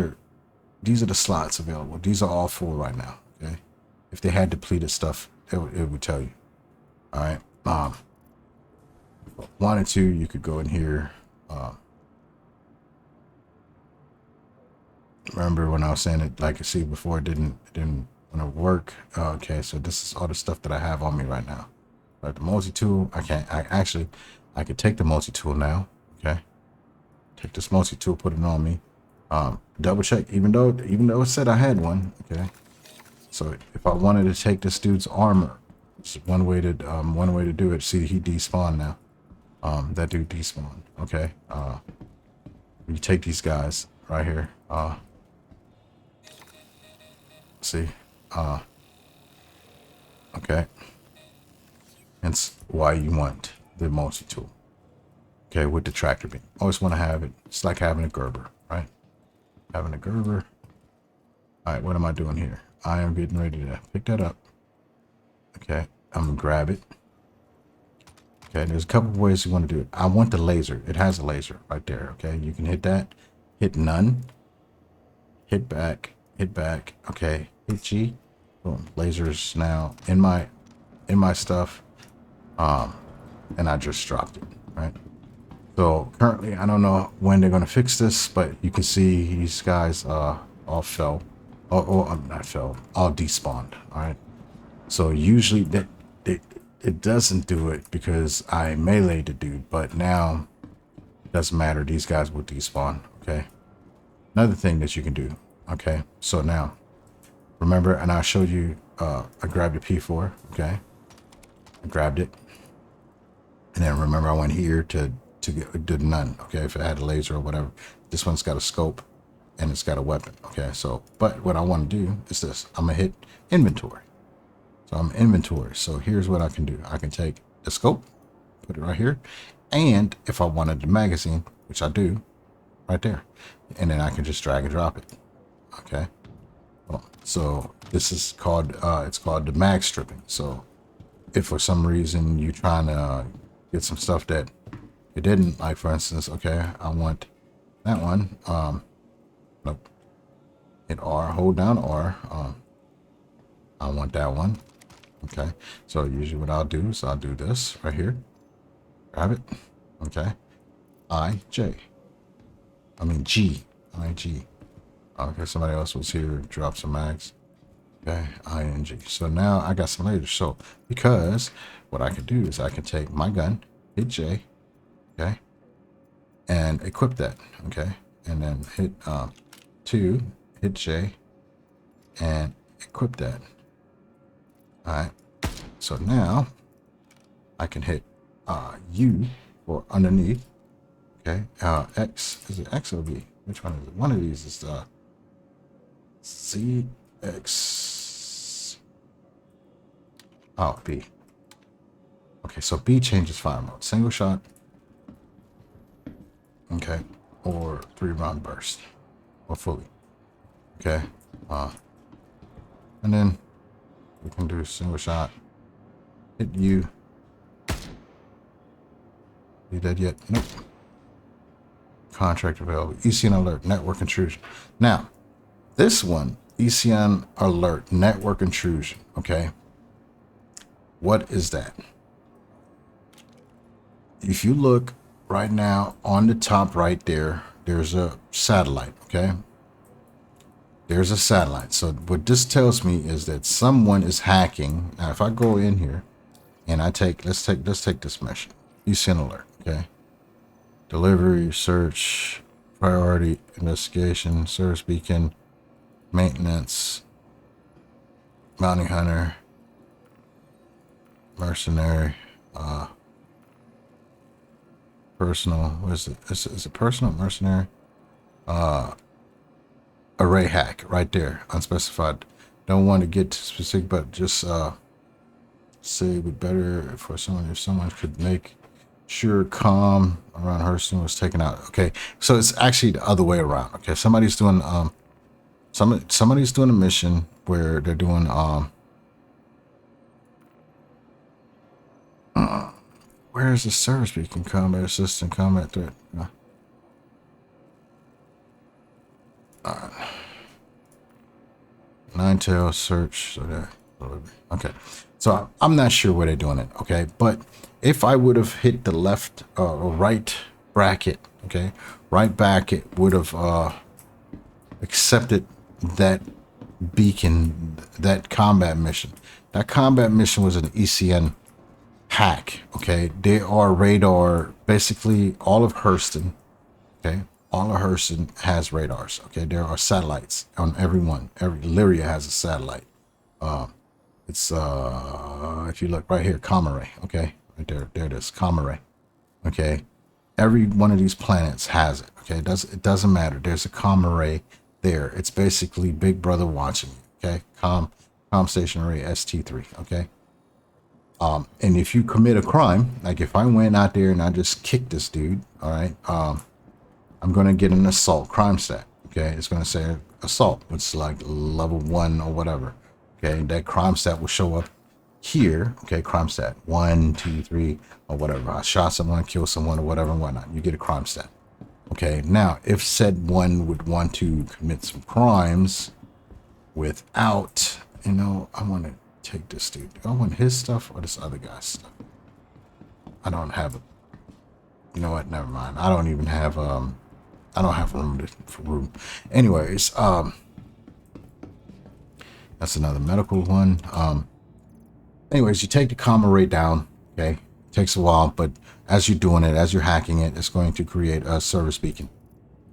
these are the slots available. These are all full right now. Okay, if they had depleted stuff, it would tell you. All right. If you wanted to, you could go in here. Remember when I was saying it, like I see before, it didn't want to work. Okay, so this is all the stuff that I have on me right now. Like the multi-tool, I could take the multi-tool now. Okay, take this multi-tool, put it on me. Double check, even though it said I had one. Okay, so if I wanted to take this dude's armor, it's one way to do it. See, he despawned now. That dude despawned. Okay, you take these guys right here. See, okay. Hence why you want the multi-tool. Okay, with the tractor beam. Always want to have it. It's like having a Gerber, right? Having a Gerber. All right, what am I doing here? I am getting ready to pick that up. Okay, I'm gonna grab it. Okay, there's a couple of ways you want to do it. I want the laser. It has a laser right there. Okay, you can hit that. Hit none. Hit back. Hit back. Okay, hit G. Boom. Laser's now in my stuff. And I just dropped it. Right. So currently, I don't know when they're gonna fix this, but you can see these guys all fell. Or not fell. All despawned. All right. So usually that it doesn't do it because I meleeed the dude, but now it doesn't matter. These guys will despawn. Okay. Another thing that you can do. Okay, so now remember, and I showed you, I grabbed the P4. Okay, I grabbed it, and then remember I went here to get, did none. Okay, if it had a laser or whatever. This one's got a scope and it's got a weapon. Okay, so but what I want to do is this. I'm gonna hit inventory. So I'm inventory. So here's what I can do. I can take the scope, put it right here, and if I wanted the magazine, which I do, right there, and then I can just drag and drop it. Okay. Well, so this is called it's called the mag stripping. So if for some reason you're trying to get some stuff that you didn't, like for instance, okay, I want that one. Nope. Hit R, hold down R. I want that one. Okay. So usually what I'll do is I'll do this right here. Grab it. Okay. G. Okay, somebody else was here, drop some mags. Okay, ING. So now I got some lasers. So because what I can do is I can take my gun, hit J, okay, and equip that, okay, and then hit 2, hit J, and equip that. All right. So now I can hit U for underneath. Okay. X, is it X or B? Which one is it? One of these is CX. Oh, B. Okay, so B changes fire mode. Single shot. Okay. Or 3-round burst. Or fully. Okay. And then we can do single shot. Hit U. You dead yet? Nope. Contract available. ECN alert. Network intrusion. Now, this one, ECN alert. Network intrusion. Okay. What is that? If you look right now on the top right there, there's a satellite. Okay. There's a satellite. So what this tells me is that someone is hacking. Now, if I go in here and I take, let's take this mission. ECN alert. Okay. Delivery, search, priority, investigation, service beacon, maintenance, bounty hunter, mercenary, personal. What is it? Is it personal, mercenary? Array hack right there, unspecified. Don't want to get too specific, but just say it would be better for someone if someone could make sure calm around Hurston was taken out. Okay, so it's actually the other way around. Okay, somebody's doing somebody's doing a mission where they're doing where is the service beacon? Combat assistant, combat threat. Nine tail search. So that okay. So I'm not sure where they're doing it. Okay, but if I would have hit the left or right bracket, okay, right bracket would have accepted that beacon, that combat mission. That combat mission was an ECN hack. Okay, they are radar. Basically, all of Hurston. Okay, all of Hurston has radars. Okay, there are satellites on every one. Every Lyria has a satellite. It's if you look right here, Comare. Okay, right there, there it is, Comare. Okay, every one of these planets has it. Okay, it doesn't matter. There's a Comare there. It's basically Big Brother watching you. Okay, com station array ST3. Okay. And if you commit a crime, like if I went out there and I just kicked this dude, all right, I'm going to get an assault crime stat. Okay, it's going to say assault, which is like level 1 or whatever. Okay, that crime stat will show up here. Okay, crime stat 1, 2, 3, or whatever. I shot someone, killed someone, or whatever and whatnot. You get a crime stat. Okay, now if said one would want to commit some crimes without, you know, I want to take this dude. Do I want his stuff or this other guy's stuff? I don't have it. You know what? Never mind. I don't even have I don't have room for room. Anyways, that's another medical one. Anyways, you take the comma rate down. Okay, it takes a while, but as you're doing it, as you're hacking it, it's going to create a service beacon.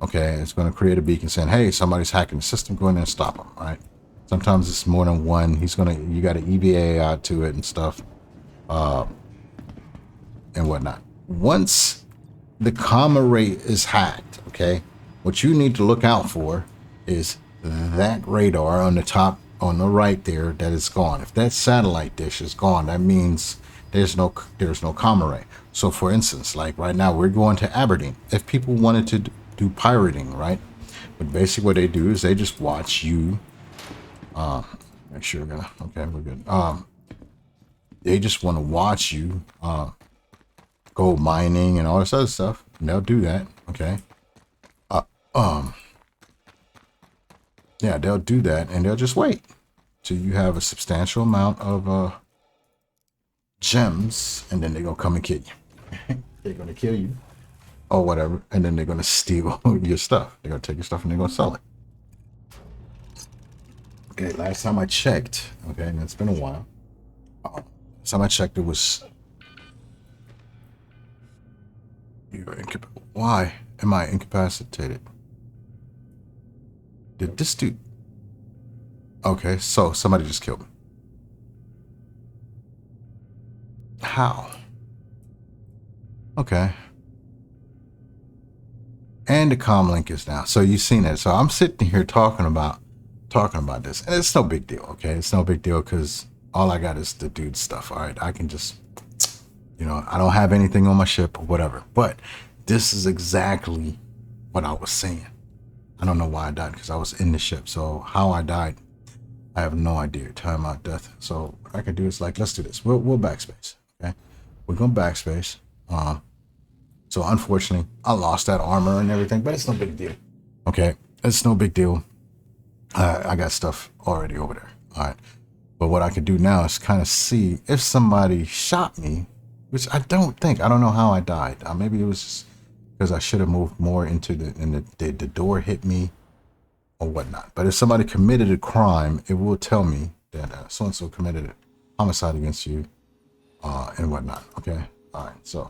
Okay, it's going to create a beacon saying, "Hey, somebody's hacking the system. Go in there and stop them." Right? Sometimes it's more than one. You got to EVA out to it and stuff, and whatnot. Once the comm array is hacked, okay, what you need to look out for is that radar on the top, on the right there, that is gone. If that satellite dish is gone, that means there's no comm array. So for instance, like right now, we're going to Aberdeen. If people wanted to do pirating, right? But basically what they do is they just watch you. Make sure we're gonna, okay, we're good. They just want to watch you go mining and all this other stuff. And they'll do that, okay? Yeah, they'll do that, and they'll just wait till you have a substantial amount of gems, and then they're gonna come and kill you. They're gonna kill you, or whatever, and then they're gonna steal your stuff. They're gonna take your stuff and they're gonna sell it. Okay, last time I checked, okay, and it's been a while. Last time I checked, it was. Why am I incapacitated? Did this dude? Okay, so somebody just killed me. How? Okay. And the comm link is down. So you've seen it. So I'm sitting here talking about this, and it's no big deal. Okay, it's no big deal because all I got is the dude's stuff. All right, I can just, I don't have anything on my ship or whatever. But this is exactly what I was saying. I don't know why I died because I was in the ship. So how I died, I have no idea. Time out death. So what I can do is like, let's do this. We'll backspace. Okay, we're gonna backspace. So unfortunately, I lost that armor and everything, but it's no big deal. Okay, it's no big deal. I got stuff already over there. All right, but what I could do now is kind of see if somebody shot me, which I don't think. I don't know how I died. Maybe it was just because I should have moved more into the door hit me or whatnot. But if somebody committed a crime, it will tell me that so and so committed a homicide against you and whatnot. Okay, all right, so.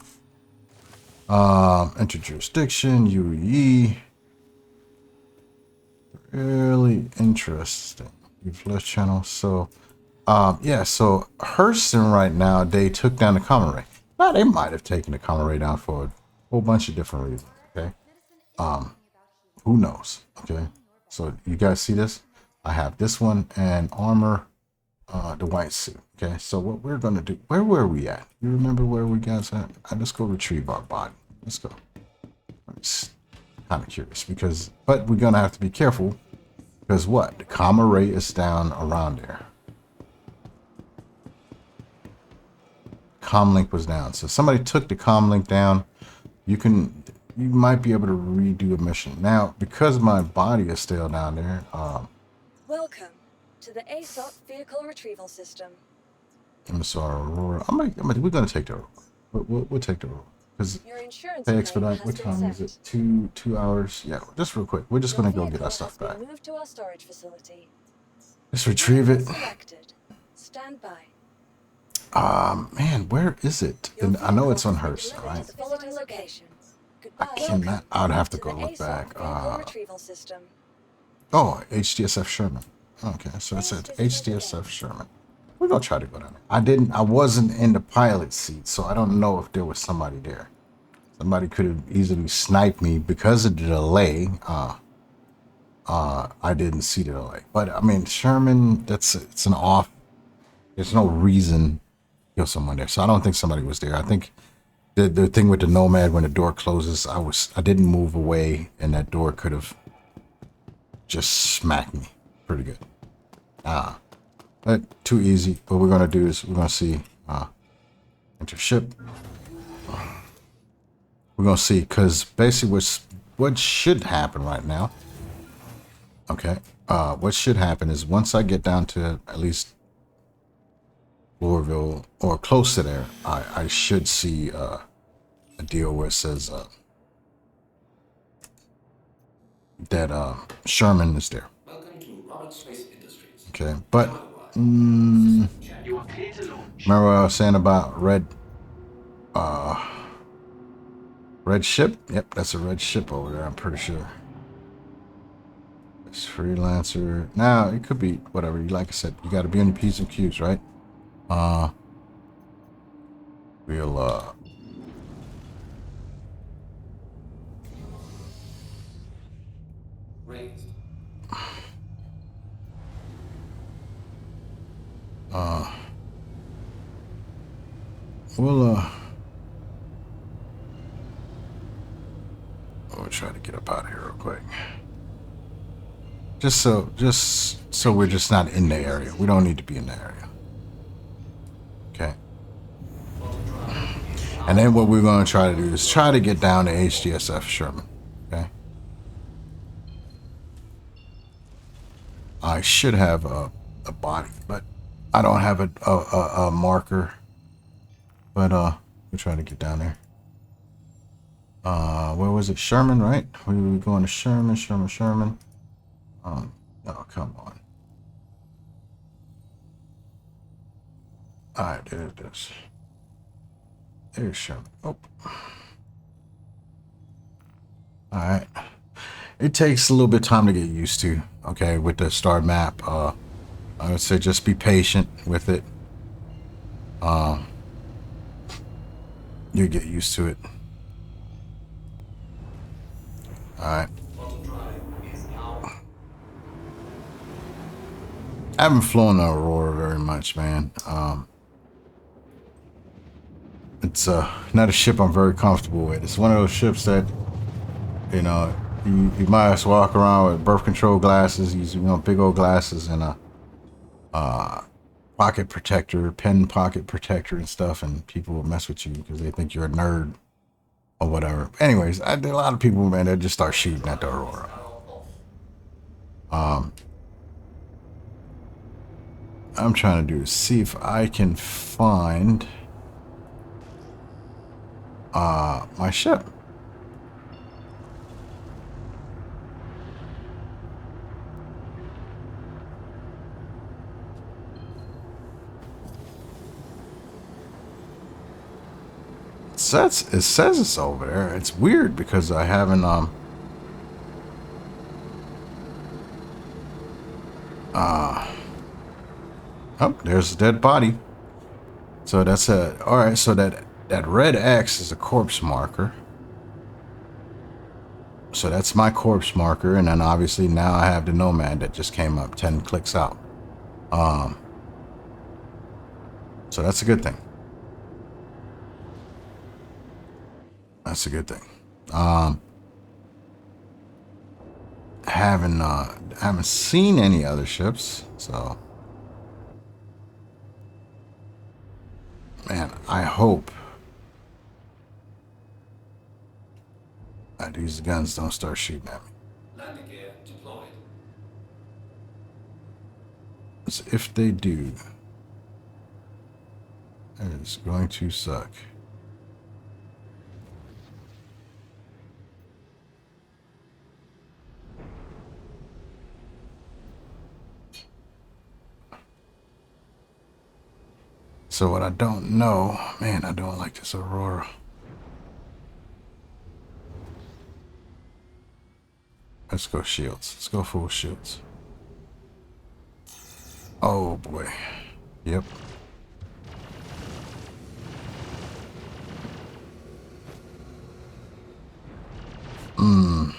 Enter jurisdiction, UE. Really interesting. You've left channel. So, yeah, so Hurston right now, they took down the comm array. Now, they might have taken the comm array down for a whole bunch of different reasons, okay? Who knows, okay? So, you guys see this? I have this one and armor, the white suit, okay? So, what we're going to do, where were we at? You remember where we guys at? Let's go retrieve our body. Let's go. I'm just kind of curious but we're gonna have to be careful because what? The comm array is down around there. Comm link was down, so somebody took the comm link down. You might be able to redo a mission now because my body is still down there. Welcome to the ASOP vehicle retrieval system. I'm sorry, Aurora. We're gonna take the Aurora. We'll take the Aurora. Your insurance Pay claim expedite. has What been time is set. it? 2 hours. Yeah, just real quick. We're just Your gonna go get vehicle our stuff has been back. moved to our storage facility. Let's retrieve it. Selected. Stand by. Man, where is it? Your And I know it's on vehicle hers, has been right? delivered to the following location. I Goodbye. cannot. Welcome I'd have to to go the look ASOP back. vehicle retrieval system. Oh, HDSF Sherman. Okay, so it said HDSF Sherman. We're gonna try to go down there. I wasn't in the pilot seat, so I don't know if there was somebody there. Somebody could have easily sniped me because of the delay. I didn't see the delay. But I mean, Sherman, it's an off. There's no reason to kill someone there. So I don't think somebody was there. I think the thing with the Nomad, when the door closes, I didn't move away, and that door could have just smacked me pretty good. But too easy. What we're gonna do is we're gonna see enter ship. We're gonna see, because basically what should happen right now. Okay, what should happen is once I get down to at least Louisville or close to there, I should see a deal where it says that Sherman is there. Welcome to Robert Space Industries. Okay, but remember what I was saying about red ship? Yep, that's a red ship over there, I'm pretty sure. It's freelancer. Now it could be whatever. Like I said, you got to be on your P's and Q's, right? We'll Raised. we'll we'll try to get up out of here real quick. Just so we're just not in the area. We don't need to be in the area. Okay. And then what we're going to try to do is try to get down to HDSF Sherman. Okay. I should have a body, but I don't have a marker. But we're trying to get down there. Where was it? Sherman, right? We were going to Sherman. Oh, come on. All right, there it is. There's Sherman. Oh. All right. It takes a little bit of time to get used to, okay, with the start map. I would say just be patient with it. You get used to it. All right. I haven't flown the Aurora very much, man. It's not a ship I'm very comfortable with. It's one of those ships that, you know, you might as well walk around with birth control glasses, using big old glasses and a pocket protector, pen pocket protector and stuff, and people will mess with you because they think you're a nerd or whatever. Anyways, a lot of people, man, they just start shooting at the Aurora. I'm trying to do is see if I can find my ship. It says it's over there. It's weird because I haven't oh, there's a dead body. So that's all right, so that red X is a corpse marker. So that's my corpse marker, and then obviously now I have the Nomad that just came up 10 clicks out. So that's a good thing. That's a good thing. Haven't seen any other ships, so man, I hope that these guns don't start shooting at me. Landing gear deployed. So if they do, it is going to suck. So what I don't know, man, I don't like this Aurora. Let's go shields. Let's go full shields. Oh boy. Yep. Man,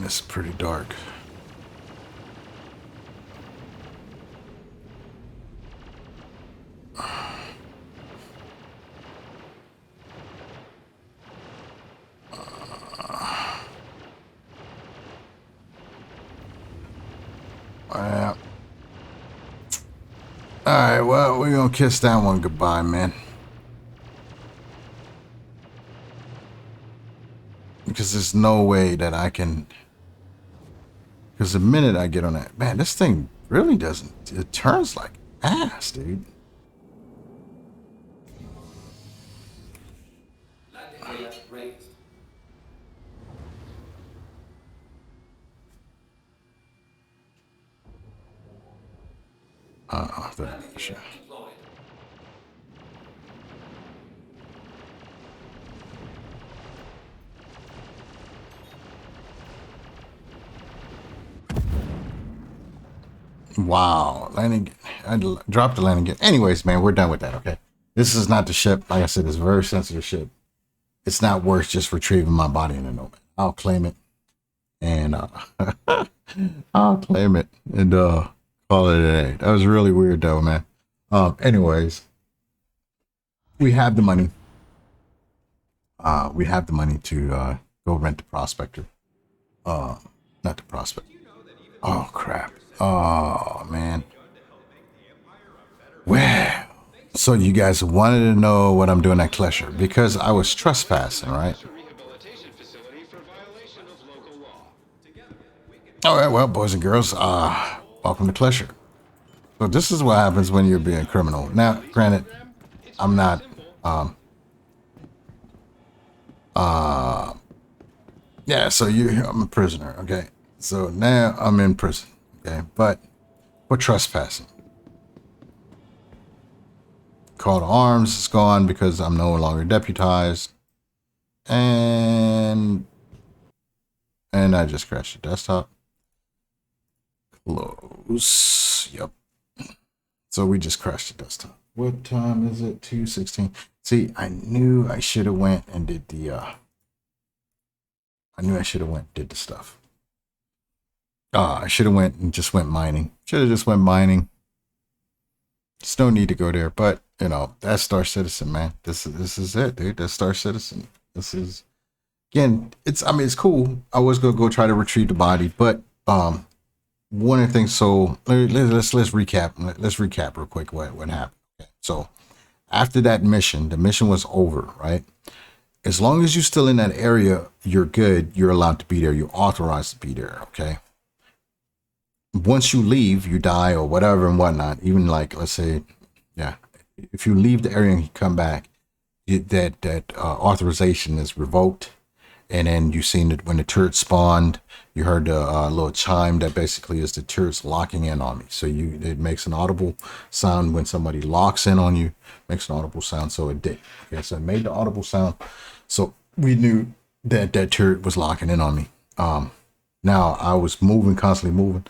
it's pretty dark. Alright, well, we're gonna kiss that one goodbye, man. Because there's no way that I can... Because the minute I get on that... Man, this thing really doesn't... It turns like ass, dude. Landing gear raised. Landing Sure. gear deployed. Wow, landing. Dropped the landing gear. Anyways, man, we're done with that. Okay, this is not the ship. Like I said, it's a very sensitive ship. It's not worth just retrieving my body in a moment. I'll claim it, and I'll claim it and call it a day. That was really weird, though, man. Anyways, we have the money. We have the money to go rent the prospector. Not the prospect. Oh crap. Oh man. Well, so you guys wanted to know what I'm doing at Klesher because I was trespassing, right? All right, well, boys and girls, welcome to Klesher. So this is what happens when you're being a criminal. Now, granted, I'm not, yeah, so I'm a prisoner, okay? So now I'm in prison, okay? But for trespassing. Call to arms is gone because I'm no longer deputized. And I just crashed the desktop. Close. Yep. So we just crashed the desktop. What time is it? 2:16. See, I knew I should have went and did the did the stuff. I should have went and just went mining. Should have just went mining. There's no need to go there, but you know, that's Star Citizen, man. This is it, dude. That's Star Citizen. This is, again, I mean, it's cool. I was gonna go try to retrieve the body, but one of the things. So let's recap. Let's recap real quick what happened. Okay. So after that mission, the mission was over, right? As long as you're still in that area, you're good. You're allowed to be there. You're authorized to be there. Okay. Once you leave, you die or whatever and whatnot. Even like, let's say, yeah, if you leave the area and you come back, that authorization is revoked. And then you seen that when the turret spawned, you heard the little chime that basically is the turrets locking in on me. So it makes an audible sound when somebody locks in on you. Makes an audible sound. So it did. Okay, so it made the audible sound. So we knew that turret was locking in on me. Now I was moving, constantly moving,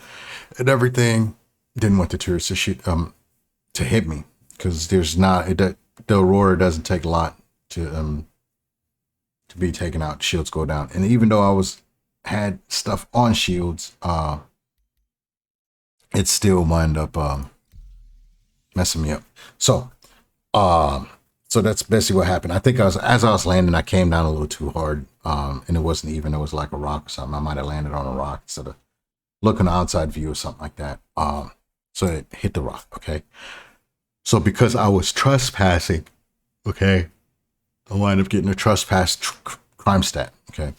and everything. Didn't want the turrets to shoot to hit me because there's not the Aurora doesn't take a lot to be taken out. Shields go down, and even though I had stuff on shields, it still wound up messing me up. So that's basically what happened. I think as I was landing, I came down a little too hard, and it wasn't even. It was like a rock or something. I might have landed on a rock instead of looking outside view or something like that. So it hit the rock. Okay. So because I was trespassing, okay, I wind up getting a trespass crime stat. Okay.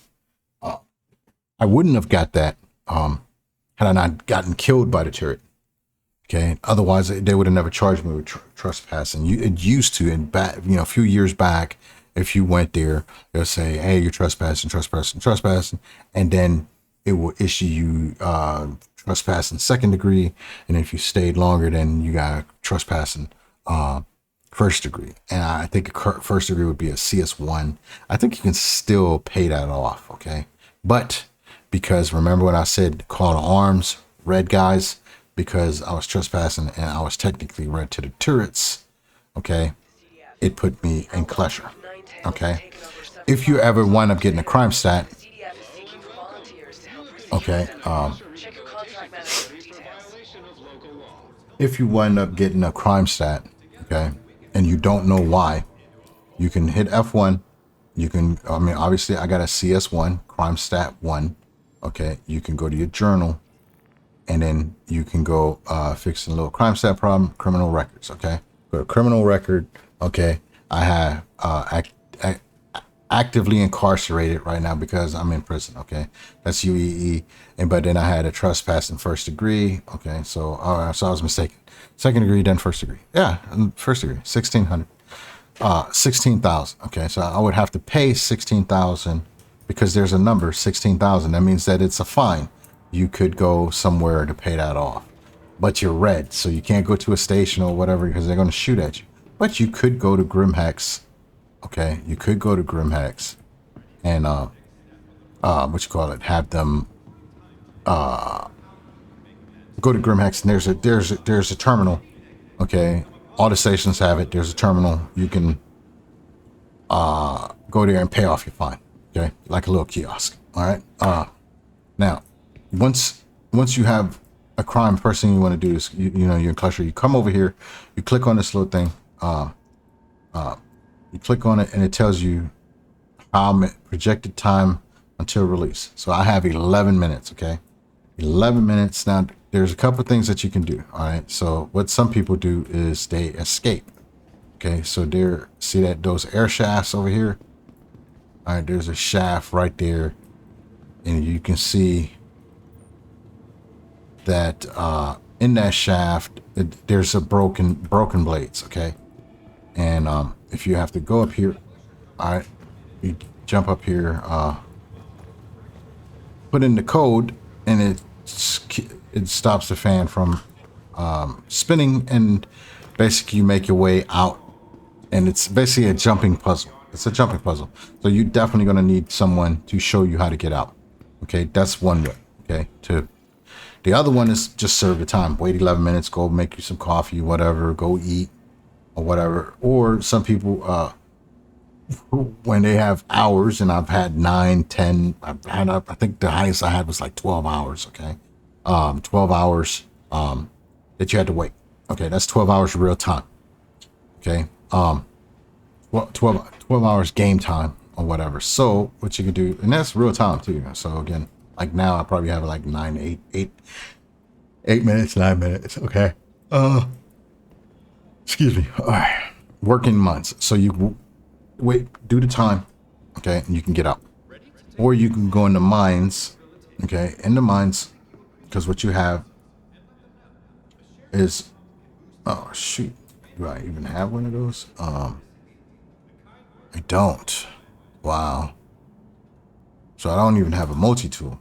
I wouldn't have got that had I not gotten killed by the turret. Okay. Otherwise, they would have never charged me with trespassing. It used to, in back, a few years back, if you went there, they'll say, "Hey, you're trespassing," and then it will issue you trespassing second degree, and if you stayed longer, then you got trespassing first degree. And I think first degree would be a CS1. I think you can still pay that off. Okay, but because remember when I said call to arms, red guys, because I was trespassing and I was technically red to the turrets. Okay, it put me in Klesher. Okay, if you ever wind up getting a crime stat, okay, if you wind up getting a crime stat, okay, and you don't know why, you can hit F1. You can, I mean, obviously I got a CS1, crime stat 1. Okay, you can go to your journal, and then you can go fix a little crime stat problem, criminal records. Okay, go to criminal record. Okay, I have actively incarcerated right now because I'm in prison. Okay, that's UEE, but then I had a trespass in first degree. Okay, so so I was mistaken. Second degree, then first degree. Yeah, first degree, 1600, 16,000. Okay, so I would have to pay 16,000 because there's a number 16,000. That means that it's a fine. You could go somewhere to pay that off, but you're red, so you can't go to a station or whatever because they're going to shoot at you. But you could go to Grimhex. Okay, you could go to Grimhex and what you call it, have them Go to Grimhex and there's a terminal. Okay, all the stations have it. There's a terminal. You can go there and pay off your fine. Okay, like a little kiosk. All right. Now, once you have a crime, first thing you want to do is you know you're in cluster. You come over here, you click on this little thing. You click on it and it tells you how projected time until release. So I have 11 minutes. Okay, 11 minutes. Now there's a couple of things that you can do. All right. So what some people do is they escape. Okay. So there, see that those air shafts over here. All right. There's a shaft right there, and you can see that in that shaft there's a broken blades. Okay, and if you have to go up here, all right, you jump up here, put in the code, and it stops the fan from spinning, and basically you make your way out, and it's basically a jumping puzzle. It's a jumping puzzle, so you're definitely going to need someone to show you how to get out. Okay, that's one way. Okay, the other one is just serve the time. Wait 11 minutes, go make you some coffee, whatever, go eat or whatever. Or some people, when they have hours, and I've had 9, 10, I think the highest I had was like 12 hours. Okay. 12 hours, that you had to wait. Okay. That's 12 hours real time. Okay. Well, 12 hours game time or whatever. So what you can do, and that's real time too. So again, like now I probably have like 8 minutes, 9 minutes. Okay. Excuse me. All right. Working months. So you wait, do the time. Okay. And you can get out, or you can go in the mines. Okay. In the mines, because what you have is, oh shoot. Do I even have one of those? I don't. Wow. So I don't even have a multi-tool.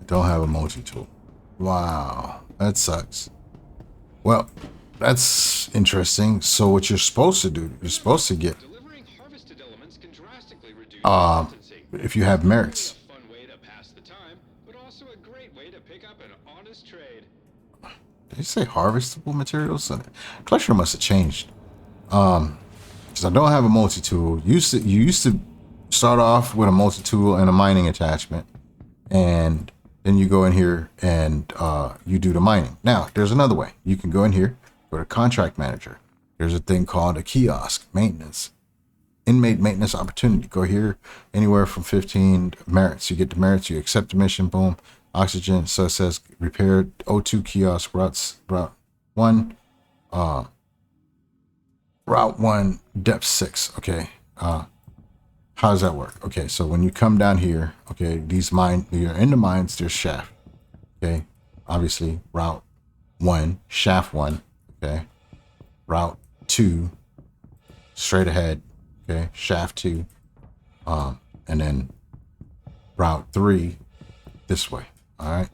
I don't have a multi-tool. Wow. That sucks. Well, that's interesting. So what you're supposed to do, you're supposed to get, Delivering harvested elements can drastically reduce latency. if you have merits. A fun way to pass the time, but also a great way to pick up an honest trade. Did you say harvestable materials? Collection must have changed. Because I don't have a multi-tool. You used to start off with a multi-tool and a mining attachment, and then you go in here and you do the mining. Now, there's another way. You can go in here, go to contract manager. There's a thing called a kiosk maintenance, inmate maintenance opportunity. Go here, anywhere from 15 merits. You get the merits, you accept the mission, boom, oxygen. So it says repair O2 kiosk route 1, route 1, depth 6. Okay. How does that work? Okay, so when you come down here, okay, you're in the mines, there's shaft. Okay, obviously route 1, shaft 1. Okay, route 2, straight ahead. Okay, shaft 2, and then route 3 this way. All right,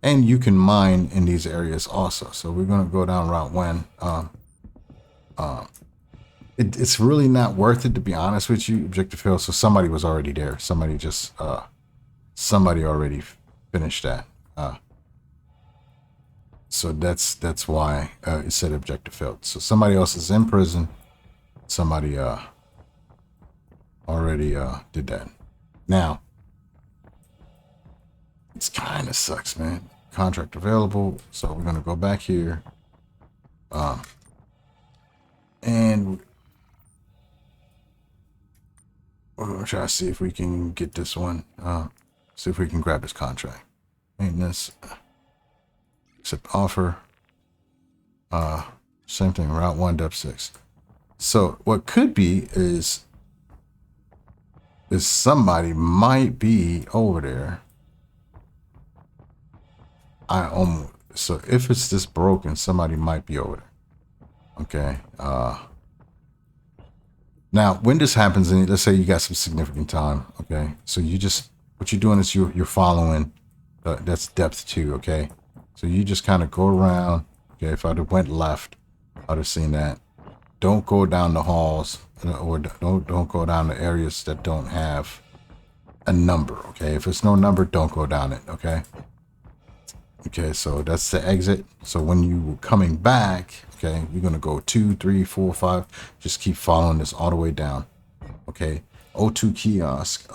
and you can mine in these areas also. So we're gonna go down route 1. It's really not worth it, to be honest with you. Objective failed. So somebody was already there. Somebody already finished that. So that's why it said objective failed. So somebody else is in prison. Somebody already did that. Now, it's kind of sucks, man. Contract available. So we're gonna go back here, and we're gonna try to see if we can get this one. See if we can grab this contract. Maintenance. Accept offer. Same thing. Route 1, depth 6. So what could be is somebody might be over there. So if it's this broken, somebody might be over there. Okay. Now, when this happens, and let's say you got some significant time, okay? So what you're doing is you're following, that's depth 2, okay? So you just kind of go around, okay? If I'd have went left, I'd have seen that. Don't go down the halls, or don't go down the areas that don't have a number, okay? If it's no number, don't go down it, okay? Okay, so that's the exit. So when you coming back, okay, you're gonna go 2, 3, 4, 5. Just keep following this all the way down. Okay, O2 kiosk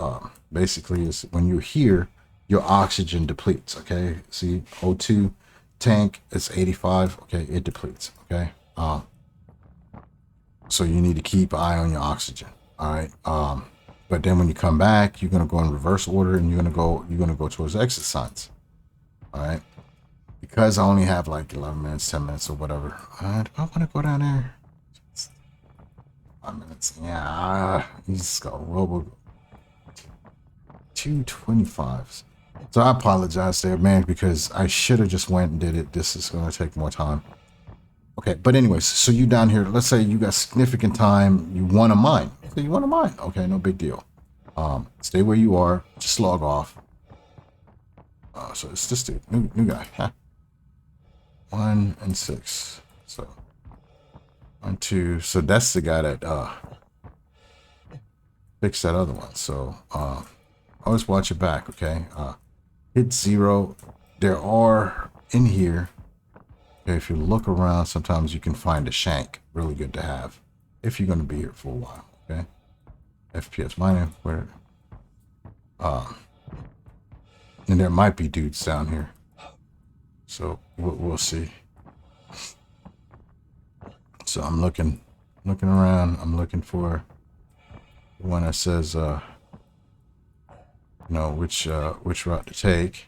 basically is when you're here, your oxygen depletes. Okay, see O2 tank is 85. Okay, it depletes. Okay, so you need to keep an eye on your oxygen. All right. But then when you come back, you're gonna go in reverse order, and you're gonna go towards exit signs. All right. Because I only have like 11 minutes, 10 minutes, or whatever. Do I want to go down there? 5 minutes. Yeah. You just got robo 225. So I apologize there, man, because I should have just went and did it. This is gonna take more time. Okay, but anyways, so you down here, let's say you got significant time, you want to mine. Okay, you want to mine. Okay, no big deal. Stay where you are, just log off. So it's just a new guy. Huh? 1 and 6. So 1, 2. So that's the guy that fixed that other one. So always watch your back, okay? Hit 0. There are in here. Okay, if you look around, sometimes you can find a shank. Really good to have if you're going to be here for a while. Okay, FPS mining. Where? And there might be dudes down here. So we'll see. So I'm looking around. I'm looking for the one that says, you know, which route to take.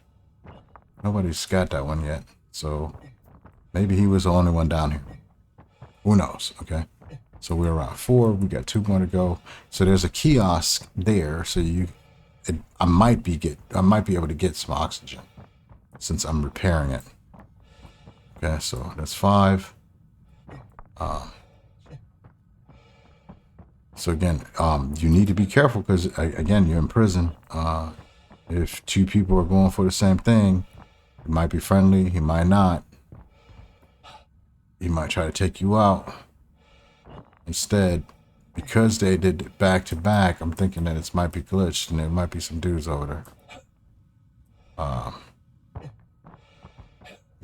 Nobody's got that one yet. So maybe he was the only one down here. Who knows? Okay. So we're around 4. We got 2 more to go. So there's a kiosk there. So I might be able to get some oxygen since I'm repairing it. Okay. So that's 5. So again, you need to be careful because again, you're in prison. If 2 people are going for the same thing, he might be friendly. He might not. He might try to take you out. Instead, because they did it back to back, I'm thinking that it might be glitched and there might be some dudes over there.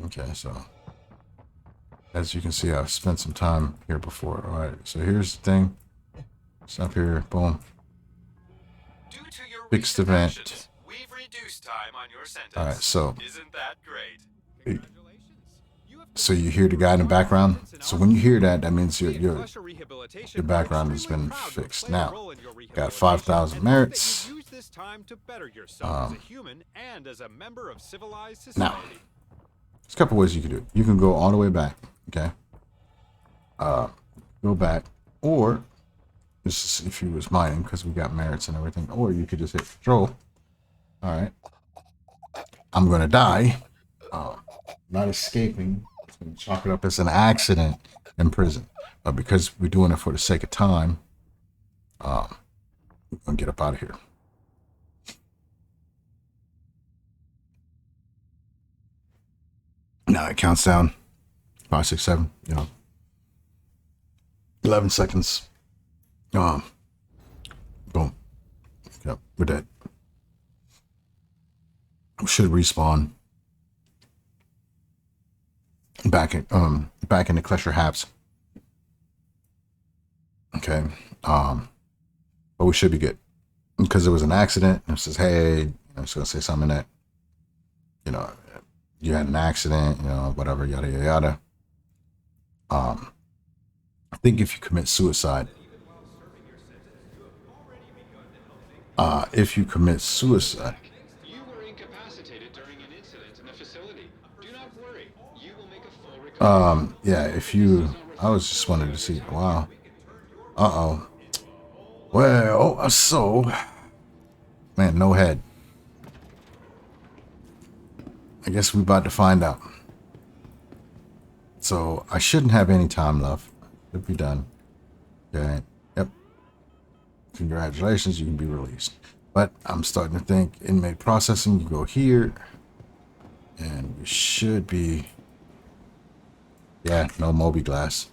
Okay, so as you can see, I've spent some time here before. All right, so here's the thing. It's up here, boom. Due to your Fixed recent event. actions, we've reduced time on your sentence. All right, so Isn't that great? so you hear the guy in the background. So when you hear that, that means your background has been fixed. Now, got 5,000 merits. Now, there's a couple ways you can do it. You can go all the way back, okay? Go back, or this is if you was mining because we got merits and everything, or you could just hit control. All right, I'm gonna die. Not escaping. Chalk it up as an accident in prison, but because we're doing it for the sake of time, we're gonna get up out of here. Now it counts down 5, 6, 7. 11 seconds. Boom. Yep, we're dead. We should respawn back in the Klesher Haps. Okay. But we should be good because it was an accident. It says, hey, I'm just gonna say something that, you had an accident, whatever, yada yada yada. I think if you commit suicide, if you commit suicide, You were incapacitated during an incident in the facility. Do not worry. You will make a full recovery. yeah, if you, I was just wanted to see, wow. Uh-oh. Well, so, man, no head. I guess we're about to find out. So I shouldn't have any time left. Should be done. Okay. Yep. Congratulations, you can be released. But I'm starting to think inmate processing, you go here. And we should be, yeah, no Moby glass.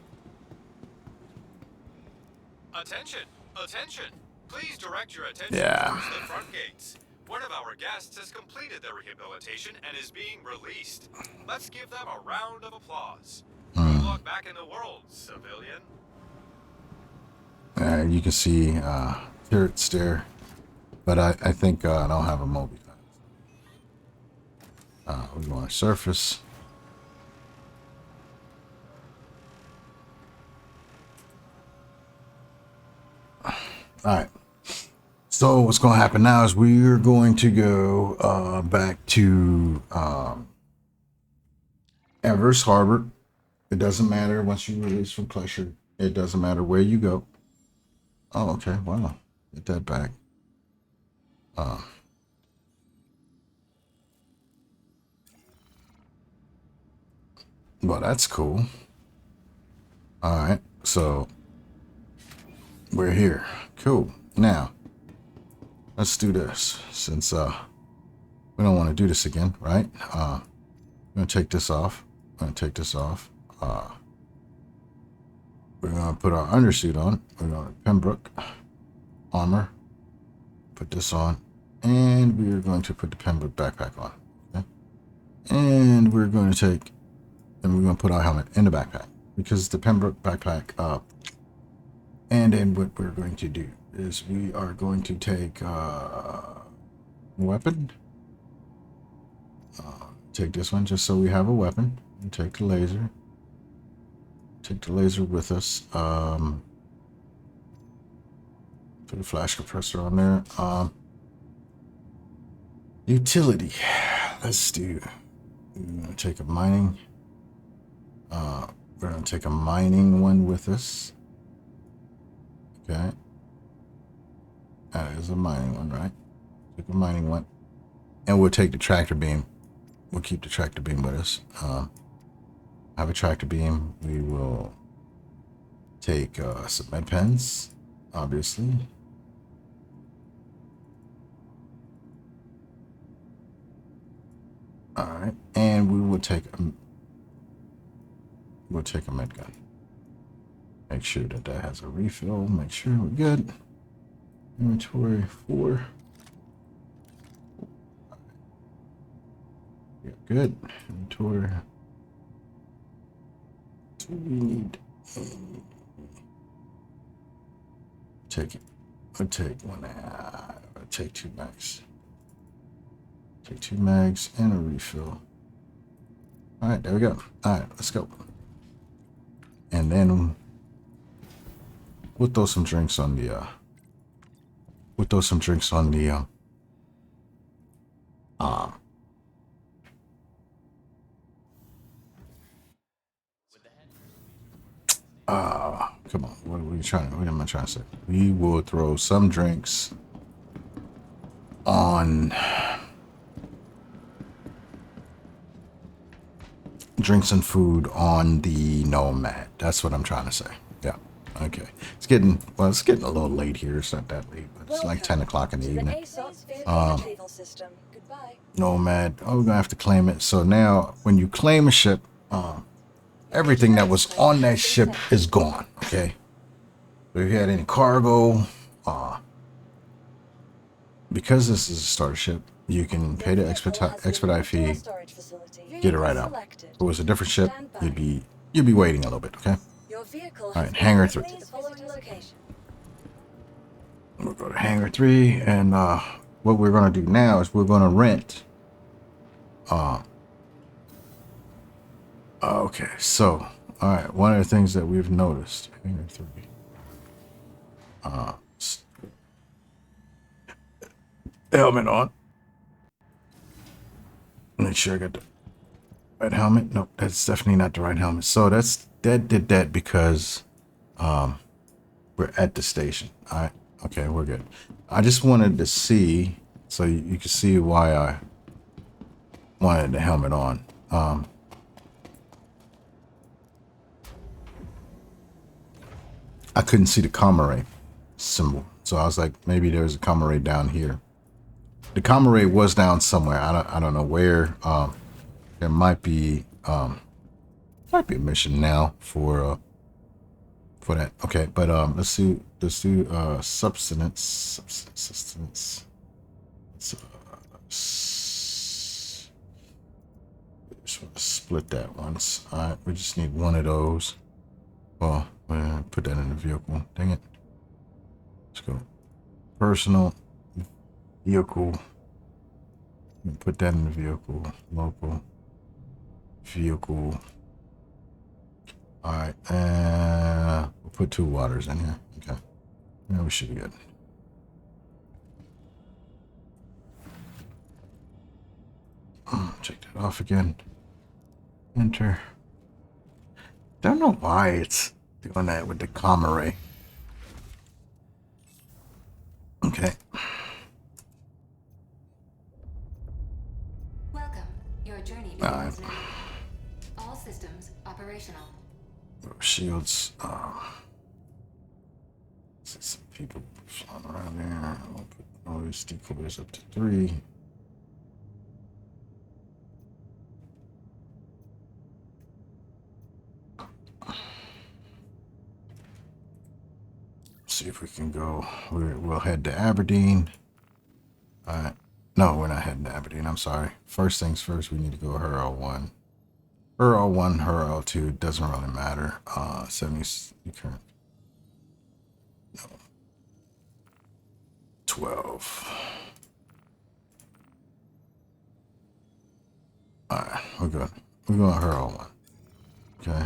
Attention! Attention! Please direct your attention Yeah. towards the front gates. One of our guests has completed their rehabilitation and is being released. Let's give them a round of applause. Good luck back in the world, civilian. You can see turrets there, but I think I don't have a Moby. We're going to surface. All right. So what's going to happen now is we're going to go back to Everest Harbor. It doesn't matter once you release from Pleasure. It doesn't matter where you go. Oh, okay. Wow. Get that back. Well, that's cool. All right. So we're here. Cool. Now, let's do this since we don't want to do this again, right? I'm going to take this off. I'm going to take this off. We're going to put our undersuit on. We're going to Pembroke armor. Put this on. And we're going to put the Pembroke backpack on. Okay? And we're going to take, and we're going to put our helmet in the backpack. Because the Pembroke backpack up. And then what we're going to do is we are going to take weapon. Take this one just so we have a weapon. And take the laser. Take the laser with us. Put a flash compressor on there. Utility. Let's do. We're gonna take a mining. We're gonna take a mining one with us. Okay. That is a mining one, right? Take a mining one, and we'll take the tractor beam. We'll keep the tractor beam with us. Have a tractor beam. We will take some med pens, obviously. All right, and we will take a med gun. Make sure that that has a refill. Make sure we're good. Inventory 4. Yeah, good. Inventory. So we need. Take it. I'll take one. I'll take 2 mags. Take 2 mags and a refill. All right, there we go. All right, let's go. And then we'll throw some drinks on the. We'll throw some drinks on the. Come on. What are we trying? What am I trying to say? We will throw some drinks on. Drinks and food on the Nomad. That's what I'm trying to say. Yeah. Okay. It's getting a little late here. It's not that late, but it's like 10 o'clock in the evening. Retrieval system. Goodbye. Nomad. Oh, we're gonna have to claim it. So now, when you claim a ship, everything that was on that ship is gone. Okay. So if you had any cargo, because this is a starter ship, you can pay the expedite fee. Get it right out. If it was a different ship, you'd be waiting a little bit, okay? All right, hangar 3. We'll go to hangar 3, and what we're gonna do now is we're gonna rent. Okay, so all right, one of the things that we've noticed, hangar 3. Helmet on. Make sure I got the right helmet. Nope, that's definitely not the right helmet. So that did that because we're at the station. All right, okay, we're good. I just wanted to see, so you can see why I wanted the helmet on. I couldn't see the Comrade symbol, so I was like, maybe there's a Comrade down here. The Comrade was down somewhere. I don't know where. There might be a mission now for that. Okay, but let's do sustenance. Just want to split that once. All right, we just need one of those. Oh, put that in the vehicle. Dang it. Let's go. Personal vehicle. Put that in the vehicle. Local vehicle. All right, we'll put 2 waters in here. Okay, yeah, we should be good. Check that off again. Enter. Don't know why it's doing that with the comma ray. Okay. Welcome. Your journey begins now. All systems operational. Shields. See some people flying around there. I'll put all these decoys up to 3. See if we can go. We'll head to Aberdeen. All right. No, we're not heading to Aberdeen. I'm sorry. First things first, we need to go Hurl 1. Hurl 1, Hurl 2. Doesn't really matter. 70 current. No. 12. All right. We're good. We're going Hurl 1. Okay.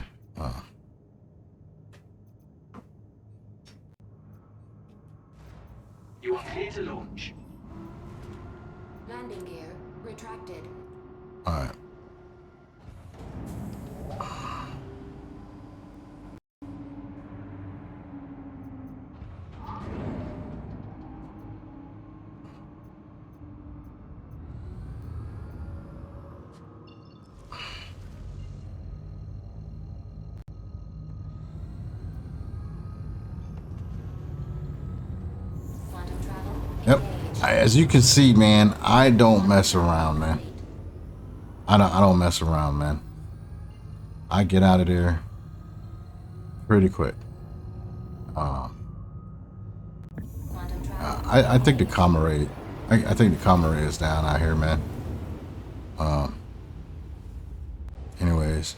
You are clear to launch. Landing gear retracted. All right. Quantum travel. Yep. Engaged. As you can see, man, I don't mess around, man. I don't mess around, man. I get out of there pretty quick. Quantum travel. I think the comma rate. I think the comma rate is down out here, man. Anyways.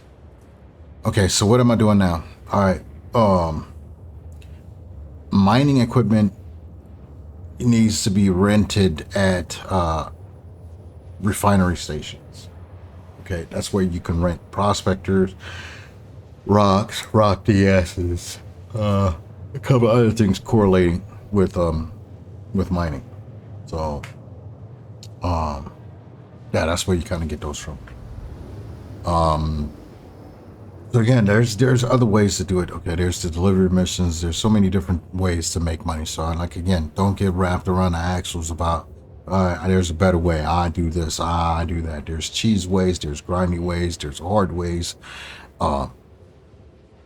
Okay, so what am I doing now? All right. Mining equipment needs to be rented at refinery stations. Okay, that's where you can rent prospectors, rocks, rock deasses, a couple other things correlating with mining. So yeah, that's where you kind of get those from. So again, there's other ways to do it. Okay, there's the delivery missions. There's so many different ways to make money. So like again, don't get wrapped around the axles about there's a better way. I do this. I do that. There's cheese ways. There's grimy ways. There's hard ways.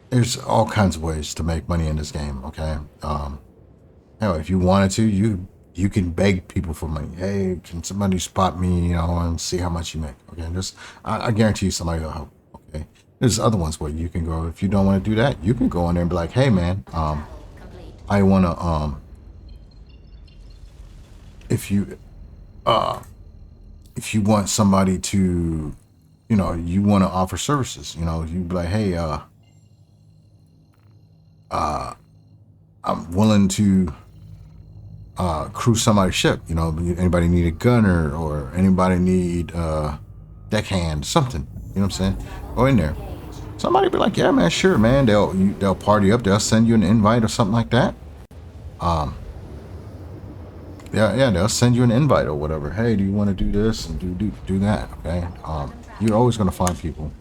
There's all kinds of ways to make money in this game. Okay. Hell, if you wanted to, you can beg people for money. Hey, can somebody spot me? And see how much you make. Okay, I guarantee you somebody will help. Okay. There's other ones where you can go. If you don't want to do that, you can go in there and be like, hey man, Complete. I wanna if you want somebody to, you want to offer services, you be like, hey, I'm willing to crew somebody's ship. Anybody need a gunner or anybody need deckhand, something. You know what I'm saying? Go in there. Somebody be like, yeah, man, sure, man. They'll party up. They'll send you an invite or something like that. Yeah, they'll send you an invite or whatever. Hey, do you want to do this and do that? Okay. You're always gonna find people.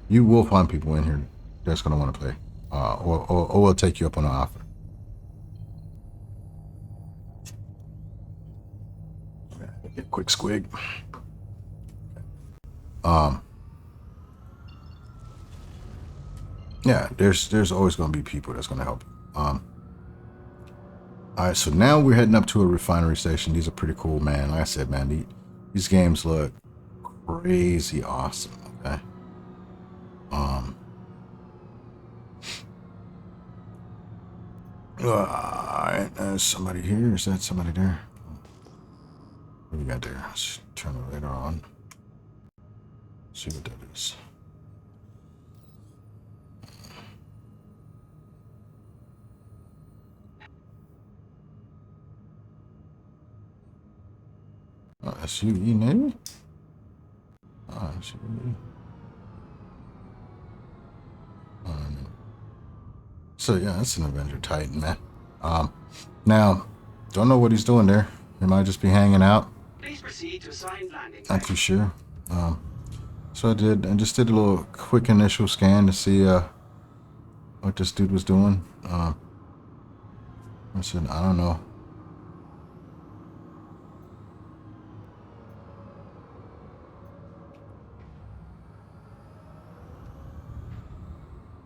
You will find people in here that's gonna want to play, or will take you up on an offer. Get a quick squig. Yeah, there's always gonna be people that's gonna help you. All right, so now we're heading up to a refinery station. These are pretty cool, man. Like I said, man, these games look crazy awesome. Okay. All right, there's somebody here. Is that somebody there? There we we got there? Let's turn the radar on. See what that is. Oh, SUE Navy? Oh, SUE. So yeah, that's an Avenger Titan, man. Now, don't know what he's doing there. He might just be hanging out. Please proceed to assigned landing. Not too sure. So I just did a little quick initial scan to see what this dude was doing. I said, I don't know.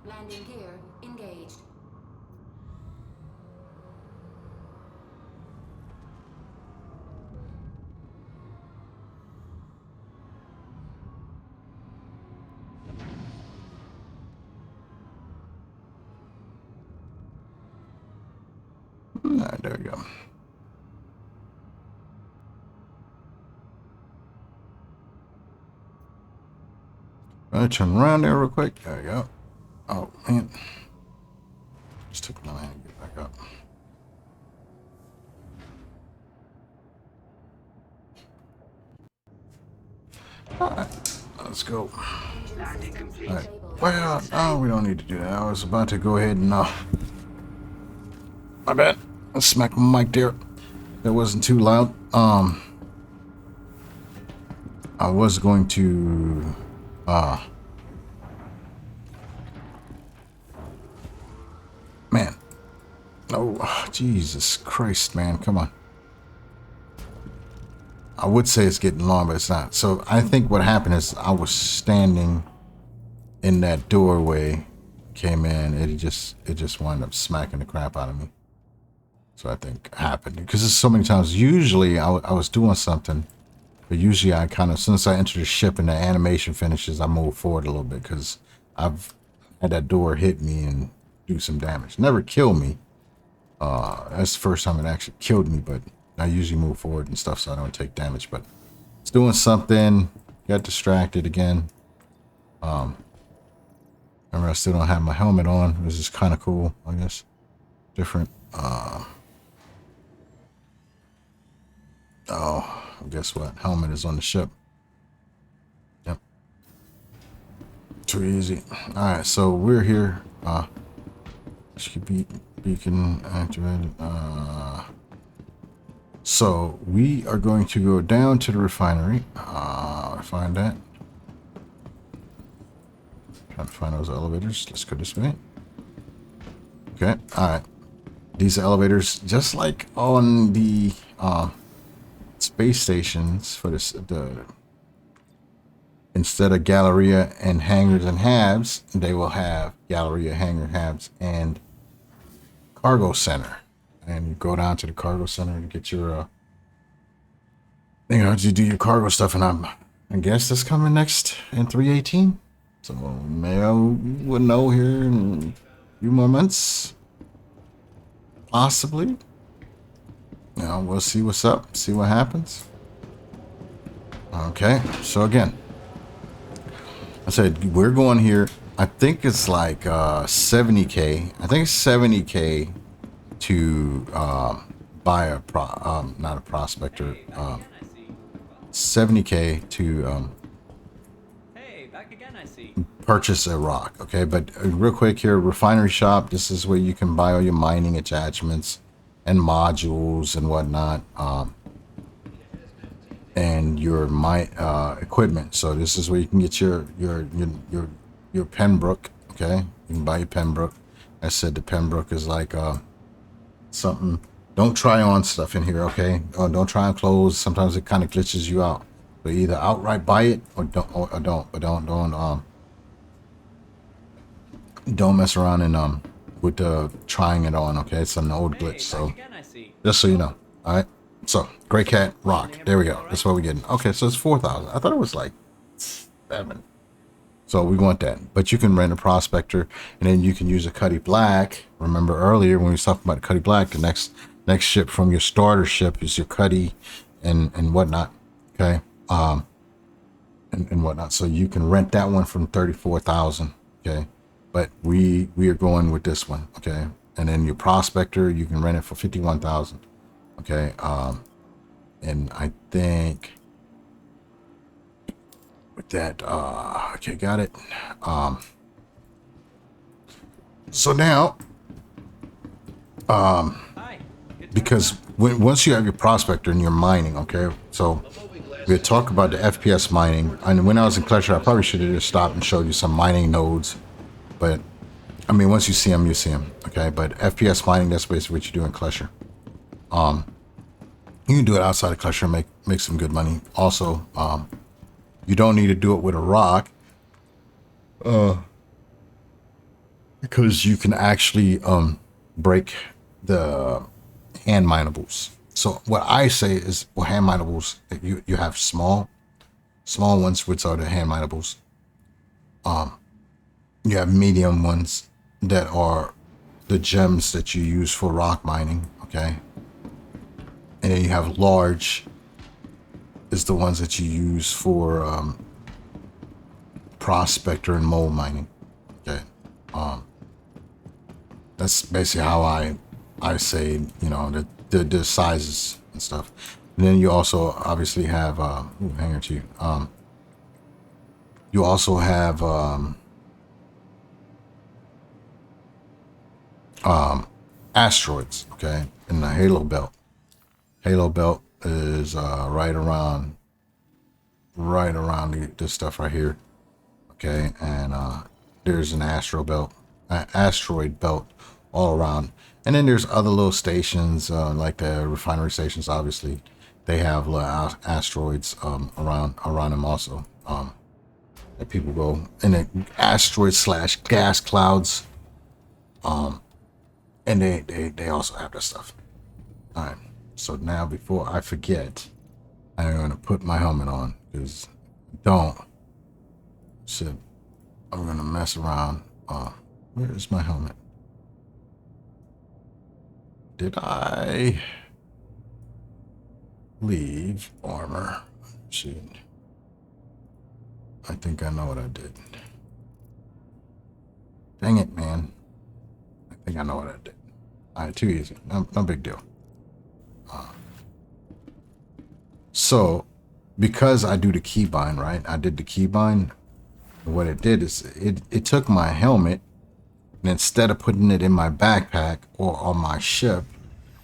Landing gear engaged. All right, there we go. Let me turn around there real quick. There we go. Oh, man. Just took my hand to get back up. All right, let's go. Landing complete. All right. Well, oh, we don't need to do that. I was about to go ahead and, my bad. I smacked my mic there. That wasn't too loud. I was going to, man. Oh, Jesus Christ, man. Come on. I would say it's getting long, but it's not. So I think what happened is I was standing in that doorway, came in, it just wound up smacking the crap out of me. So I think happened because there's so many times. Usually I was doing something, but usually I kind of, since I enter the ship and the animation finishes, I move forward a little bit because I've had that door hit me and do some damage. Never kill me. That's the first time it actually killed me, but I usually move forward and stuff so I don't take damage. But it's doing something. Got distracted again. Remember, I still don't have my helmet on. This is kind of cool, I guess. Different. Oh, guess what? Helmet is on the ship. Yep. Too easy. All right, so we're here. Beacon activated. So we are going to go down to the refinery. Find that. Trying to find those elevators. Let's go this way. Okay. All right. These elevators, just like on the space stations for the instead of Galleria and hangars and halves, they will have Galleria, hangar, halves, and cargo center. And you go down to the cargo center and get your you do your cargo stuff. And I guess that's coming next in 318. So maybe we'll know here in a few more months. Possibly. You know, we'll see what's up, see what happens. Okay, so again, I said we're going here. I think it's like 70K. I think it's 70K to buy a not a prospector. 70K to purchase a rock. Okay, but real quick here, refinery shop. This is where you can buy all your mining attachments and modules and whatnot, and your equipment. So this is where you can get your Pembroke. Okay, you can buy your Pembroke. I said the Pembroke is like something. Don't try on stuff in here, okay? Don't try on clothes. Sometimes it kind of glitches you out. So either outright buy it or don't. But don't mess around and with trying it on, okay? It's an old glitch, so just so you know. All right. So Gray Cat Rock. There we go. That's what we're getting. Okay, so it's 4,000. I thought it was like 7. So we want that. But you can rent a prospector, and then you can use a Cuddy Black. Remember earlier when we was talking about Cuddy Black, the next ship from your starter ship is your Cuddy and whatnot. Okay. And whatnot. So you can rent that one from 34,000. Okay. But we are going with this one. Okay. And then your prospector, you can rent it for 51,000. Okay. And I think with that, okay, got it. So now, because once you have your prospector and you're mining, okay, so we had talked about the FPS mining. And when I was in Clutcher, I probably should have just stopped and showed you some mining nodes. But I mean, once you see them, you see them. Okay, but FPS mining, that's basically what you do in Clutcher. You can do it outside of Clutcher and make some good money. Also, you don't need to do it with a rock, because you can actually break the hand minables. So what I say is, well, hand minables, you have small ones, which are the hand minables. You have medium ones that are the gems that you use for rock mining. Okay. And then you have large is the ones that you use for prospector and mole mining. Okay. That's basically how I say, you know, the sizes and stuff. And then you also obviously have hang on to you. You also have asteroids, okay, in the Halo belt. Halo belt is right around this stuff right here, okay, and there's an asteroid belt all around, and then there's other little stations like the refinery stations. Obviously, they have little asteroids around them also. That people go, and then asteroids / gas clouds, and they also have that stuff. All right. So now, before I forget, I'm going to put my helmet on, because I'm going to mess around. Where is my helmet? Did I leave armor? Shoot. I think I know what I did. Dang it, man. I think I know what I did. All right, too easy. No big deal. So, because I do the keybind, right? I did the keybind. What it did is it took my helmet, and instead of putting it in my backpack or on my ship,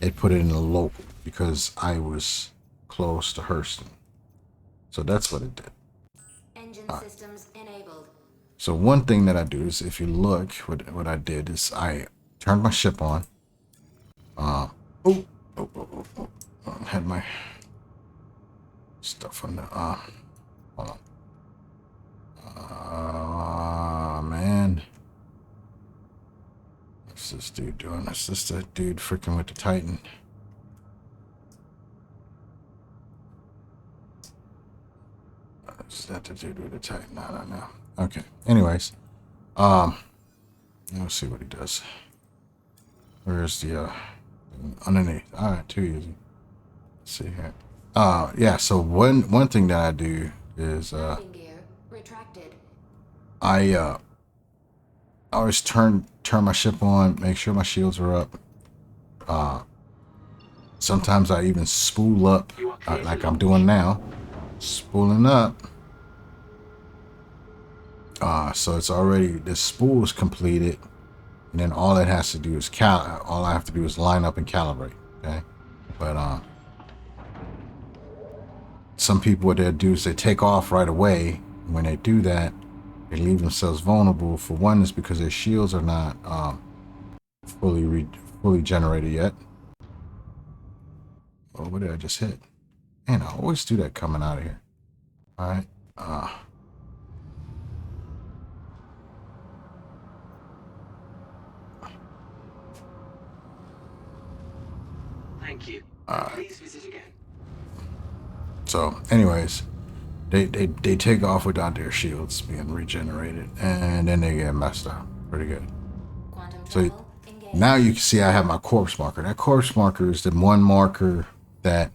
it put it in the local, because I was close to Hurston. So that's what it did. Engine systems enabled. So one thing that I do is, if you look, what I did is I turned my ship on. I had my stuff on the hold on. Man, what's this dude doing? That's just that dude freaking with the Titan. Is that the dude with the Titan? No. Okay. Anyways, let's see what he does. Where's the underneath? All right, too easy. Let's see here. Yeah. So one thing that I do is Landing gear retracted. I always turn my ship on, make sure my shields are up. Sometimes I even spool up, like I'm doing now, spooling up. So it's already, the spool is completed, and then all it has to do is all I have to do is line up and calibrate. Okay, but some people, what they do is they take off right away. When they do that, they leave themselves vulnerable. For one, is because their shields are not fully generated yet. Oh, what did I just hit? Man, I always do that coming out of here. All right. Thank you. Please visit again. So, anyways, they take off without their shields being regenerated, and then they get messed up pretty good. Quantum So travel engaged. now you can see I have my corpse marker. That corpse marker is the one marker that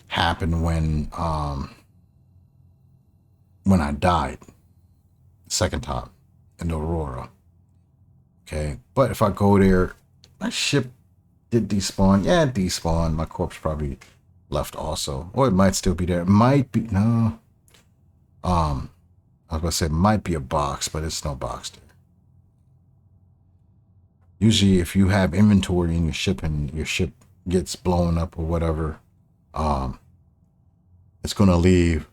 happened when I died second time in the Aurora. Okay, but if I go there, my ship did despawn. Yeah, it despawned. My corpse probably left also, or it might still be there. It might be no. I was gonna say it might be a box, but it's no box there. Usually, if you have inventory in your ship and your ship gets blown up or whatever, it's gonna leave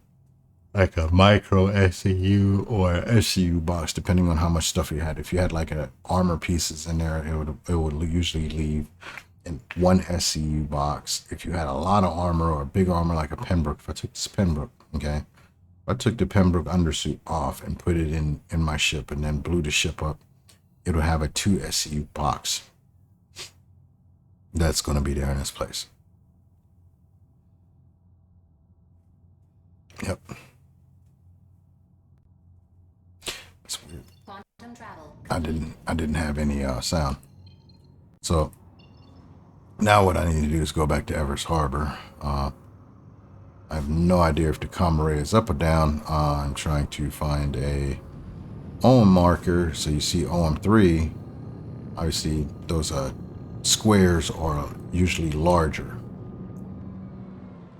like a micro SCU or SCU box, depending on how much stuff you had. If you had like a armor pieces in there, it would usually leave in one SCU box. If you had a lot of armor or big armor like a Pembroke, if I took this Pembroke, okay, if I took the Pembroke undersuit off and put it in my ship and then blew the ship up, it'll have a 2 SCU box that's going to be there in this place. Yep. That's weird. Quantum travel. I didn't have any sound. So now what I need to do is go back to Everest Harbor. I have no idea if the comma ray is up or down. I'm trying to find a OM marker. So you see OM3. Obviously, those squares are usually larger.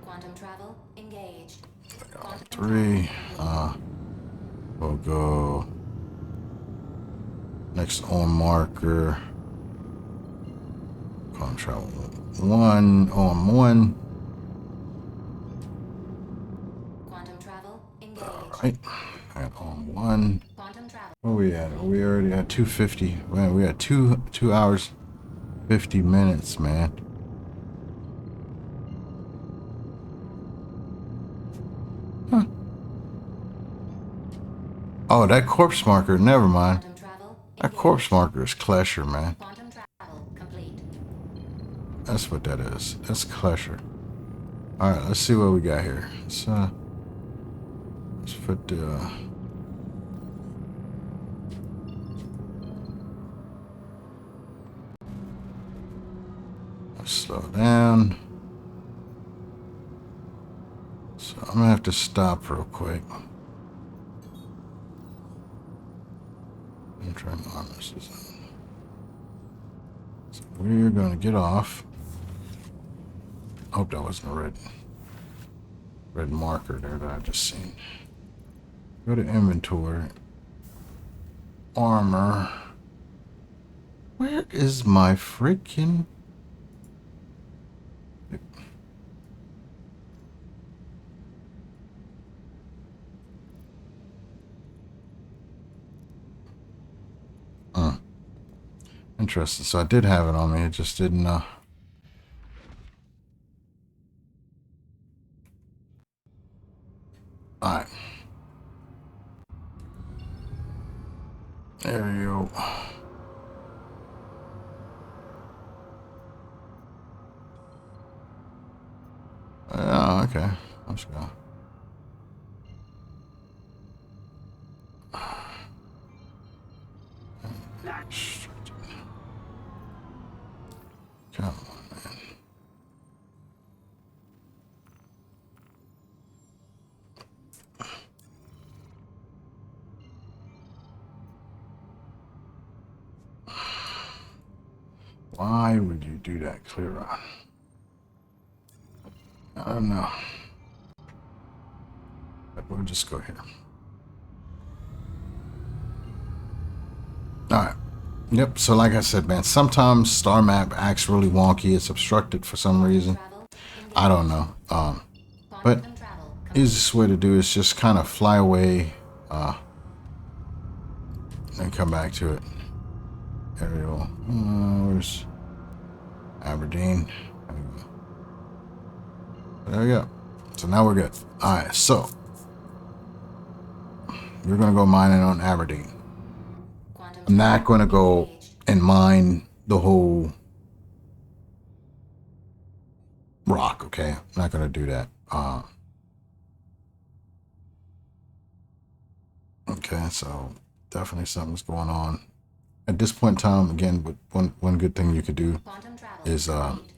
Quantum travel engaged. OM3. We'll go next OM marker. Quantum travel 1. OM1. Quantum travel engaged. All right. At OM1. Quantum travel. Where we at? We already at 250. Man, we at 2 hours 50 minutes, man. Huh. Oh, that corpse marker, never mind. Quantum travel That engaged. corpse marker is Clesher, man. Quantum travel complete. That's what that is. That's Clesher. Alright, let's see what we got here. Let's put the slow down. So I'm gonna have to stop real quick. I'm trying to arm this. So we're gonna get off. Hope that wasn't a red marker there that I just seen. Go to inventory. Armor. Where is my freaking... Interesting. So I did have it on me. It just didn't... Alright. There you go. Oh, okay. Let's go. Come on, man. Why would you do that, clear on? I don't know. But we'll just go here. Alright. Yep, so like I said, man, sometimes Star Map acts really wonky. It's obstructed for some reason. Travel engaged. I don't know. But Quantum travel complete. easiest way to do is just kind of fly away and come back to it. Aerial. Where's Aberdeen? There we go. So now we're good. Alright, so we're gonna go mining on Aberdeen. Quantum I'm not travel gonna go engaged. and mine the whole rock, okay? I'm not gonna do that. Okay, so definitely something's going on. At this point in time, again, with one good thing you could do Quantum travel is complete.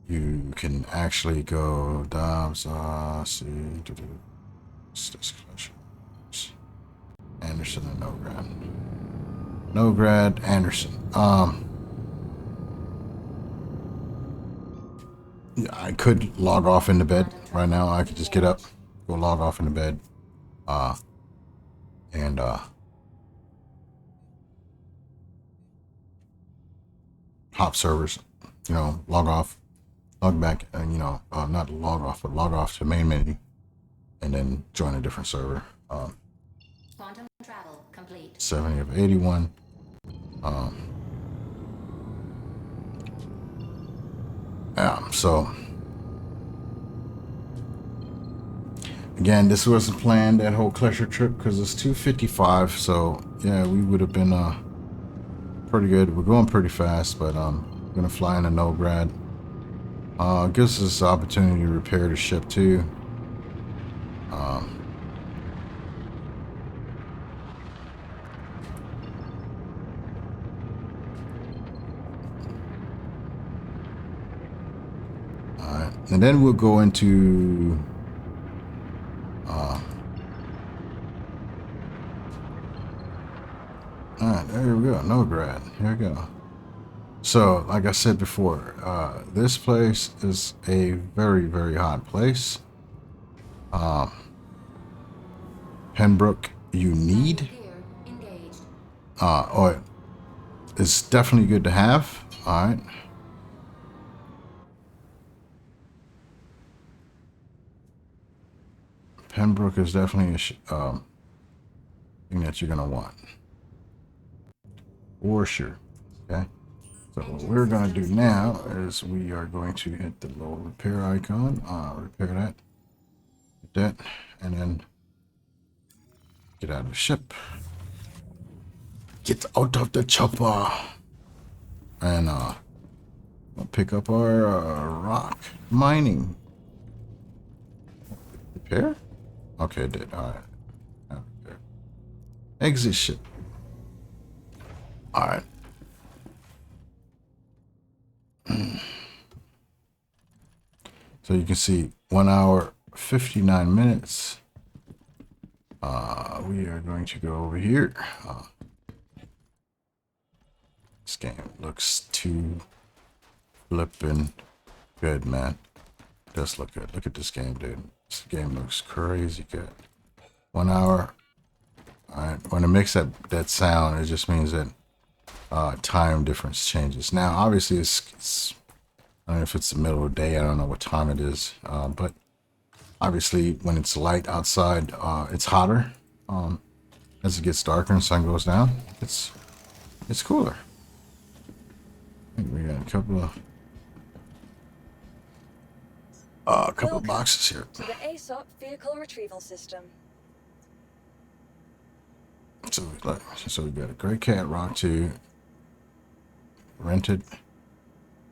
you can actually go Dobbs, see, Anderson and Nograd. Nograd, Anderson. Yeah, I could log off into bed right now. I could just get up, go log off into bed, and hop servers. You know, log off, log back, and not log off, but log off to main menu, and then join a different server. Quantum travel complete. 70 of 81. Yeah, so again, this wasn't planned, that whole Klesher trip, because it's 2:55. So yeah, we would have been pretty good. We're going pretty fast, but gonna fly into Nograd. Gives us the opportunity to repair the ship too. Alright, and then we'll go into alright, there we go, Nograd. Here we go. So, like I said before, this place is a very, very hot place. Pembroke, you need. Gear engaged. Or it's definitely good to have. All right. Pembroke is definitely a thing that you're gonna want, for sure. Okay. So what we're gonna do now is we are going to hit the little repair icon, repair that, hit that, and then get out of the ship. Get out of the chopper, and we'll pick up our rock mining. Repair? Okay, it did. All right. Exit ship. All right. So you can see 1 hour 59 minutes. We are going to go over here. This game looks too flippin' good, man. It does look good. Look at this game, dude. This game looks crazy good. 1 hour. All right. When it makes that sound, it just means that time difference changes. Now, obviously, it's I don't know if it's the middle of the day. I don't know what time it is. But obviously, when it's light outside, it's hotter. As it gets darker and sun goes down, it's cooler. I think we got a couple of Welcome boxes here. to the ASOP vehicle retrieval system. So we got a gray cat rock 2, rented,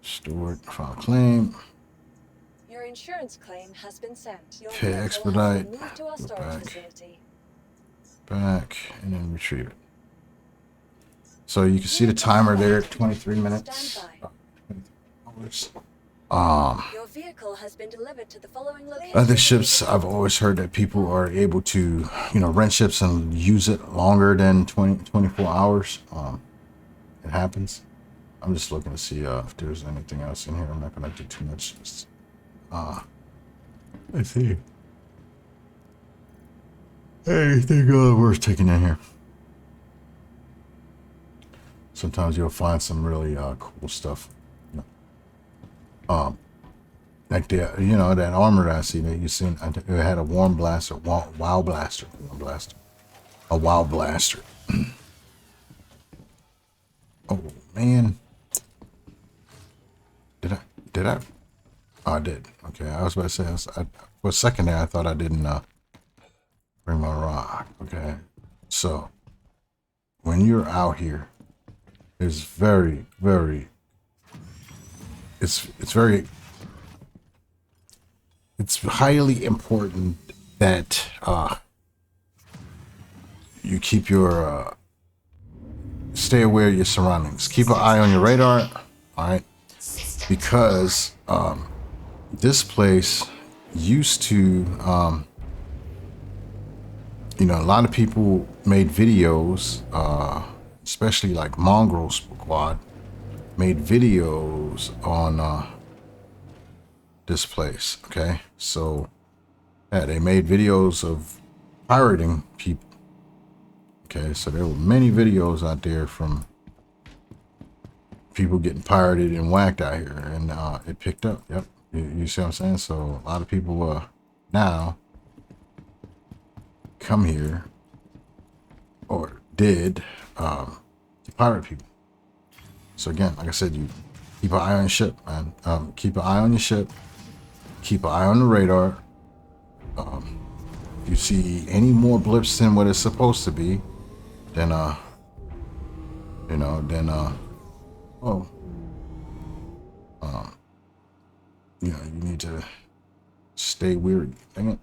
stored, file claim, Your insurance claim has been sent. Your pay vehicle has expedite, been moved to our go storage back. facility. back, and then retrieve it. So you can see the timer there, 23 minutes. Stand by. 23 hours. Your vehicle has been delivered to the following location. Other ships, I've always heard that people are able to, rent ships and use it longer than 24 hours. It happens. I'm just looking to see if there's anything else in here. I'm not going to do too much. Let's see. Anything worth taking in here? Sometimes you'll find some really cool stuff. Like that armor that I see that you seen. It had a warm blaster, wow blaster, a wow blaster. Oh man, did I? Oh, I did. Okay, I was about to say. For a second there, I thought I didn't bring my rock. Okay, so when you're out here, it's very, very. It's highly important that you keep your stay aware of your surroundings. Keep an eye on your radar. All right. because this place used to, you know, a lot of people made videos, especially like Mongrel Squad, made videos on this place. Okay, so yeah, they made videos of pirating people. Okay, so there were many videos out there from people getting pirated and whacked out here, and it picked up. Yep, you see what I'm saying? So a lot of people now come here, or did, to pirate people. So again, like I said, you keep an eye on your ship, man. Keep an eye on your ship. Keep an eye on the radar. If you see any more blips than what it's supposed to be, then you know, then oh, you know, you need to stay weary. Dang it.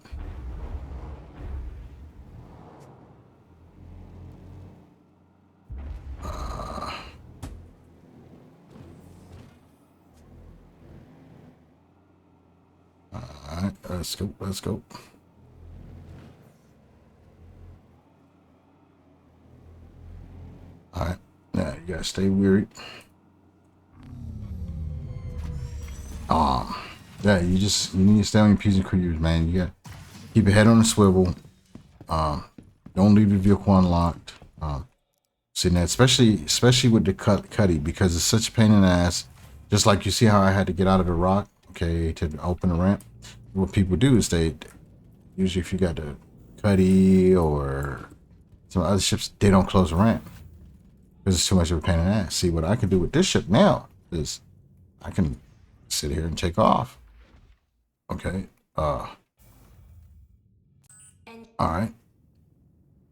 All right, let's go. Let's go. All right, yeah, you gotta stay weary. Yeah, you need to stay on your P's and Q's, man. You got keep your head on the swivel. Don't leave your vehicle unlocked. Sitting there, especially with the cuddy, because it's such a pain in the ass. Just like you see how I had to get out of the rock, okay, to open the ramp. What people do is they usually, if you got the cuddy or some other ships, they don't close the ramp because it's too much of a pain in the ass. See, what I can do with this ship now is I can sit here and take off. Okay. All right.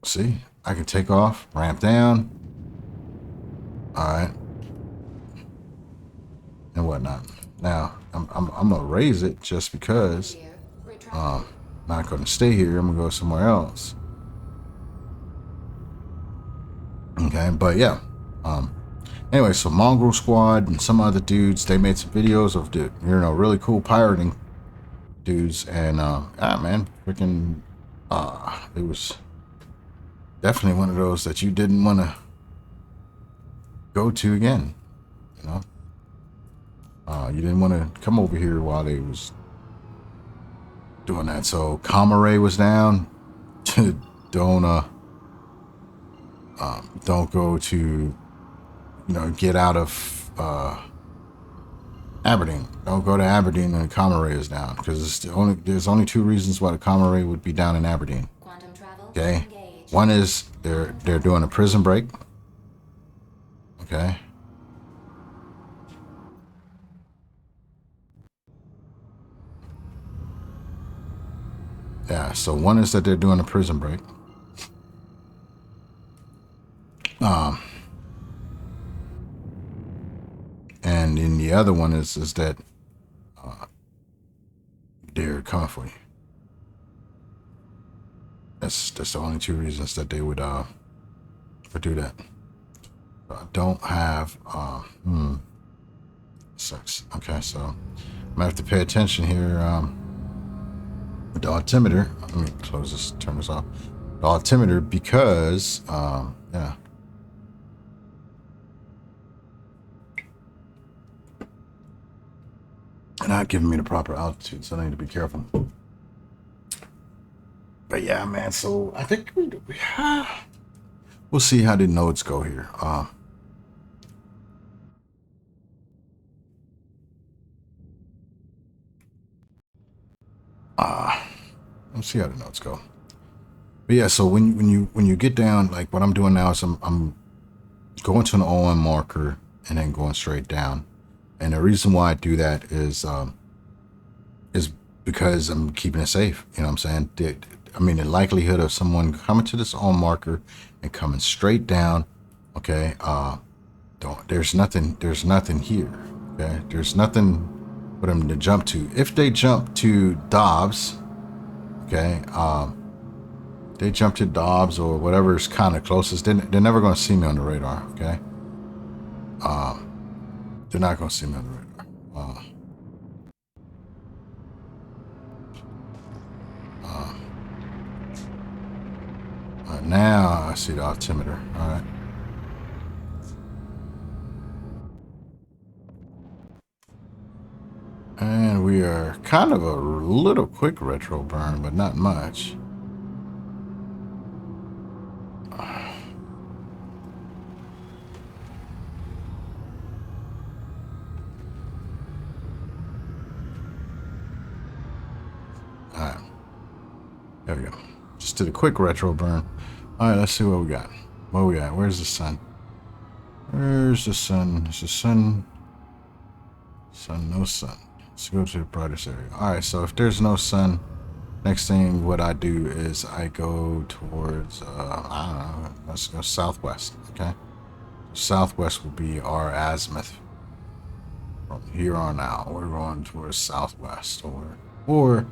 See, I can take off, ramp down. All right. And whatnot. Now, I'm gonna raise it just because I'm not gonna stay here. I'm gonna go somewhere else. Okay, but yeah. Anyway, so Mongrel Squad and some other dudes, they made some videos of the, you know, really cool pirating dudes, and man, freaking it was definitely one of those that you didn't want to go to again, you know. You didn't want to come over here while they was doing that. So Comare was down. Don't go to, you know, get out of Aberdeen. Don't go to Aberdeen and Comare is down, because there's only two reasons why the Comare would be down in Aberdeen. Quantum travel. Okay, Engage. one is they're doing a prison break. Okay. Yeah, so one is that they're doing a prison break. And then the other one is that they're coming for you. That's the only two reasons that they would do that. I don't have sucks. Okay, so I'm gonna have to pay attention here. With the altimeter, let me close this, turn this off. The altimeter, because yeah. Not giving me the proper altitude, so I need to be careful. But yeah, man, so I think we'll see how the nodes go here. Let's see how the notes go. But yeah, so when you get down, like what I'm doing now is I'm going to an OM marker and then going straight down. And the reason why I do that is because I'm keeping it safe. You know what I'm saying? I mean, the likelihood of someone coming to this OM marker and coming straight down, okay, there's nothing here. Okay, there's nothing for them to jump to. If they jump to Dobbs, okay, they jump to Dobbs or whatever is kind of closest, they're never going to see me on the radar. Okay, they're not going to see me on the radar. Now I see the altimeter. All right. And we are kind of a little quick retro burn, but not much. Alright. There we go. Just did a quick retro burn. Alright, let's see what we got. What we got? Where's the sun? Where's the sun? Is the sun? Sun, no sun. Let's go to the brightest area. Alright, so if there's no sun, next thing what I do is I go towards, I don't know, let's go southwest, okay? Southwest will be our azimuth. From here on out, we're going towards southwest, or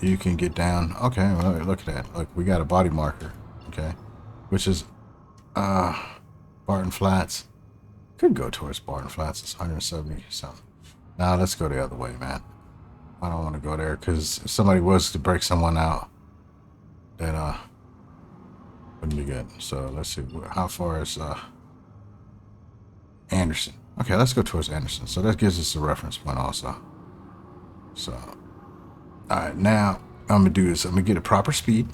you can get down. Okay, well, look at that. Look, we got a body marker, okay, which is Barton Flats. Could go towards Barton Flats. It's 170 something. Now let's go the other way, man. I don't want to go there because if somebody was to break someone out, that wouldn't be good. So let's see, how far is Anderson? Okay, let's go towards Anderson. So that gives us a reference point also. So, all right, now I'm gonna do is I'm gonna get a proper speed.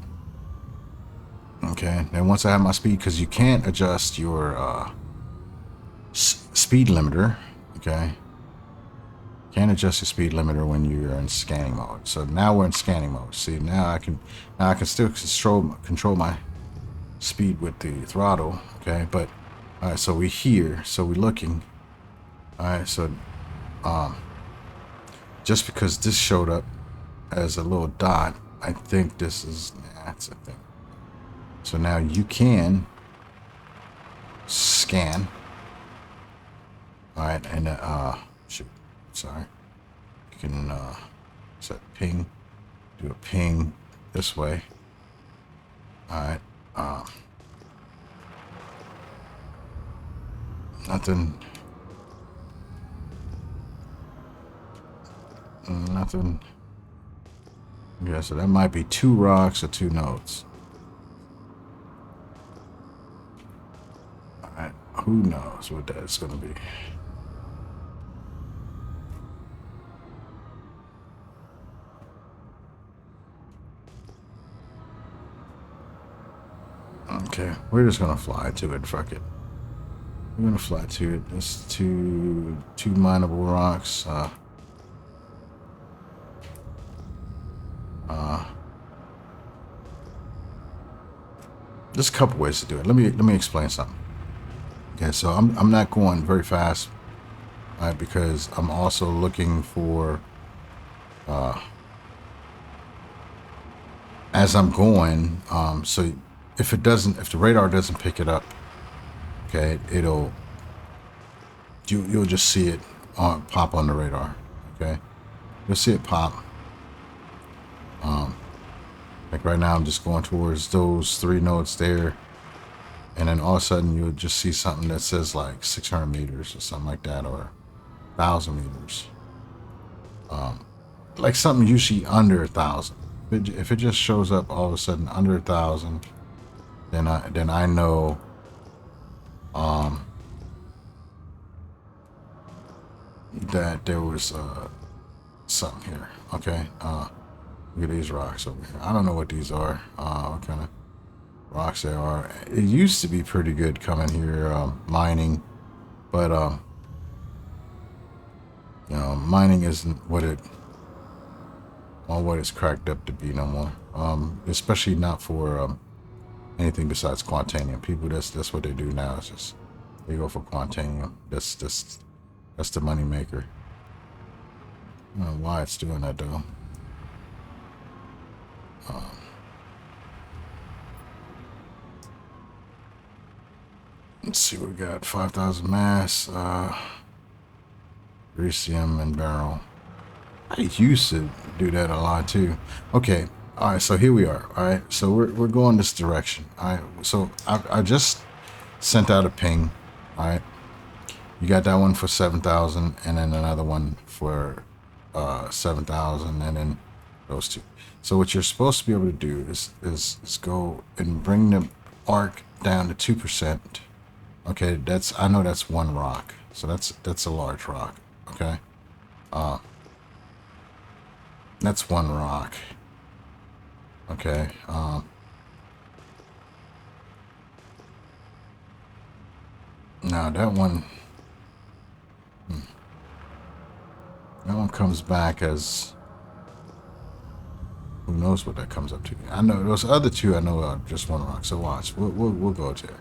Okay, then once I have my speed, because you can't adjust your speed limiter. Okay, can't adjust your speed limiter when you're in scanning mode. So now we're in scanning mode. See, now I can still control my speed with the throttle. Okay, but all right, so we're here, so we're looking. All right, so just because this showed up as a little dot, I think this is, that's a thing. So now you can scan. All right, and shoot, sorry. You can set ping, do a ping this way. All right, nothing. Yeah, so that might be 2 rocks or 2 nodes. Alright, who knows what that's gonna be. Okay, we're just gonna fly to it, fuck it. We're gonna fly to it. It's two mineable rocks. There's a couple ways to do it. Let me explain something. Okay, so I'm not going very fast, right? Because I'm also looking for as I'm going. So if the radar doesn't pick it up, okay, you'll just see it pop on the radar. Okay, you'll see it pop. Like right now, I'm just going towards those 3 nodes there. And then all of a sudden, you'll just see something that says like 600 meters or something like that, or 1,000 meters. Like something usually under 1,000. If it just shows up all of a sudden under 1,000, then I know that there was something here. Okay. Look at these rocks over here. I don't know what these are. What kind of rocks they are. It used to be pretty good coming here mining, but you know, mining isn't what it's cracked up to be no more. Especially not for anything besides quantanium. People, that's what they do now. Is just they go for quantanium. That's the money maker. I don't know why it's doing that though. Let's see what we got. 5,000 mass, Grecium and barrel. I used to do that a lot too. Okay, all right. So here we are. All right. So we're going this direction. All right. So I just sent out a ping. All right. You got that one for 7,000, and then another one for 7,000, and then those two. So what you're supposed to be able to do is go and bring the arc down to 2%. Okay, I know that's one rock, so that's a large rock. Okay, that's one rock. Okay, now that one. That one comes back as, who knows what that comes up to. I know those other two. I know are just one rock. So watch. We'll go there.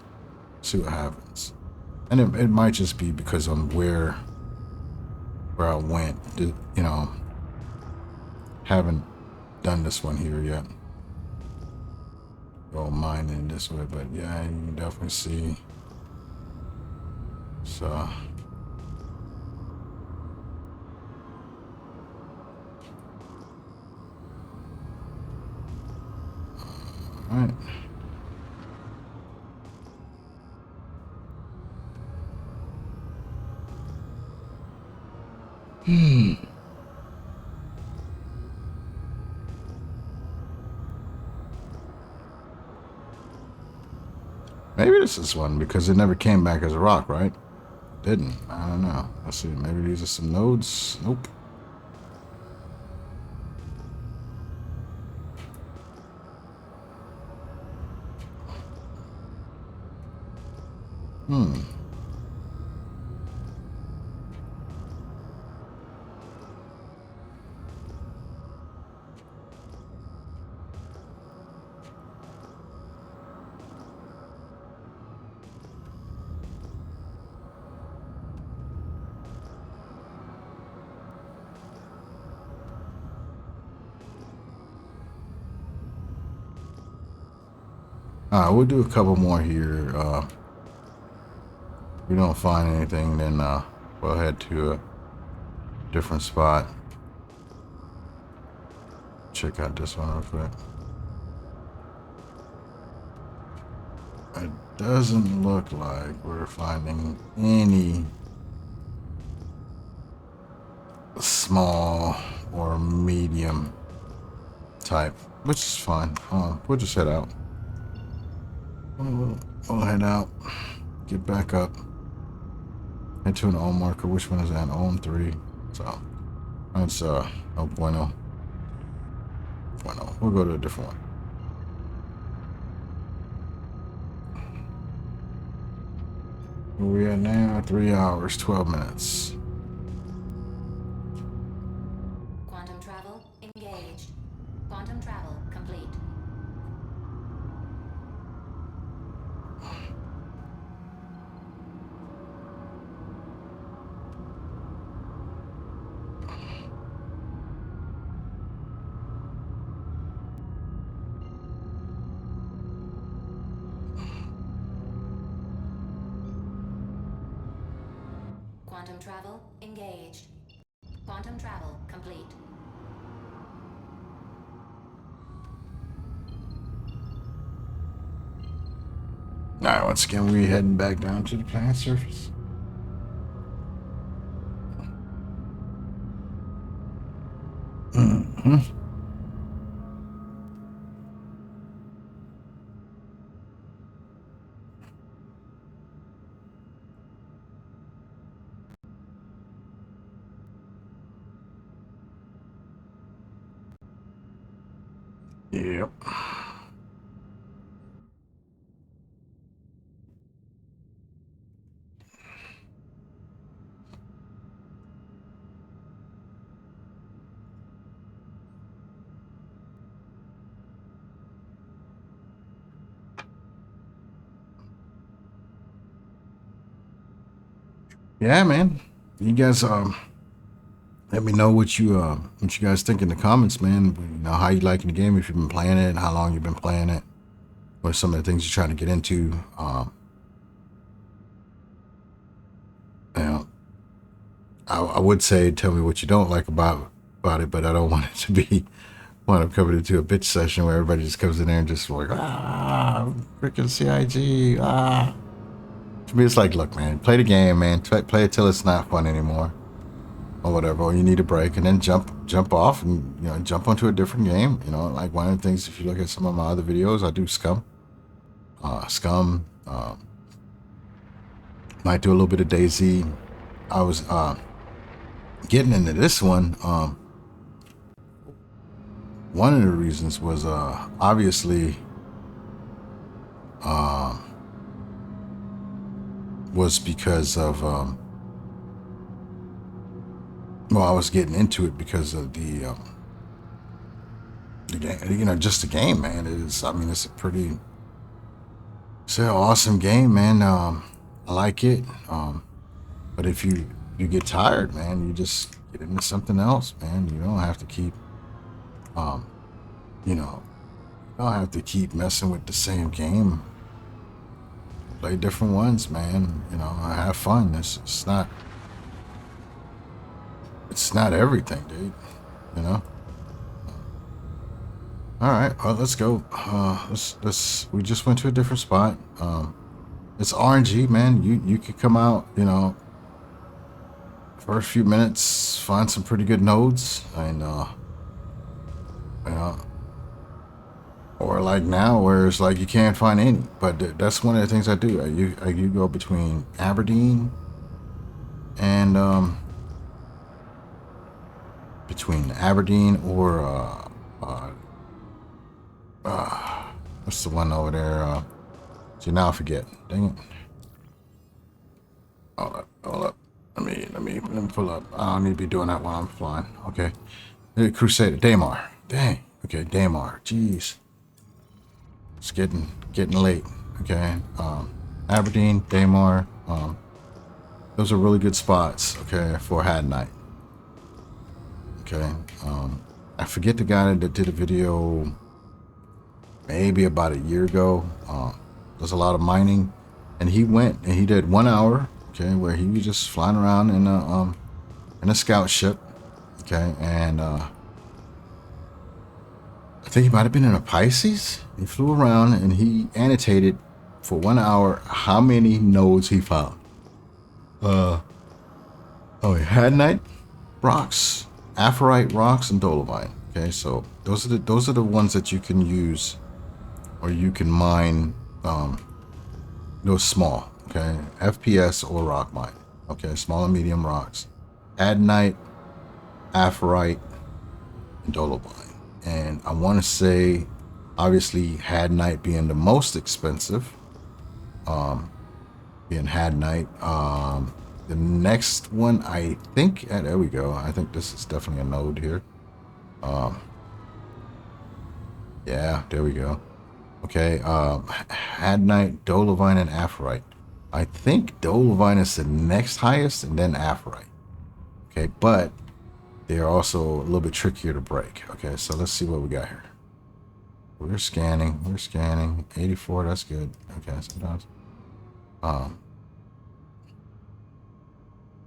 See what happens. And it might just be because on where I went. You know, haven't done this one here yet. Go mining this way, but yeah, you can definitely see. So. All right. Maybe this is one because it never came back as a rock, right? Didn't. I don't know. Let's see. Maybe these are some nodes. Nope. All right, we'll do a couple more here. If we don't find anything, then we'll head to a different spot. Check out this one real quick. It doesn't look like we're finding any small or medium type, which is fine. We'll just head out. We'll head out, get back up, head to an ohm marker. Which one is that? Ohm 3. So that's no bueno. Bueno. We'll go to a different one. Where we at now? 3 hours, 12 minutes. Quantum travel engaged. Quantum travel complete. Quantum travel engaged. Quantum travel complete. All right, once again, we're heading back down to the planet surface. Yep. Yeah, man. You guys let me know what you guys think in the comments, man. You know, how you liking the game, if you've been playing it, how long you've been playing it, what are some of the things you're trying to get into. You know, I would say tell me what you don't like about it, but I don't want it to be want to come into a bitch session where everybody just comes in there and just like freaking CIG To me, it's like, look, man, play the game, man. Play it till it's not fun anymore, or whatever. Or you need a break, and then jump off, and jump onto a different game. Like one of the things. If you look at some of my other videos, I do Scum. Might do a little bit of DayZ. I was getting into this one. One of the reasons was obviously was because of well, I was getting into it because of the game. Just the game, man. It's it's an awesome game, man. I like it. But if you get tired, man, you just get into something else, man. You don't have to keep you don't have to keep messing with the same game. Play different ones, man. Have fun. It's not everything, dude. All right, well, let's go. We just went to a different spot. It's RNG, man. You could come out, first few minutes, find some pretty good nodes, and or like now, where it's like you can't find any. But that's one of the things I do. You go between Aberdeen and or what's the one over there? See, now I forget. Dang it. Hold up. Let me pull up. I don't need to be doing that while I'm flying. Okay. Crusader, Daymar. Dang. Okay, Daymar. Jeez. It's getting late. Okay. Aberdeen, Daymar. Those are really good spots, okay, for Had Night. Okay. I forget the guy that did a video maybe about a year ago. There's a lot of mining, and he went and he did 1 hour, okay, where he was just flying around in a scout ship, okay, and I think he might have been in a Pisces. He flew around and he annotated for 1 hour how many nodes he found. Had night rocks, aphrite rocks, and dolomite. Okay, so those are the ones that you can use, or you can mine. Those small, okay, FPS or rock mine. Okay, small and medium rocks, adnite, aphrite, and dolomite. And I want to say, obviously, Hadnite being the most expensive, being Hadnite. The next one, I think, there we go. I think this is definitely a node here. Yeah, there we go. Okay, Hadnite, Dolomite, and Aphrite. I think Dolomite is the next highest, and then Aphrite. Okay, but they're also a little bit trickier to break. Okay, so let's see what we got here. We're scanning. 84, that's good. Okay, sometimes.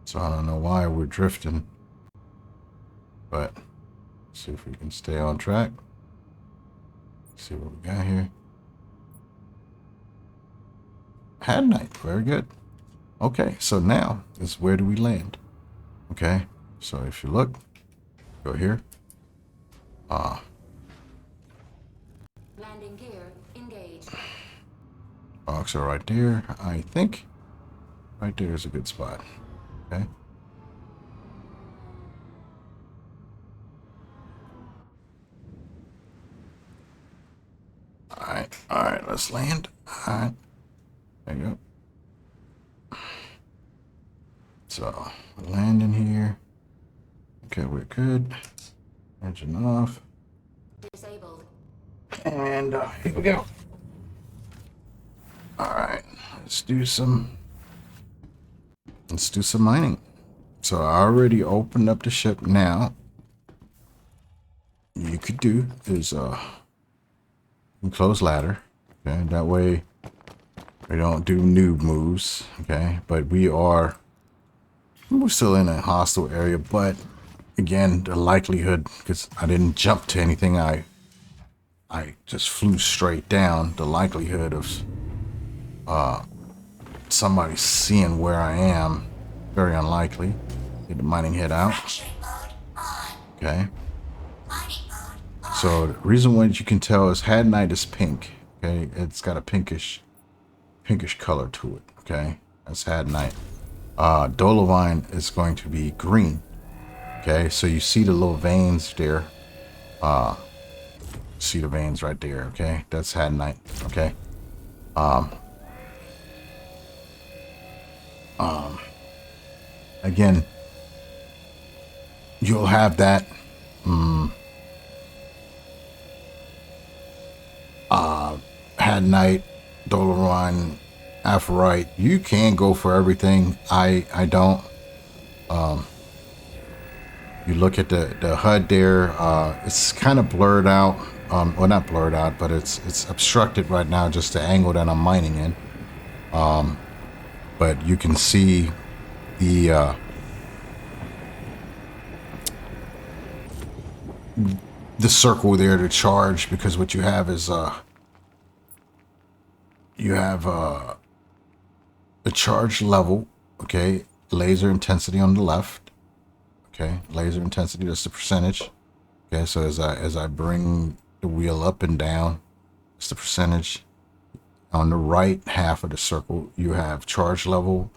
So I don't know why we're drifting, but let's see if we can stay on track. Let's see what we got here. Had night, very good. Okay, so now is where do we land? Okay, so if you look, go here. Landing gear engaged. Box are right there. I think right there is a good spot. Okay. All right, let's land. All right, there you go. So landing here. Okay, we're good. Engine off. Disabled. And here we go. All right, let's do some mining. So I already opened up the ship. Now you could do is close ladder. Okay, that way we don't do noob moves. Okay, but we're still in a hostile area. But again, the likelihood, because I didn't jump to anything, I just flew straight down. The likelihood of somebody seeing where I am. Very unlikely. Get the mining head out. Okay. So the reason why you can tell is hadnite is pink. Okay, it's got a pinkish color to it. Okay, that's hadnite. Dolovine is going to be green. Okay, so you see the little veins there. See the veins right there. Okay, that's hadnite. Okay. Again, you'll have that. Hadnite, Dolovine, Aphorite. You can go for everything. I don't. You look at the HUD there. It's kind of blurred out. Well, not blurred out, but it's obstructed right now, just the angle that I'm mining in. But you can see the circle there to charge, because what you have is you have the charge level. Okay, laser intensity on the left. Okay, laser intensity, that's the percentage. Okay, so as I bring the wheel up and down, it's the percentage. On the right half of the circle, you have charge level,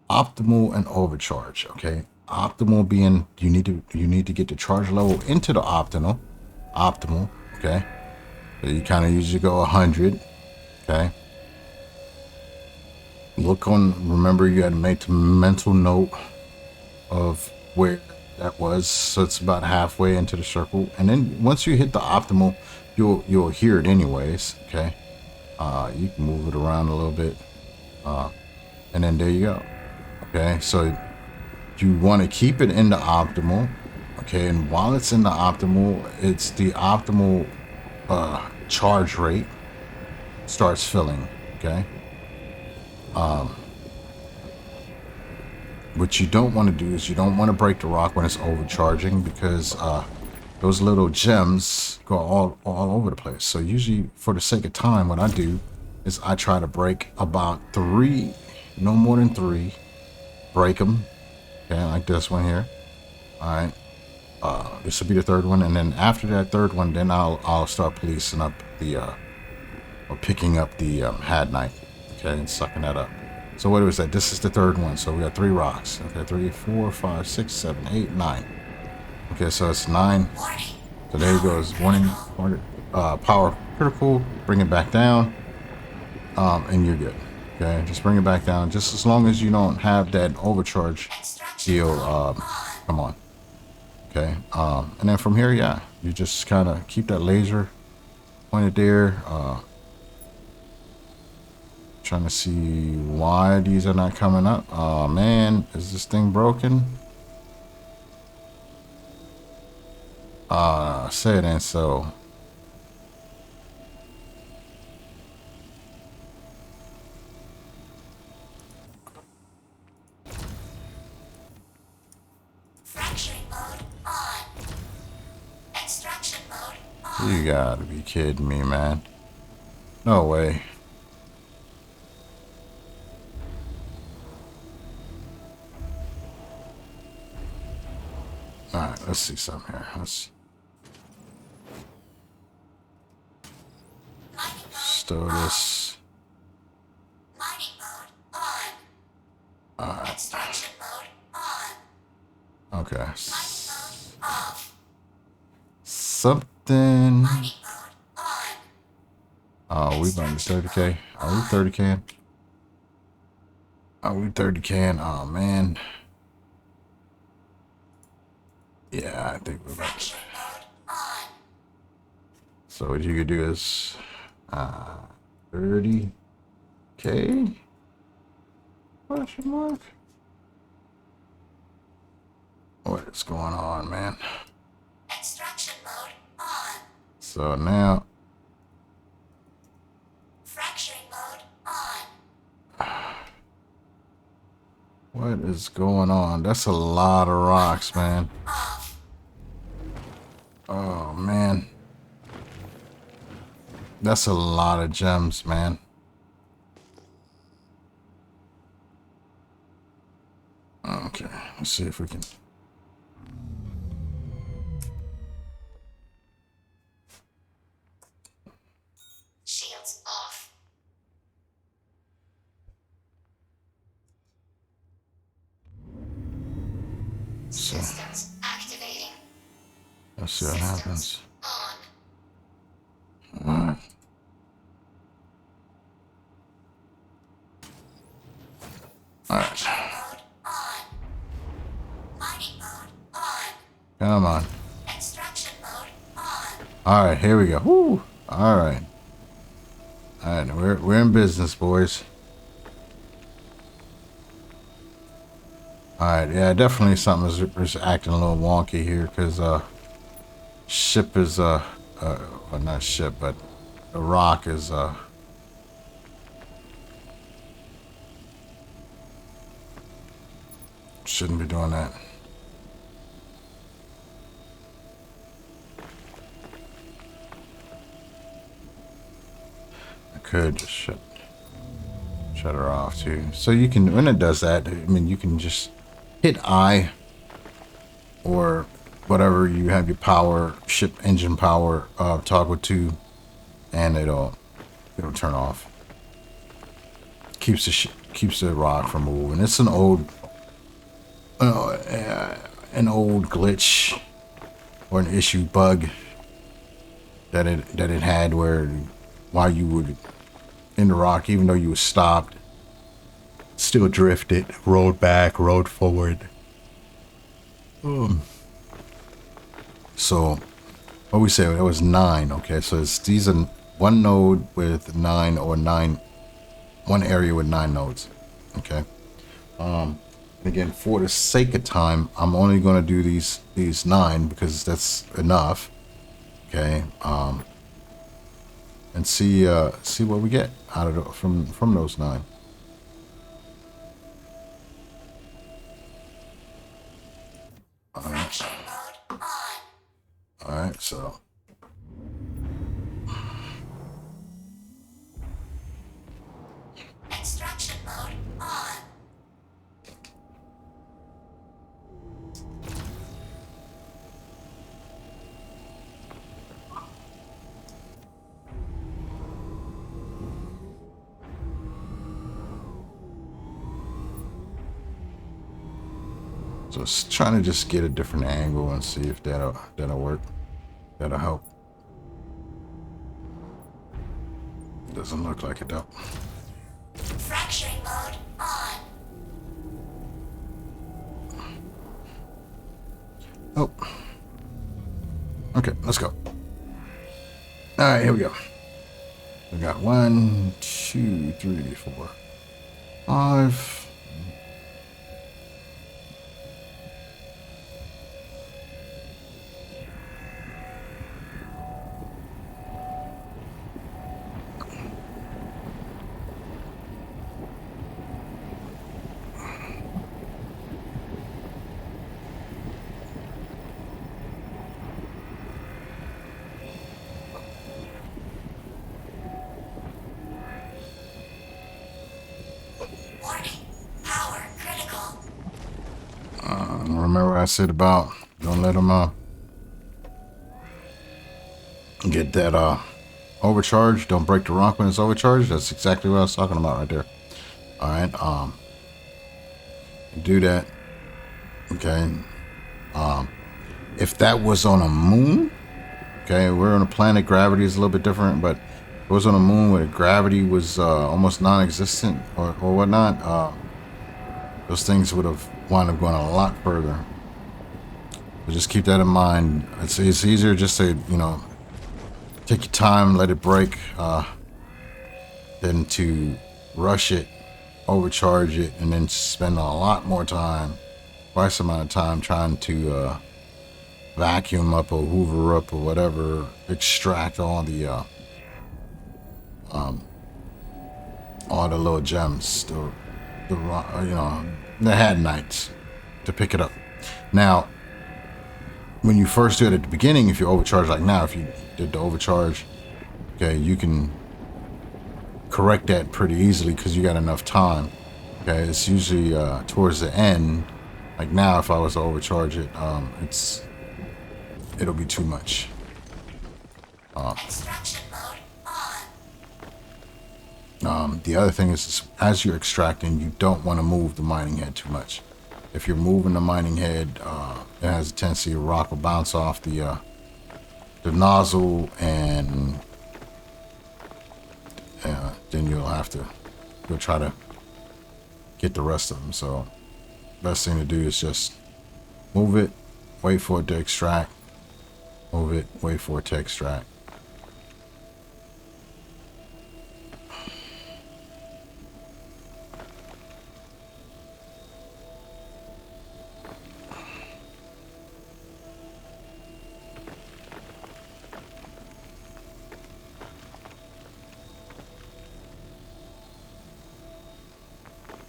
optimal, and overcharge. Okay, optimal being you need to get the charge level into the optimal. Okay, so you kind of usually go 100. Okay, remember you had to make the mental note of where that was, so it's about halfway into the circle, and then once you hit the optimal, you'll hear it anyways. Okay, you can move it around a little bit, and then there you go. Okay, so you want to keep it in the optimal. Okay, and while it's in the optimal, it's the optimal charge rate starts filling. Okay, what you don't want to do is you don't want to break the rock when it's overcharging, because those little gems go all over the place. So usually, for the sake of time, what I do is I try to break about 3, no more than 3. Break them. Okay, like this one here. All right. This will be the third one, and then after that third one, then I'll start policing up the or picking up the hadnite. Okay, and sucking that up. So what was that? This is the third one. So we got 3 rocks. Okay, 3, 4, 5, 6, 7, 8, 9. Okay, so it's 9. So there you go. It's warning, power critical. Bring it back down, and you're good. Okay, just bring it back down. Just as long as you don't have that overcharge deal. Come on. Okay, and then from here, yeah, you just kind of keep that laser pointed there. Trying to see why these are not coming up. Oh man, is this thing broken? Say it ain't so. You gotta be kidding me, man. No way. Alright, let's see something here. Let's store this. Alright. Okay. Something. Oh, we about to 30K. Are we 30K? Are we 30K? Oh man. Yeah, I think we're about to. So what you could do is 30K? Question mark? What is going on, man? Extraction mode on. So now. Fracturing mode on. What is going on? That's a lot of rocks, man. Oh, man. That's a lot of gems, man. Okay, let's see if we can. Shields off. So, Systems activating. let's see what happens. On. Alright. Alright. Mode on. Mining mode on. Come on. Extraction mode on. Alright, here we go. Woo! Alright. Alright, we're in business, boys. Alright, yeah, definitely something is acting a little wonky here, because ship is well, not ship, but the rock is shouldn't be doing that. I could just shut her off too. So you can, when it does that, I mean, you can just hit I or whatever you have your power, ship engine power, toggle to, and it'll turn off. Keeps the rock from moving. It's an old glitch or an issue bug that it had, where while you would in the rock, even though you were stopped, still drifted, rolled back, rolled forward. So what we say, it was 9. Okay, so these are one node with 9, or 9, one area with 9 nodes. Okay. Again, for the sake of time, I'm only going to do these 9 because that's enough. Okay. And see what we get out of from those 9. Fraction mode on. All right, so Extraction mode on. just trying to just get a different angle and see if that'll work. That'll help. Doesn't look like it though. Fracturing mode on. Oh. Okay, let's go. All right, here we go. We got 1, 2, 3, 4, 5. Warning. Power critical. Remember what I said about don't let them get that overcharge. Don't break the rock when it's overcharged. That's exactly what I was talking about right there. All right, do that. Okay. If that was on a moon, okay, we're on a planet, gravity is a little bit different, but if it was on a moon where gravity was almost non-existent or whatnot, those things would have wound up going a lot further. So just keep that in mind. It's easier just to, take your time, let it break, than to rush it, overcharge it, and then spend a lot more time, twice the amount of time trying to vacuum up or hoover up or whatever, extract all the little gems, the had nights to pick it up. Now, when you first do it at the beginning, if you overcharge like now, if you did the overcharge, okay, you can correct that pretty easily because you got enough time. Okay, it's usually towards the end Like now, if I was to overcharge it, it'll be too much. Extraction mode on. The other thing is, as you're extracting, you don't want to move the mining head too much. If you're moving the mining head, it has a tendency to rock or bounce off the nozzle, and then you'll try to get the rest of them. So best thing to do is just move it, wait for it to extract, move it, wait for it to extract.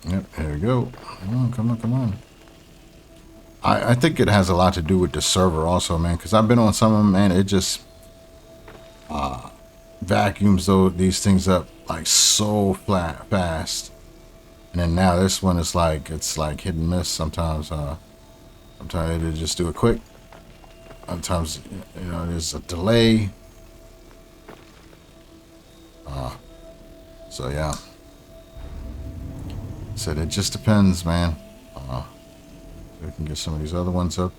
Yep, there we go. Come on, come on, come on. I think it has a lot to do with the server also, man, because I've been on some of them, man. It just vacuums these things up like so fast. And then now this one is like, it's like hit and miss sometimes. Sometimes they just do it quick. Sometimes, you know, there's a delay. So yeah. Said it just depends, man. We can get some of these other ones up.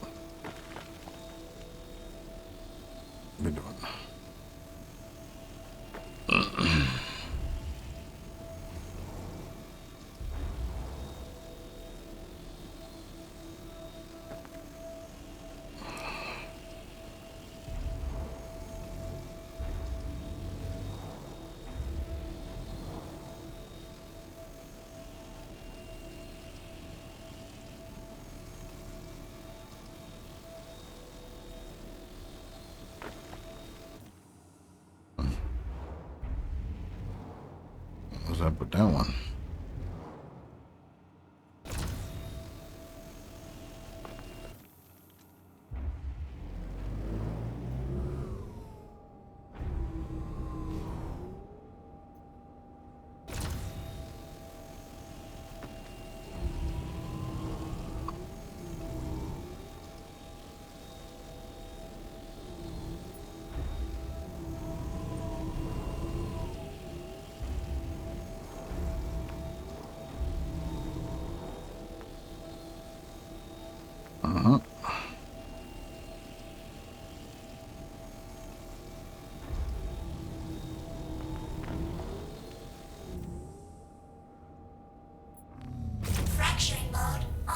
What are we doing? Was I put that one? Fracturing mode on.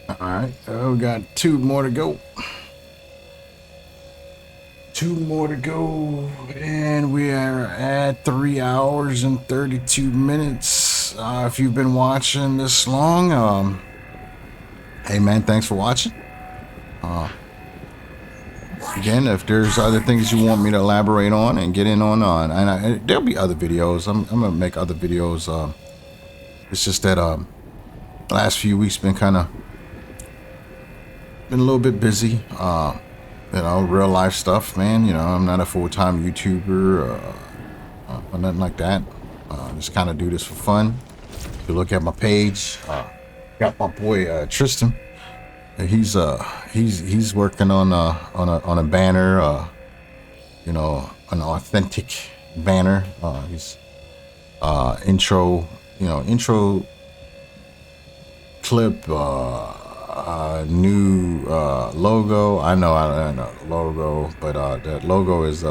All right, we got 2 more to go. 2 more to go, and we are at 3 hours and 32 minutes. If you've been watching this long, hey man, thanks for watching. Again, if there's other things you want me to elaborate on and get in on, and there'll be other videos. I'm gonna make other videos. It's just that the last few weeks been a little bit busy. You know, real life stuff, man. You know, I'm not a full-time YouTuber or nothing like that. Just kind of do this for fun. If you look at my page, got my boy Tristan. He's working on a banner. You know, an authentic banner. He's intro clip. New logo. I know the logo, but that logo is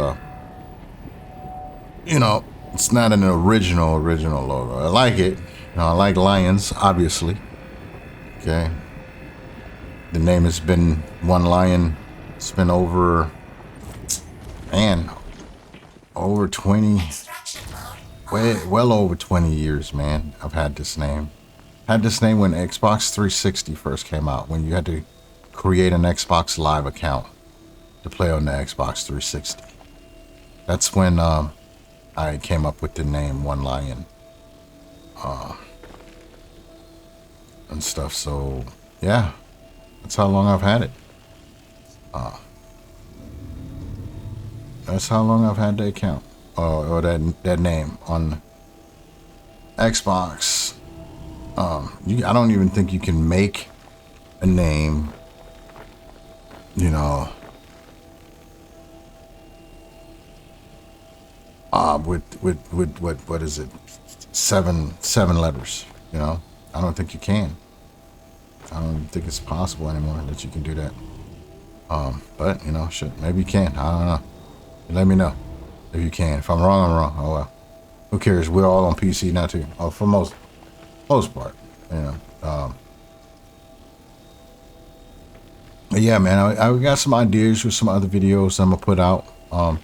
you know, it's not an original logo. I like it. You know, I like lions, obviously. Okay. The name has been One Lion. It's been over 20, well over 20 years, man. I've had this name. Had this name when Xbox 360 first came out, when you had to create an Xbox Live account to play on the Xbox 360. That's when I came up with the name One Lion and stuff. So yeah, that's how long I've had it. That's how long I've had the account. or that name on Xbox. I don't even think you can make a name, you know, with what is it, seven letters, you know. I don't think you can. I don't think it's possible anymore that you can do that. But you know, shit, maybe you can. I don't know. Let me know if you can. If I'm wrong, I'm wrong. Oh well. Who cares? We're all on PC now too. Oh, for most part, you know. But yeah, man, I got some ideas with some other videos I'm gonna put out. I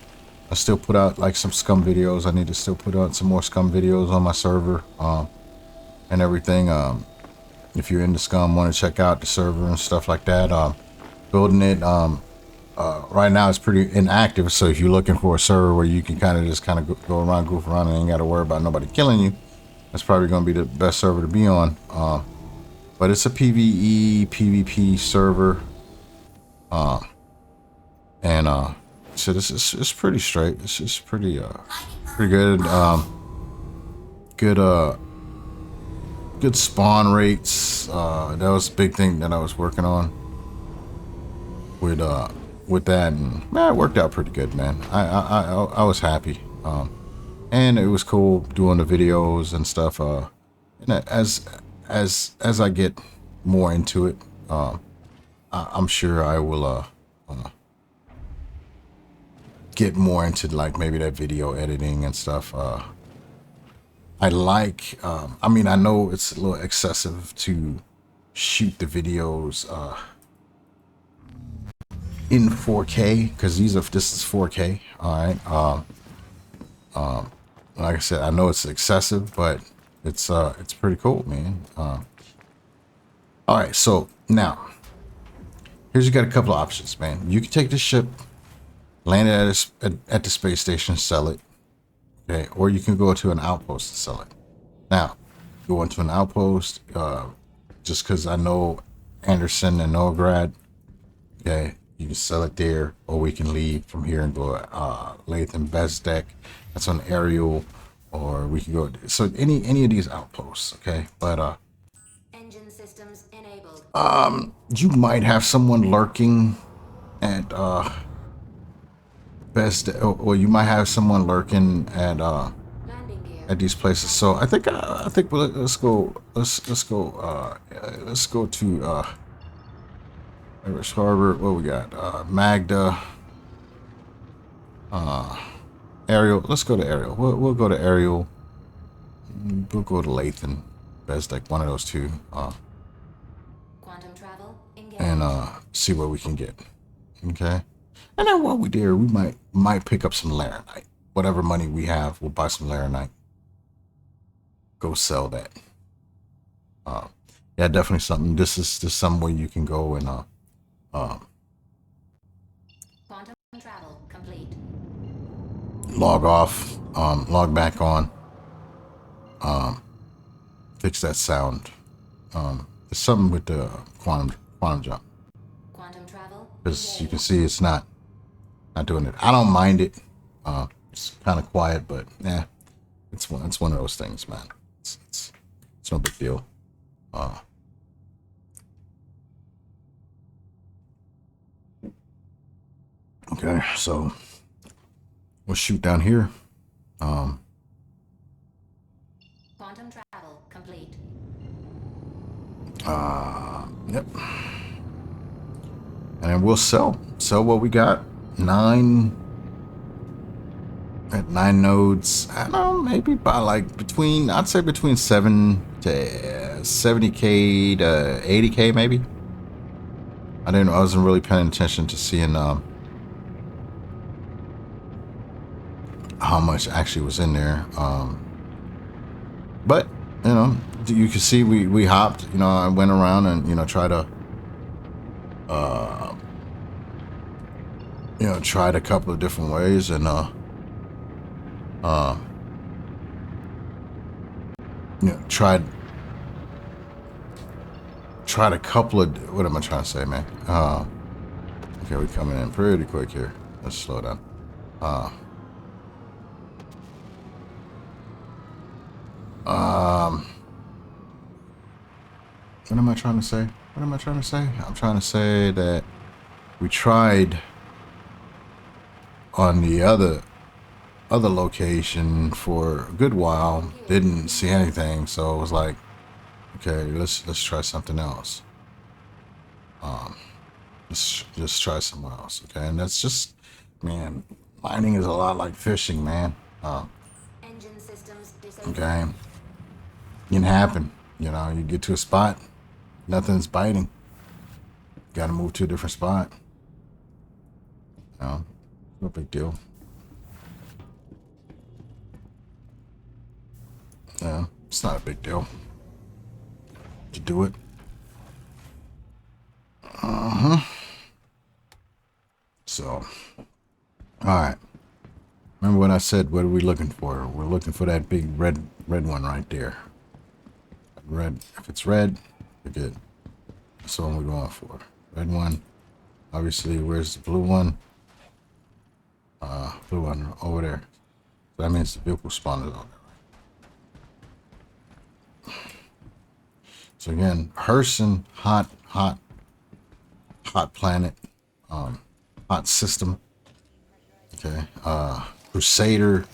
still put out like some scum videos. I need to still put out some more scum videos on my server, and everything. If you're into scum, want to check out the server and stuff like that. Building it. Right now it's pretty inactive. So if you're looking for a server where you can kind of go around, goof around, and ain't got to worry about nobody killing you, that's probably gonna be the best server to be on. But it's a PvE, PvP server. So this is it's pretty straight. It's just pretty good. Good spawn rates. That was a big thing that I was working on with that, and man, it worked out pretty good, man. I was happy. And it was cool doing the videos and stuff. And as I get more into it, I'm sure I will get more into like maybe that video editing and stuff. I like, I mean, I know it's a little excessive to shoot the videos in 4K because this is 4K. All right. Like I said, I know it's excessive, but it's pretty cool, man. All right, so now you got a couple of options, man. You can take the ship, land it at the space station, sell it. Okay, or you can go to an outpost and sell it. Now, go into an outpost, just because I know Anderson and Novigrad. Okay, you can sell it there, or we can leave from here and go Lathan Bezdek. That's on Ariel, or we can go so any of these outposts. Okay, but Engine systems enabled. you might have someone lurking at or you might have someone lurking at Landing gear. at these places. So I think let's go to Irish Harbor. What we got? Magda, Ariel. Let's go to Ariel. We'll go to Ariel. We'll go to Lathan. Best like one of those two. Quantum travel engaged. And see what we can get. Okay. And then while we're there, we might pick up some Laranite. Whatever money we have, we'll buy some Laranite. Go sell that. Yeah, definitely something. This is somewhere you can go and Quantum travel complete. log off, log back on, fix that sound. There's something with the quantum jump. Quantum travel. Because you can see it's not doing it. I don't mind it. It's kind of quiet, but yeah, it's one of those things, man. It's no big deal. Okay, so we'll shoot down here. Quantum travel complete. Yep. And then we'll sell what we got. 9 nodes. I don't know, maybe by like I'd say between 7 to 70K to 80K maybe. I wasn't really paying attention to seeing how much actually was in there. But you know, you can see we hopped, you know, I went around and, you know, tried a couple of different ways, and you know, tried a couple of, what am I trying to say, man? Okay, we're coming in pretty quick here. Let's slow down. What am I trying to say? What am I trying to say? I'm trying to say that we tried on the other location for a good while, didn't see anything, so it was like, okay, let's try something else. Let's just try somewhere else, okay? And that's just, man, mining is a lot like fishing, man. Engine systems disabled. Okay, it can happen. You know, you get to a spot, nothing's biting. Got to move to a different spot. No, no big deal. Yeah, it's not a big deal to do it. So, all right. Remember what I said? What are we looking for? We're looking for that big red one right there. Red. If it's red, we're good. That's what we're going for. Red one. Obviously, where's the blue one? Blue one over there. So that means the vehicle spawn is on there. So again, Herson, hot planet, hot system. Okay. Crusader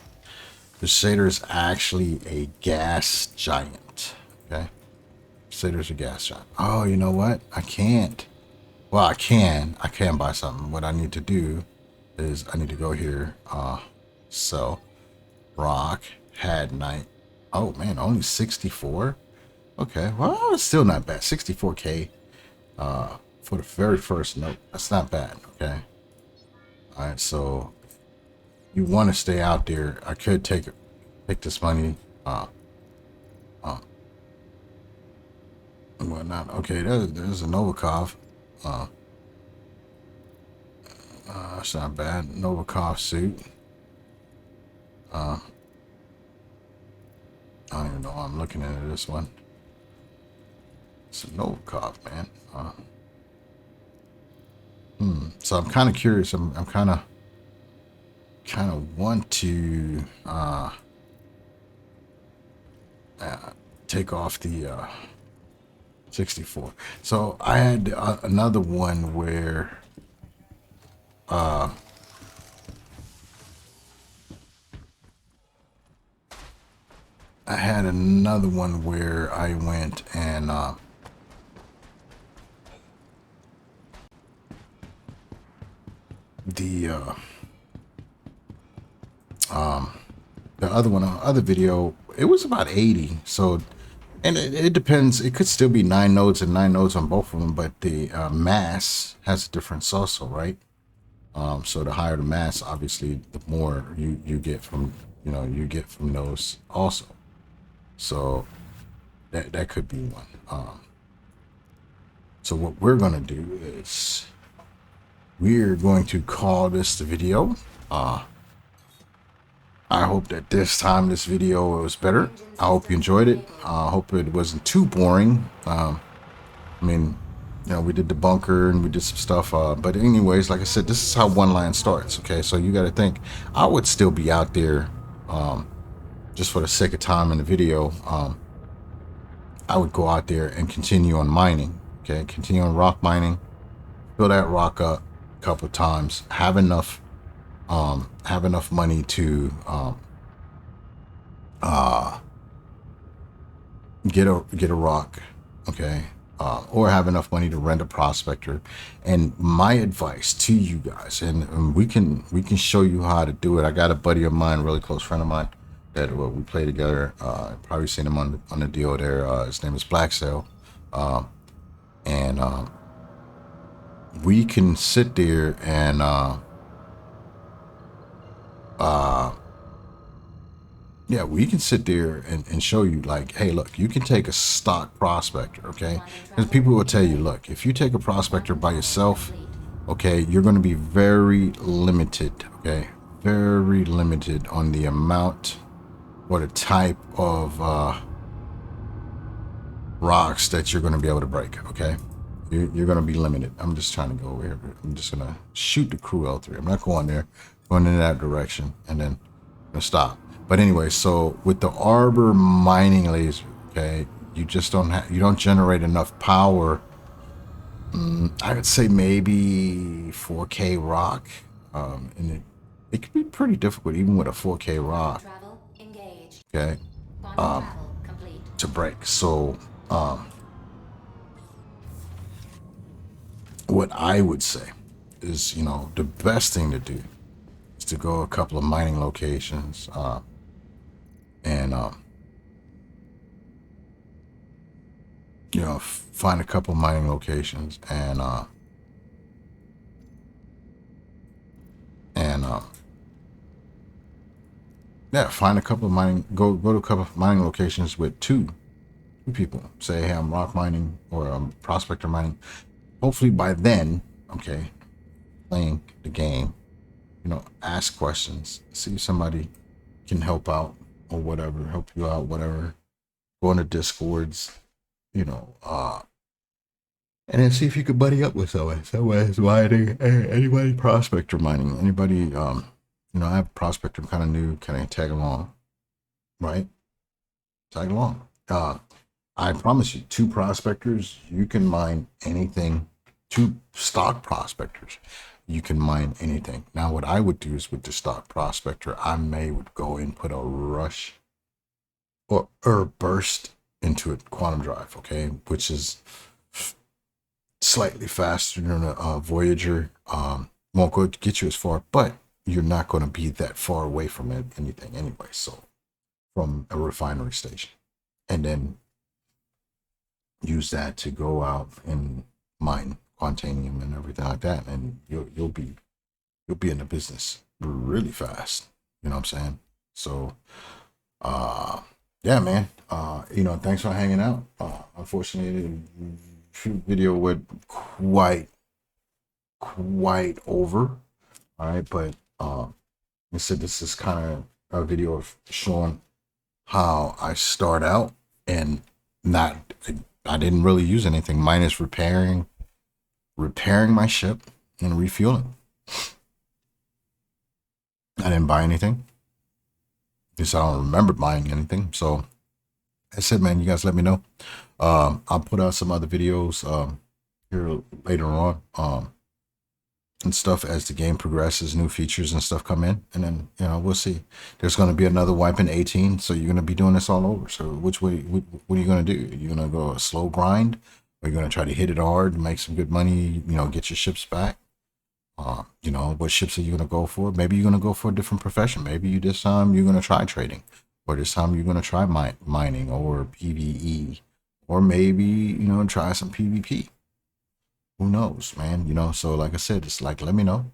is actually a gas giant. Okay. Crusader's a gas giant. Oh, you know what? I can't. Well, I can buy something. What I need to do is I need to go here. So rock had night. Oh man, only 64. Okay, well, it's still not bad. 64K for the very first note. That's not bad. Okay. All right, so you want to stay out there. I could take this money. And whatnot. Okay, there's a Novikov. That's not bad. Novikov suit. I don't even know why I'm looking at this one. It's a Novikov, man. So I'm kind of curious. I'm kind of want to take off the 64. So I had another one where I went and the other video, it was about 80. So, and it depends. It could still be 9 nodes and 9 nodes on both of them, but the mass has a difference also, right? So the higher the mass, obviously, the more you get from those also. So that could be one. So what we're gonna do is we're going to call this the video. I hope that this time this video was better. I hope you enjoyed it. I hope it wasn't too boring. I mean, you know, we did the bunker and we did some stuff. But anyways, like I said, this is how one line starts. Okay, so you got to think. I would still be out there, just for the sake of time in the video. I would go out there and continue on mining. Okay, continue on rock mining. Fill that rock up a couple of times. Have enough money to get a rock, okay, or have enough money to rent a prospector. And my advice to you guys, and we can show you how to do it. I got a buddy of mine, really close friend of mine, that we play together. Probably seen him on the deal there. His name is Black Sail, and we can sit there and yeah, we can sit there and show you, like, hey, look, you can take a stock prospector, okay? Because people will tell you, look, if you take a prospector by yourself, okay, you're going to be very limited, okay? Very limited on the amount or the type of rocks that you're going to be able to break, okay? You're going to be limited. I'm just trying to go over here. I'm just going to shoot the crew L3. I'm not going there, going in that direction, and then I'm going to stop. But anyway, so with the arbor mining laser, okay, you just don't generate enough power. I would say maybe 4K rock, and it could be pretty difficult even with a 4K rock. Travel engaged. Okay, Quantum travel complete. to break. So what I would say is, the best thing to do is to go a couple of mining locations, and find a couple of mining locations, and yeah, find a couple of go to a couple of mining locations with two people. Say, hey, I'm rock mining or I'm prospector mining. Hopefully by then, okay, playing the game, ask questions, see if somebody can help out or whatever, help you out, whatever. Go into Discords, and then see if you could buddy up with someone. Someone's mining, anybody prospector mining, anybody, I have a prospector, I'm kind of new, can I tag along, right? Tag along. I promise you, two prospectors, you can mine anything. Two stock prospectors, you can mine anything. Now, what I would do is with the stock prospector, would go and put a rush or burst into a quantum drive, okay, which is slightly faster than a Voyager. Won't go get you as far, but you're not going to be that far away from anything anyway. So, from a refinery station, and then use that to go out and mine quantanium and everything like that, and you'll be in the business really fast. You know what I'm saying? So, yeah, man. Thanks for hanging out. Unfortunately, the video went quite over. All right, but I said this is kind of a video of showing how I start out, and I didn't really use anything minus repairing my ship and refueling. I didn't buy anything. At least I don't remember buying anything. So I said, man, you guys let me know. I'll put out some other videos here later on, and stuff as the game progresses, new features and stuff come in, and then we'll see. There's going to be another wipe in 18, so you're going to be doing this all over. So which way? What are you going to do? You're going to go a slow grind, or you're going to try to hit it hard, make some good money, get your ships back? What ships are you going to go for? Maybe you're going to go for a different profession. Maybe this time you're going to try trading, or this time you're going to try mining or PvE, or maybe try some PvP. Who knows, man? So like I said, it's like, let me know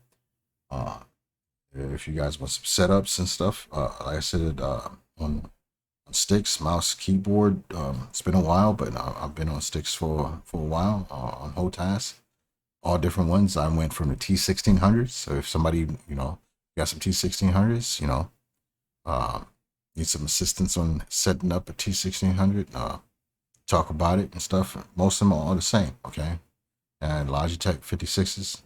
if you guys want some setups and stuff. Like I said, on sticks, mouse, keyboard. It's been a while, but I've been on sticks for a while, on HOTAS, all different ones. I went from the T1600s. So if somebody got some T1600s, need some assistance on setting up a T1600, talk about it and stuff. Most of them are all the same, okay? And Logitech 56s,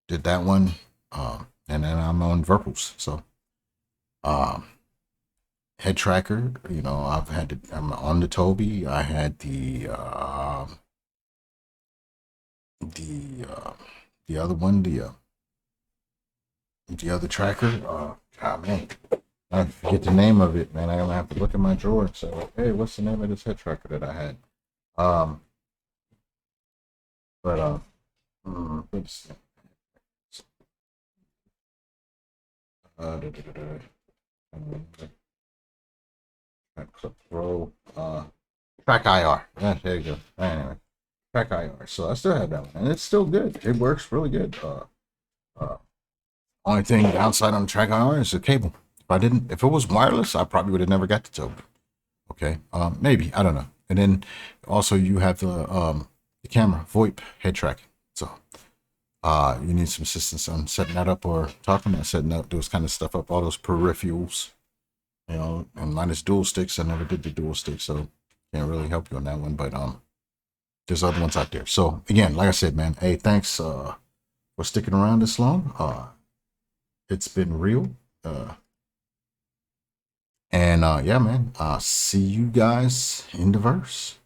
did that one, and then I'm on Virpils. So head tracker, I'm on the Toby. I had the other one, the other tracker. Man, I forget the name of it, man. I'm gonna have to look in my drawer and say, hey, what's the name of this head tracker that I had? Oops. Pro, Track IR. Yeah, there you go. Anyway, Track IR. So I still have that one, and it's still good. It works really good. Only thing downside on Track IR is the cable. If it was wireless, I probably would have never got the Toby. Okay, maybe, I don't know. And then also you have the camera VoIP head tracking. So you need some assistance on setting that up, or talking about setting up those kind of stuff up, all those peripherals, and minus dual sticks. I never did the dual sticks, so can't really help you on that one, but there's other ones out there. So again, like I said, man, hey, thanks for sticking around this long. It's been real. And yeah, man, see you guys in the verse.